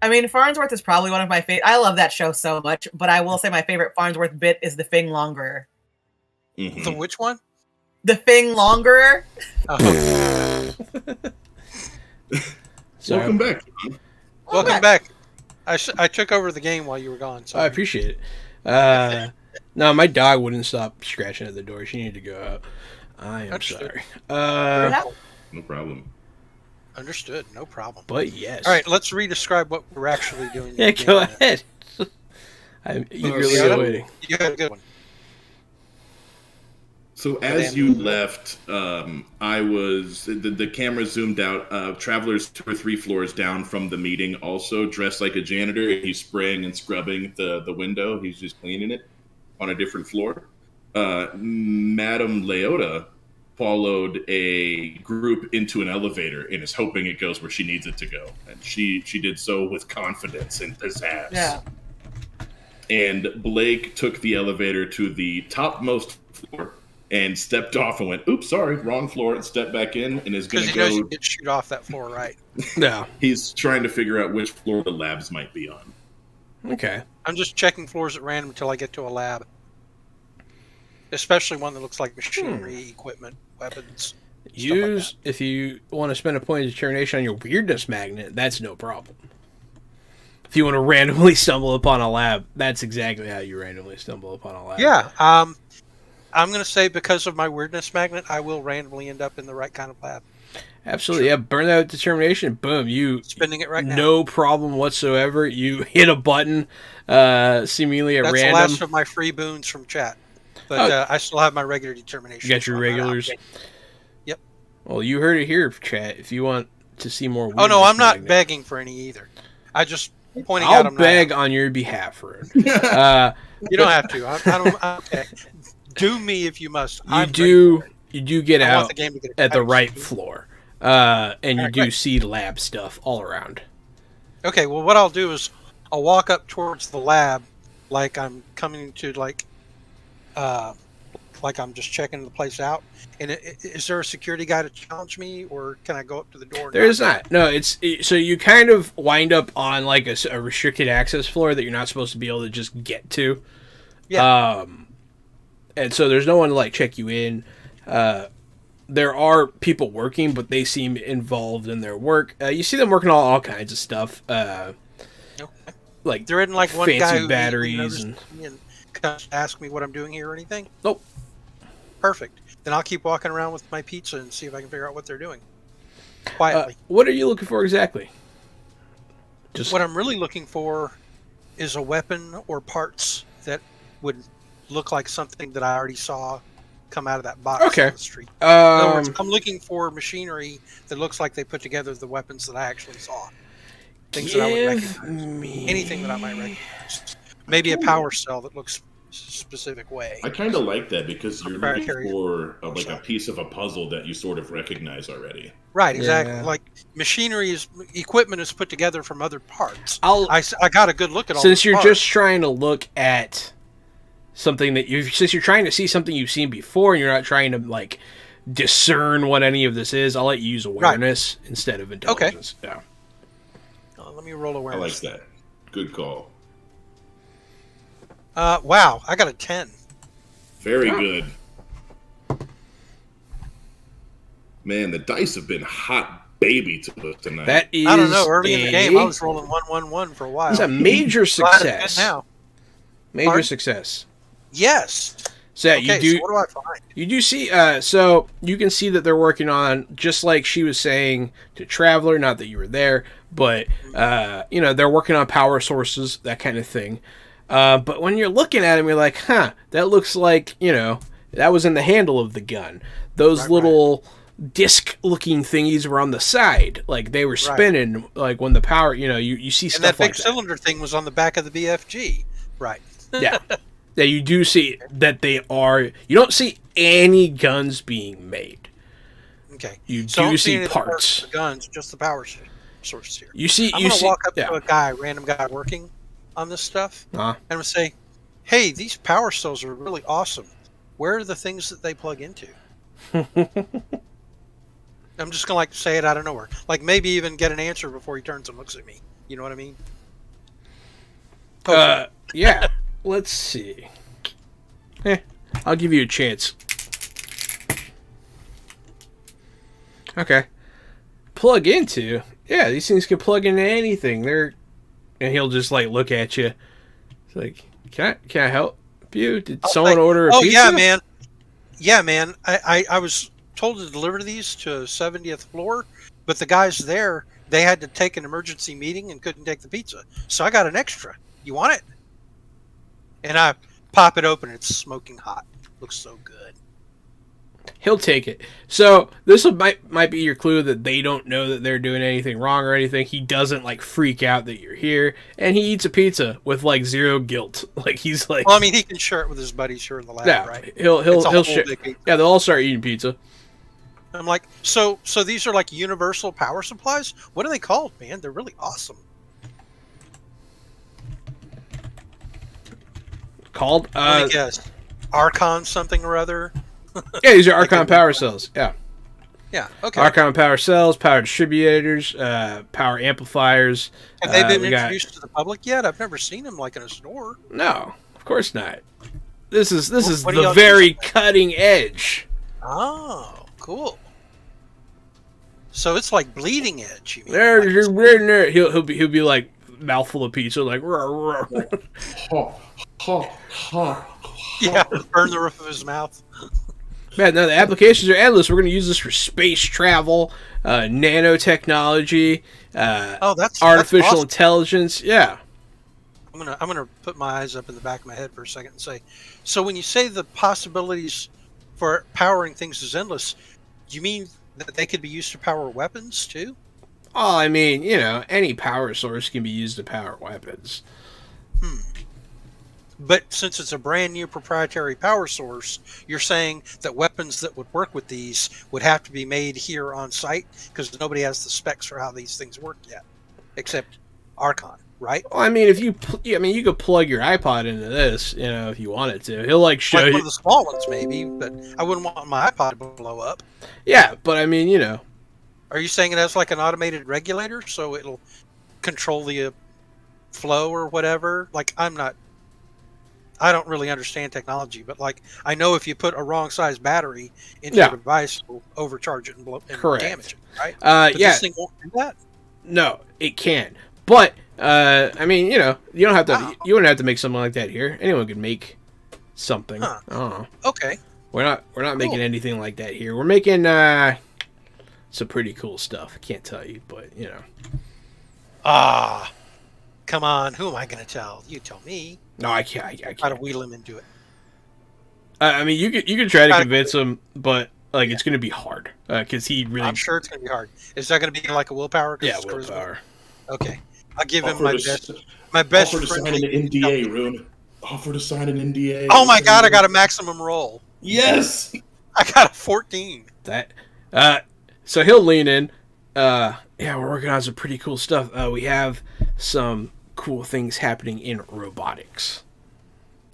I mean, Farnsworth is probably one of my favorite. I love that show so much, but I will say my favorite Farnsworth bit is the Thing Longerer. Mhm. The which one? The Thing Longerer? So, Welcome back. Welcome back. I took over the game while you were gone. So I appreciate it. No, my dog wouldn't stop scratching at the door. She needed to go out. I am Understood. sorry. No problem. Understood. No problem. But yes. All right, let's redescribe what we're actually doing. Yeah, go ahead. I'm eagerly yeah. awaiting. You had a good one. So as you left, I was the camera zoomed out. Traveler's 2 or 3 floors down from the meeting, also dressed like a janitor. He's spraying and scrubbing the window. He's just cleaning it on a different floor. Madame Leota followed a group into an elevator and is hoping it goes where she needs it to go, and she did so with confidence and pizzazz. Yeah. And Blake took the elevator to the topmost floor and stepped off and went, "Oops, sorry, wrong floor," and stepped back in and is going Because to he knows go. you can shoot off that floor, right? No. He's trying to figure out which floor the labs might be on. Okay. I'm just checking floors at random until I get to a lab. Especially one that looks like machinery, equipment, weapons. Use, if you want to spend a point of determination on your weirdness magnet, that's no problem. If you want to randomly stumble upon a lab, that's exactly how you randomly stumble upon a lab. Yeah. I'm going to say because of my weirdness magnet, I will randomly end up in the right kind of lab. Absolutely. Yeah, burn that with determination. Boom. You Spending it right now. no problem whatsoever. You hit a button, seemingly at That's random. the last of my free boons from chat. But I still have my regular determination. You got your so I'm not regulars? out. Yep. Well, you heard it here, chat. If you want to see more Oh, no, weirdness I'm not magnet, begging for any either. I just pointing out I'll I'm beg not. on your behalf, Rune. You don't have to. I'm okay. Do me if you must. You do get I want out the game to get at the exciting. right floor, and you Alright, do great. see lab stuff all around. Okay, well, what I'll do is I'll walk up towards the lab like I'm coming to like I'm just checking the place out. And is there a security guy to challenge me, or can I go up to the door? and There is knock? not. No, so you kind of wind up on like a restricted access floor that you're not supposed to be able to just get to. Yeah. And so there's no one to like check you in. There are people working, but they seem involved in their work. You see them working on all kinds of stuff. Okay. Like There isn't like one fancy guy who batteries noticed and me and comes to ask me what I'm doing here or anything. Nope. Perfect. Then I'll keep walking around with my pizza and see if I can figure out what they're doing quietly. what are you looking for exactly? Just What I'm really looking for is a weapon or parts that would look like something that I already saw come out of that box Okay. on the street. In other words, um, I'm looking for machinery that looks like they put together the weapons that I actually saw. Things that I would Give recognize. me Anything that I might recognize. Maybe a power cell that looks a specific way. I kind of like that because you're looking Proprietary for like a stuff. piece of a puzzle that you sort of recognize already. Right, exactly. Yeah. Like equipment is put together from other parts. I'll I got a good look at all since the you're parts. just trying to look at something that since you're trying to see something you've seen before and you're not trying to like discern what any of this is, I'll let you use awareness instead of intelligence. Yeah. Let me roll I awareness. like that. Good call. Wow, I got a 10. Very Oh. good. Man, the dice have been hot baby to us tonight. That is I don't know. Early in the game, I was rolling 1-1-1 for a while. It's a major Glad it's good success. now. Major Pardon? success. Yes. So yeah, Okay, you do. so what do I find? You do see, so you can see that they're working on, just like she was saying to Traveler, not that you were there, but, they're working on power sources, that kind of thing. But when you're looking at them, you're like, that looks like, that was in the handle of the gun. Those little disc-looking thingies were on the side, like they were spinning, like when the power, you see And stuff that big like that. cylinder thing was on the back of the BFG. Right. Yeah. Yeah, you do see that they are. You don't see any guns being made. Okay. You So I do don't see any of the parts. of the guns, just the power source here. You see. I'm You gonna see. walk up Yeah. to a random guy working on this stuff, Uh-huh. and I'm gonna say, "Hey, these power cells are really awesome. Where are the things that they plug into?" I'm just gonna say it out of nowhere, like maybe even get an answer before he turns and looks at me. You know what I mean? Yeah. Let's see. I'll give you a chance. Okay. Plug into. Yeah, these things can plug into anything. And he'll just like look at you. It's like, can I help you? Did someone order a pizza? yeah, man. Yeah, man. I was told to deliver these to 70th floor, but the guys there, they had to take an emergency meeting and couldn't take the pizza. So I got an extra. You want it? And I pop it open. It's smoking hot. Looks so good. He'll take it. So this might be your clue that they don't know that they're doing anything wrong or anything. He doesn't like freak out that you're here, and he eats a pizza with like zero guilt. Like he's like, Well, I mean, he can share it with his buddies here in the lab, yeah, right? he'll It's a whole share. big pizza. Yeah, they'll all start eating pizza. I'm like, so these are like universal power supplies? What are they called, man? They're really awesome. Called Let me guess. Archon something or other? yeah, these are Archon power cells. Yeah. Yeah, okay. Archon power cells, power distributors, power amplifiers. Have they been we got- introduced to the public yet? I've never seen them like in a store. No, of course not. This is what do the y'all very use? cutting edge. Oh, cool. So it's like bleeding edge. You mean? There. He'll be like mouthful of pizza, like "Roar, roar." Ha, ha, ha. Yeah, burn the roof of his mouth. Man, no, the applications are endless. We're going to use this for space travel, nanotechnology, That's artificial awesome. intelligence. Yeah. I'm gonna put my eyes up in the back of my head for a second and say, so when you say the possibilities for powering things is endless, you mean that they could be used to power weapons too? Oh, I mean, any power source can be used to power weapons. But since it's a brand new proprietary power source, you're saying that weapons that would work with these would have to be made here on site because nobody has the specs for how these things work yet, except Archon, right? Well, I mean, if you could plug your iPod into this, if you wanted to. He'll like show Like one you. of the small ones, maybe, but I wouldn't want my iPod to blow up. Yeah, but I mean, Are you saying it has like an automated regulator so it'll control the flow or whatever? Like, I don't really understand technology, but like I know if you put a wrong size battery into your device, it'll overcharge it and Correct. damage it, right? But yeah. this thing won't do that. No, it can. But I mean, you don't have to. You wouldn't have to make something like that here. Anyone could make something. Huh. I don't know. Okay. We're not making Cool. anything like that here. We're making some pretty cool stuff. I can't tell you, but Come on. Who am I going to tell? You tell me. No, I can't. I Try to can't. wheel him into it. I mean, you could try to convince him, but like it's going to be hard because he really. I'm sure it's going to be hard. Is that going to be like a willpower? 'Cause Yeah, it's charisma? willpower. Okay. I'll give him Offer my to, best. s- My best offer to friend. sign an NDA, Rune. Offer to sign an NDA. Oh my god! I got a maximum roll. Yes. I got a 14. That. So he'll lean in. Yeah, we're working on some pretty cool stuff. We have some cool things happening in robotics.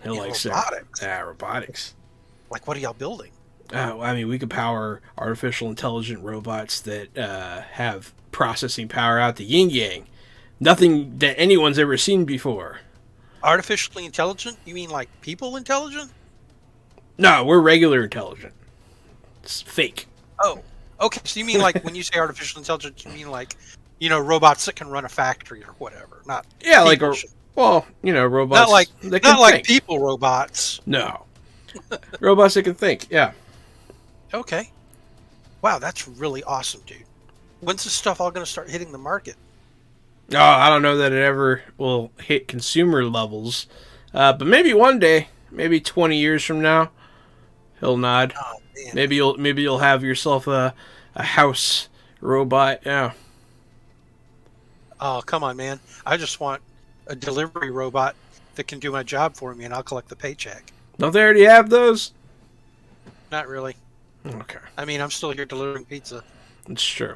He'll In like say, robotics? yeah, robotics. Like, what are y'all building? I mean, we could power artificial intelligent robots that have processing power out the yin yang. Nothing that anyone's ever seen before. Artificially intelligent? You mean like people intelligent? No, we're regular intelligent. It's fake. Oh, okay. So you mean like when you say artificial intelligence, you mean like, robots that can run a factory or whatever? Not Yeah, like people. robots. Not like that can not like think. people robots. No, robots that can think. Yeah. Okay. Wow, that's really awesome, dude. When's this stuff all going to start hitting the market? Oh, I don't know that it ever will hit consumer levels, but maybe one day, maybe 20 years from now, he'll nod. Oh man. Maybe you'll have yourself a house robot. Yeah. Oh, come on, man. I just want a delivery robot that can do my job for me and I'll collect the paycheck. Don't they already have those? Not really. Okay, I mean, I'm still here delivering pizza. it's true.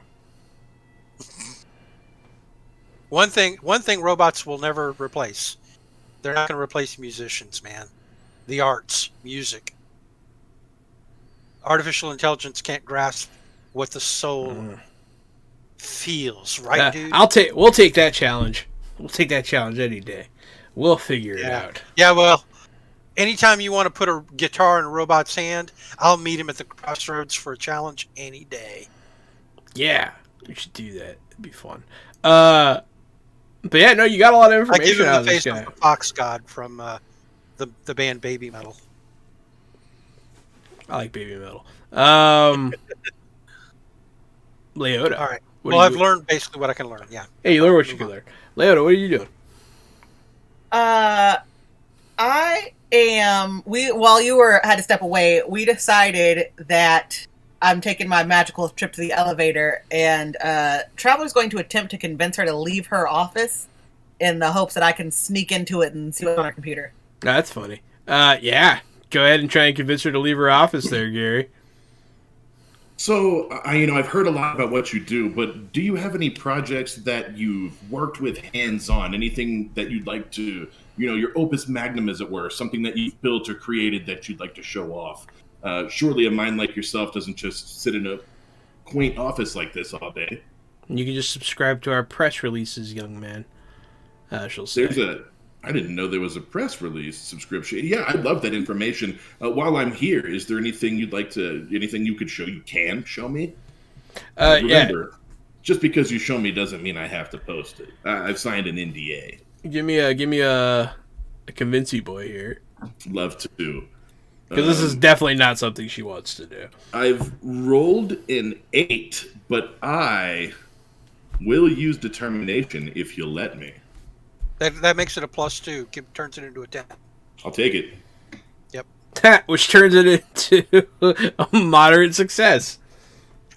One thing robots will never replace. They're not going to replace musicians, man. The arts, music. Artificial intelligence can't grasp what the soul feels, right, dude? We'll take that challenge. We'll take that challenge any day. We'll figure it out. Yeah, well, anytime you want to put a guitar in a robot's hand, I'll meet him at the crossroads for a challenge any day. Yeah, we should do that. It'd be fun. But yeah, no, you got a lot of I give information him out the of this face guy. of the fox god from the band Baby Metal. I like baby metal. Leota. All right. What Well, are I've you- learned basically what I can learn. Yeah. Hey, you learn what you can learn. Leota, what are you doing? While you had to step away, we decided that I'm taking my magical trip to the elevator, and Traveler's going to attempt to convince her to leave her office in the hopes that I can sneak into it and see what's on her computer. No, that's funny. Yeah. Go ahead and try and convince her to leave her office there, Gary. So, I've heard a lot about what you do, but do you have any projects that you've worked with hands-on? Anything that you'd like to, your opus magnum, as it were, something that you've built or created that you'd like to show off? Surely a mind like yourself doesn't just sit in a quaint office like this all day. You can just subscribe to our press releases, young man. She'll say. I didn't know there was a press release subscription. Yeah, I'd love that information. While I'm here, is there anything anything you could show? You can show me? Remember, just because you show me doesn't mean I have to post it. I've signed an NDA. Give me a convincey boy here. Love to. Because this is definitely not something she wants to do. I've rolled an 8, but I will use determination if you'll let me. That makes it a +2. Turns it into a 10. I'll take it. Yep. Which turns it into a moderate success.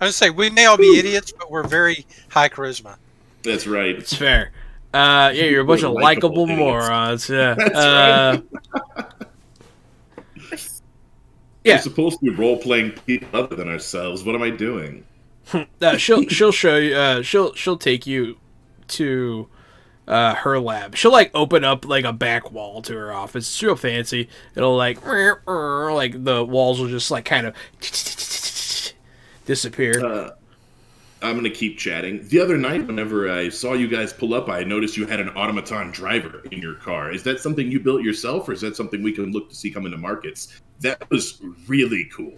I was going to say, we may all be idiots, but we're very high charisma. That's right. It's fair. Yeah, you're a bunch of likable morons. Yeah. That's right. Yeah. We're supposed to be role-playing people other than ourselves. What am I doing? She'll show you. She'll take you to her lab. She'll open up a back wall to her office. It's real fancy. It'll the walls will just kind of disappear. I'm going to keep chatting. The other night, whenever I saw you guys pull up, I noticed you had an automaton driver in your car. Is that something you built yourself, or is that something we can look to see come into markets? That was really cool.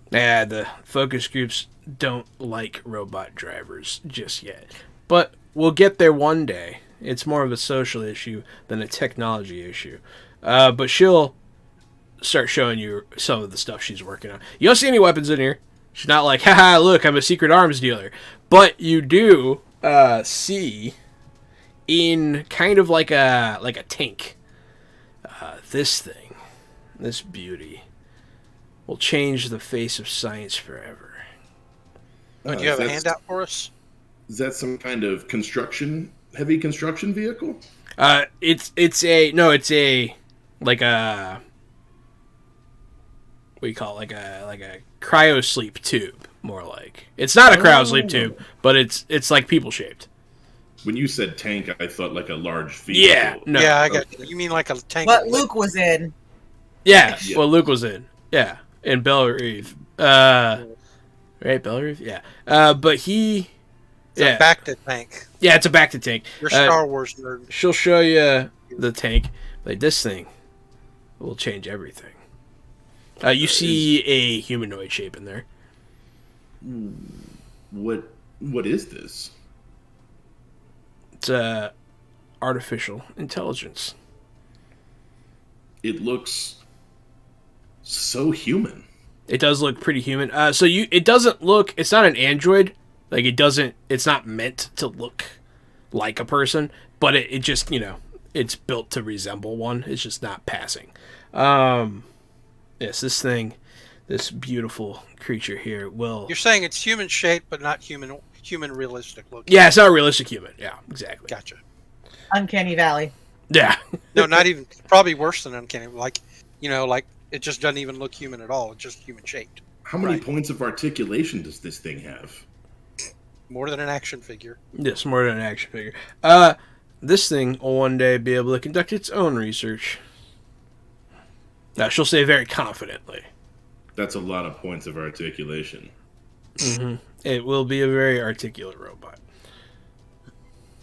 Yeah, the focus groups don't like robot drivers just yet. But we'll get there one day. It's more of a social issue than a technology issue. But she'll start showing you some of the stuff she's working on. You don't see any weapons in here. She's not like, haha, look, I'm a secret arms dealer. But you do see in kind of like a tank, this thing, this beauty, will change the face of science forever. Do you have a handout for us? Is that some kind of construction heavy construction vehicle? It's a like a what do you call it? Like a cryo sleep tube, more like. It's not a cryo sleep tube, but it's like people shaped. When you said tank, I thought like a large vehicle. Yeah, no. Yeah, I got you. You mean like a tank? What Luke was in. Yeah, Yeah. well, Luke was in. Yeah, in Bellerive. Right, Bellerive? Yeah. But he... It's a back to tank. Yeah, it's a back to tank. You're a Star Wars nerd. She'll show you the tank. Like, this thing will change everything. You see a humanoid shape in there. What is this? It's artificial intelligence. It looks so human. It does look pretty human. It doesn't look. It's not an android. Like it doesn't. It's not meant to look like a person. But it just it's built to resemble one. It's just not passing. Yes, this beautiful creature here will. You're saying it's human shaped, but not human realistic looking. Yeah, it's not a realistic human. Yeah, exactly. Gotcha. Uncanny Valley. Yeah. No, not even. Probably worse than uncanny. Like it just doesn't even look human at all. It's just human shaped. How many points of articulation does this thing have? More than an action figure. Yes, more than an action figure. This thing will one day be able to conduct its own research. Now, she'll say very confidently. That's a lot of points of articulation. Mm-hmm. It will be a very articulate robot.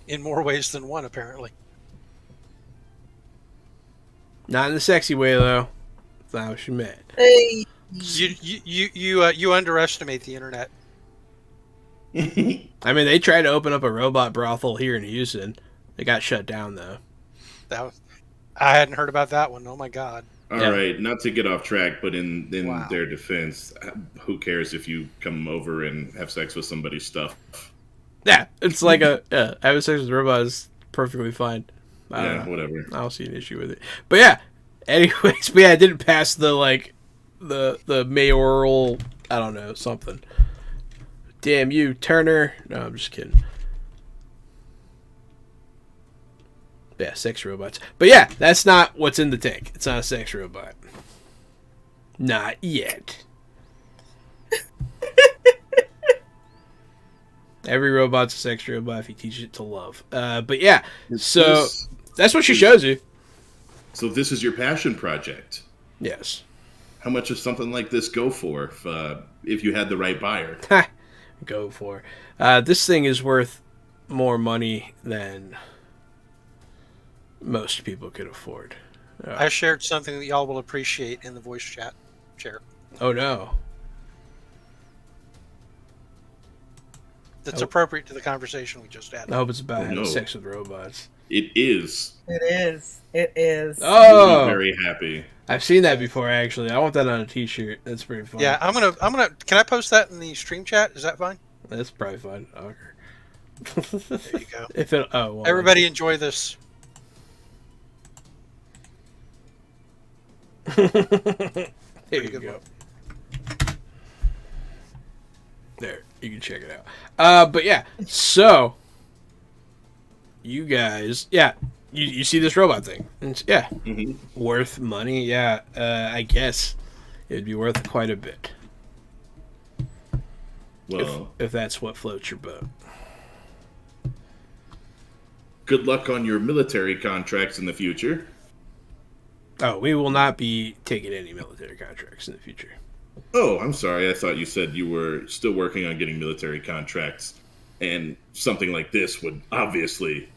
In more ways than one, apparently. Not in the sexy way, though. That's not what you meant. Hey. You underestimate the internet. I mean, they tried to open up a robot brothel here in Houston. They got shut down, though. I hadn't heard about that one. Oh my god. All right, not to get off track, but in Wow. their defense, who cares if you come over and have sex with somebody's stuff? Yeah, it's like having sex with a robot is perfectly fine. Yeah, whatever. I don't see an issue with it. But yeah, anyways, but yeah, it didn't pass the mayoral, I don't know, something. Damn you, Turner. No, I'm just kidding. Yeah, sex robots. But yeah, that's not what's in the tank. It's not a sex robot. Not yet. Every robot's a sex robot if you teach it to love. But yeah, so that's what she shows you. So this is your passion project. Yes. How much does something like this go for if you had the right buyer? Go for. This thing is worth more money than most people could afford. I shared something that y'all will appreciate in the voice chat. Share. Oh no. That's appropriate to the conversation we just had. I hope it's about having no. sex with robots. It is. It is. It is. You'll Oh, be very happy. I've seen that before. Actually, I want that on a T-shirt. That's pretty fun. Yeah, I'm gonna. Can I post that in the stream chat? Is that fine? That's probably fun. Okay. There you go. If it, oh, well, Everybody enjoy this. There you good go. There, you can check it out. But yeah, so you guys, you see this robot thing? It's, worth money. Yeah, I guess it'd be worth quite a bit. Well, if that's what floats your boat. good luck on your military contracts in the future. Oh, we will not be taking any military contracts in the future. Oh, I'm sorry. I thought you said you were still working on getting military contracts, and something like this would obviously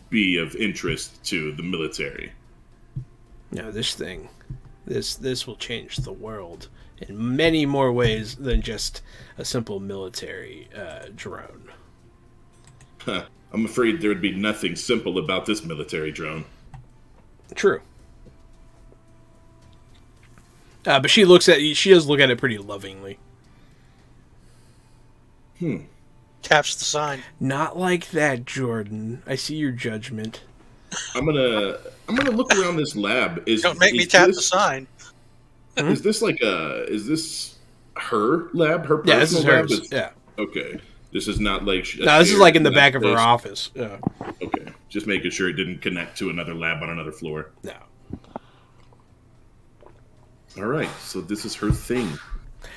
be of interest to the military. No, this thing, this will change the world in many more ways than just a simple military drone. Huh. I'm afraid there would be nothing simple about this military drone. True. But she does look at it pretty lovingly. Taps the sign. Not like that, Jordan. I see your judgment. I'm gonna look around this lab. Don't make me tap the sign. Is this is this her lab? Her personal Yeah, this is lab? hers. Yeah. Okay. This is not like. No, this is like in the back of her office. Yeah. Okay. Just making sure it didn't connect to another lab on another floor. No. All right, so this is her thing.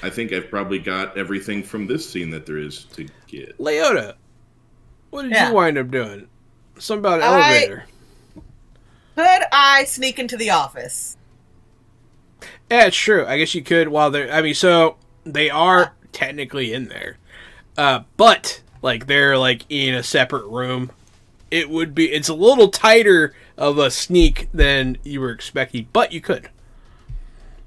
I think I've probably got everything from this scene that there is to get. Leota, what did Yeah. you wind up doing? Something about an I- elevator. Could I sneak into the office? Yeah, it's true. I guess you could while they're... I mean, so they are technically in there. But, like, they're, like, in a separate room. It would be... It's a little tighter of a sneak than you were expecting, but you could.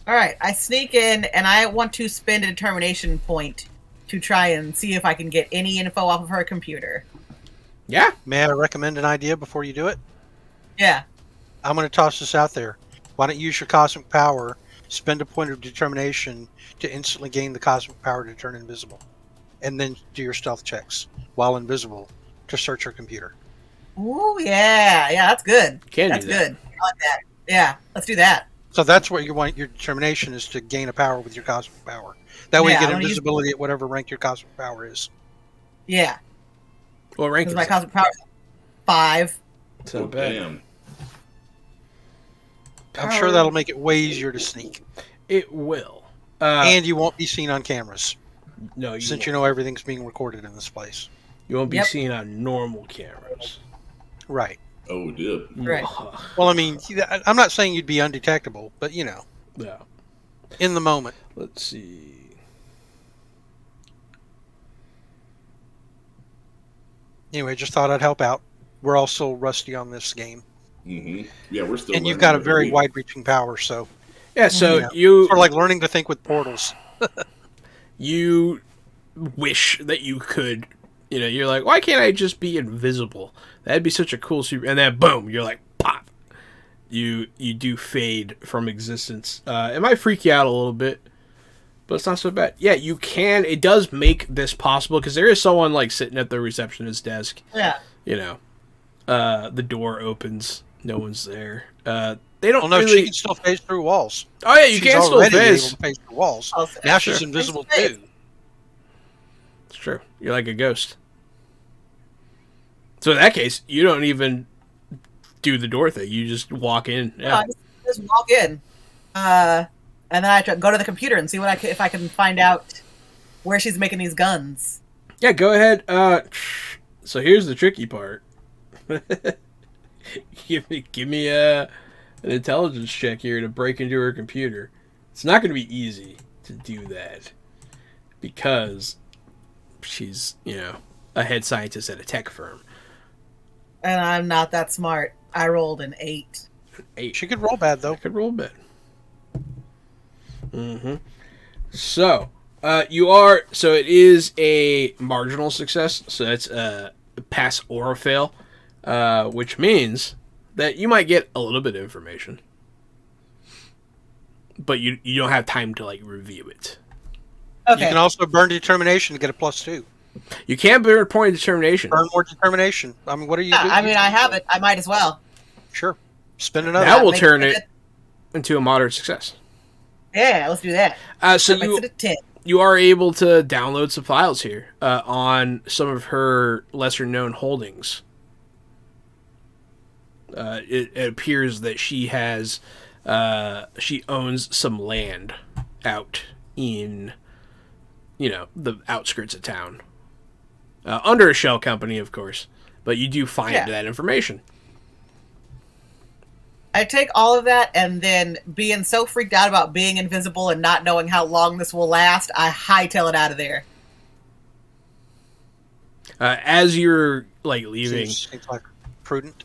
All right, I sneak in, and I want to spend a determination point to try and see if I can get any info off of her computer. Yeah? May I recommend an idea before you do it? Yeah. I'm going to toss this out there. Why don't you use your cosmic power, spend a point of determination to instantly gain the cosmic power to turn invisible, and then do your stealth checks while invisible to search her computer. Ooh, yeah. Yeah, that's good. Can That's do that. good. I like that. Yeah, let's do that. So that's what you want. Your determination is to gain a power with your cosmic power. That way Yeah, you I get wanna use- invisibility at whatever rank your cosmic power is. Yeah, What rank because is my it? cosmic power is 5. It's not Oh, bad. damn. I'm sure that'll make it way easier to sneak. It will. And you won't be seen on cameras, No, you since won't. you know everything's being recorded in this place. You won't be Yep. seen on normal cameras. Right. Oh, dear. Right. Well, I mean, I'm not saying you'd be undetectable, but, you know, Yeah. in the moment. Let's see. Anyway, just thought I'd help out. We're all still rusty on this game. Mm-hmm. Yeah, we're still. And you've learning got a every very week. wide-reaching power, so Yeah, so Yeah. you sort of like learning to think with portals. you wish that you could, you know, you're like, why can't I just be invisible? That'd be such a cool super. And then boom, you're like, pop. You do fade from existence. It might freak you out a little bit, but it's not so bad. Yeah, you can. It does make this possible because there is someone like sitting at the receptionist's desk. Yeah. You know, the door opens. No one's there. They don't Well, no, really. she can still phase through walls. Oh yeah, you She's can still already phase. able to phase through walls. Oh, Now sure. she's invisible Phase. too. It's true. You're like a ghost. So in that case, you don't even do the door thing. You just walk in. No, Yeah. I just walk in, and then I try, go to the computer and see if I can find out where she's making these guns. Yeah, go ahead. So here's the tricky part. give me an intelligence check here to break into her computer. It's not going to be easy to do that because she's, you know, a head scientist at a tech firm. And I'm not that smart. I rolled an 8. 8. She could roll bad though. Could roll bad. Mm-hmm. So, so it is a marginal success. So that's a pass or a fail, which means that you might get a little bit of information, but you don't have time to like review it. Okay. You can also burn determination to get a +2. You can't burn a point of determination. Burn more determination. I mean, what are you Yeah, doing? I mean, I have it. I might as well. Sure. Spend another. That will makes turn it- it into a moderate success. Yeah, let's do that. So That makes it a 10. you are able to download some files here on some of her lesser known holdings. It appears that she has she owns some land out in, you know, the outskirts of town, under a shell company, of course, but you do find Yeah. that information. I take all of that, and then being so freaked out about being invisible and not knowing how long this will last, I hightail it out of there. As you're like leaving, Seems like prudent.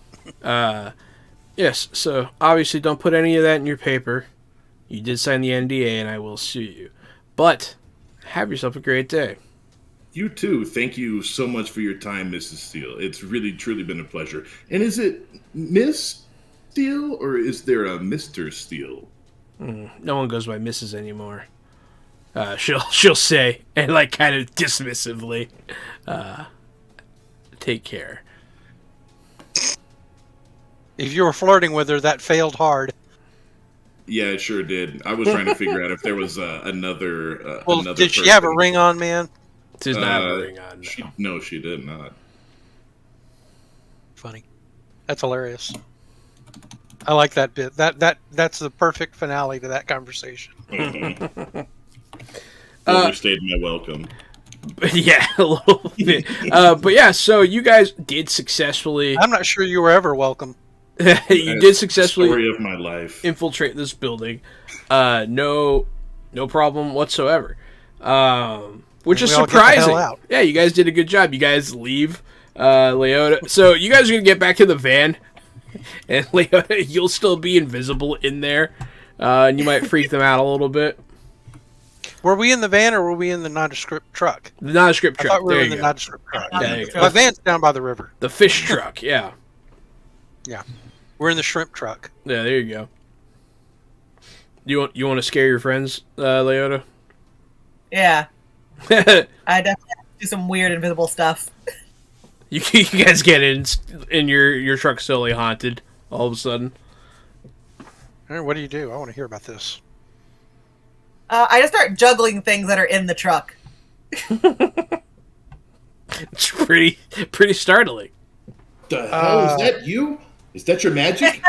yes, so obviously don't put any of that in your paper. You did sign the NDA and I will sue you. But have yourself a great day. You too. Thank you so much for your time, Mrs. Steele. It's really, truly been a pleasure. And is it Miss Steele or is there a Mr. Steele? No one goes by Mrs. anymore. She'll say, and like kind of dismissively, take care. If you were flirting with her, that failed hard. Yeah, it sure did. I was trying to figure out if there was another. Well, another did she have a person. ring on, man? She's not have a ring on. No. No, she did not. Funny. That's hilarious. I like that bit. That's the perfect finale to that conversation. Overstayed my welcome. Yeah, a little bit. But yeah, so you guys did successfully. I'm not sure you were ever welcome. You did successfully Story of my life. infiltrate this building. No problem whatsoever. Which is We all get the hell surprising. out. Yeah, you guys did a good job. You guys leave Leota. So you guys are gonna get back to the van, and Leota, you'll still be invisible in there, and you might freak them out a little bit. Were we in the van or were we in the nondescript truck? The nondescript I truck. thought we were There in you the go. nondescript truck. There you go. My van's down by the river. The fish truck. Yeah. Yeah, we're in the shrimp truck. Yeah. There you go. You want to scare your friends, Leota? Yeah, I definitely have to do some weird invisible stuff. You guys get in your truck solely haunted all of a sudden. All right, what do you do? I want to hear about this. I just start juggling things that are in the truck. It's pretty startling. The hell is that? You? Is that your magic?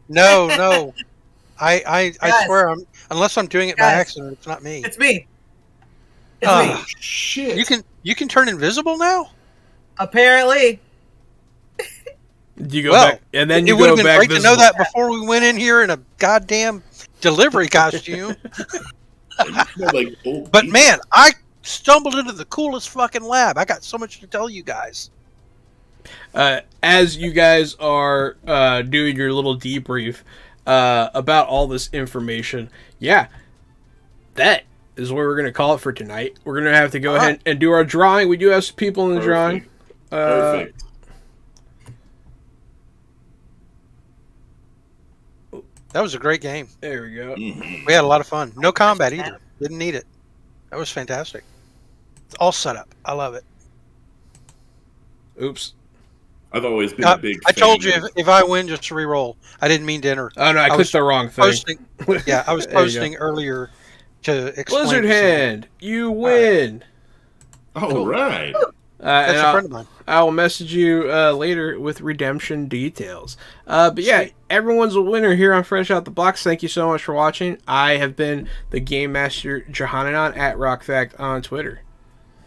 No. I Guys. swear, unless I'm doing it by Guys. accident, it's not me. It's me. It's Ah. me. Shit. You can turn invisible now? Apparently. You go Well, back, and then it you would go have been back great to know visible. that before we went in here in a goddamn delivery costume. Like old But people. man, I stumbled into the coolest fucking lab. I got so much to tell you guys. As you guys are doing your little debrief about all this information, yeah, that is what we're going to call it for tonight. We're going to have to go ahead and do our drawing. We do have some people in the drawing. Perfect. That was a great game. There we go. Mhm. We had a lot of fun. No combat either. Didn't need it. That was fantastic. It's all set up. I love it. Oops. I've always been a big I fan told you of- if I win, just re-roll. I didn't mean to enter. Oh no, I was clicked the wrong thing. Posting. Yeah, I was There you go. posting earlier to explain. Blizzard something. Hand, you win. All right. And That's a friend of mine. I will message you later with redemption details. But yeah, everyone's a winner here on Fresh Out the Box. Thank you so much for watching. I have been the Game Master Johannanon at RockFact on Twitter.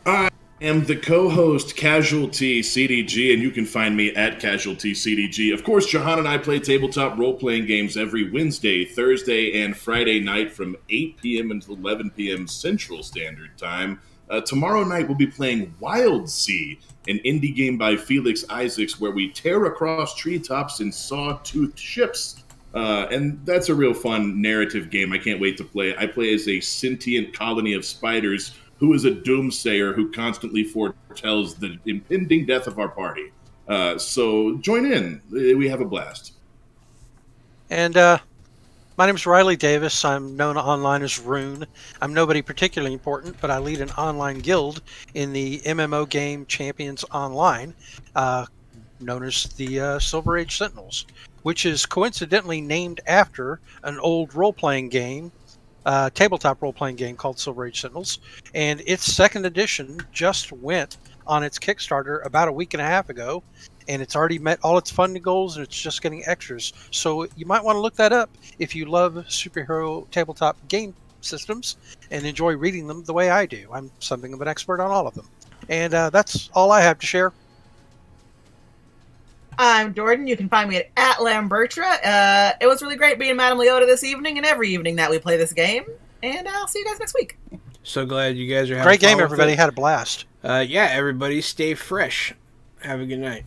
I am the co-host Casualty CDG, and you can find me at Casualty CDG. Of course, Jahan and I play tabletop role-playing games every Wednesday, Thursday, and Friday night from 8 p.m. until 11 p.m. Central Standard Time. Tomorrow night, we'll be playing Wild Sea, an indie game by Felix Isaacs, where we tear across treetops in saw-toothed ships. And that's a real fun narrative game. I can't wait to play. I play as a sentient colony of spiders who is a doomsayer who constantly foretells the impending death of our party. So join in. We have a blast. And my name is Riley Davis. I'm known online as Rune. I'm nobody particularly important, but I lead an online guild in the MMO game Champions Online, known as the Silver Age Sentinels, which is coincidentally named after an old role-playing game, tabletop role-playing game called Silver Age Sentinels, and its second edition just went on its Kickstarter about a week and a half ago, and it's already met all its funding goals, and it's just getting extras. So you might want to look that up if you love superhero tabletop game systems and enjoy reading them the way I do. I'm something of an expert on all of them. And that's all I have to share. I'm Jordan. You can find me at Lambertra. It was really great being Madame Leota this evening and every evening that we play this game. And I'll see you guys next week. So glad you guys are having Great game, fun with everybody. it. Had a blast. Yeah, everybody stay fresh. Have a good night.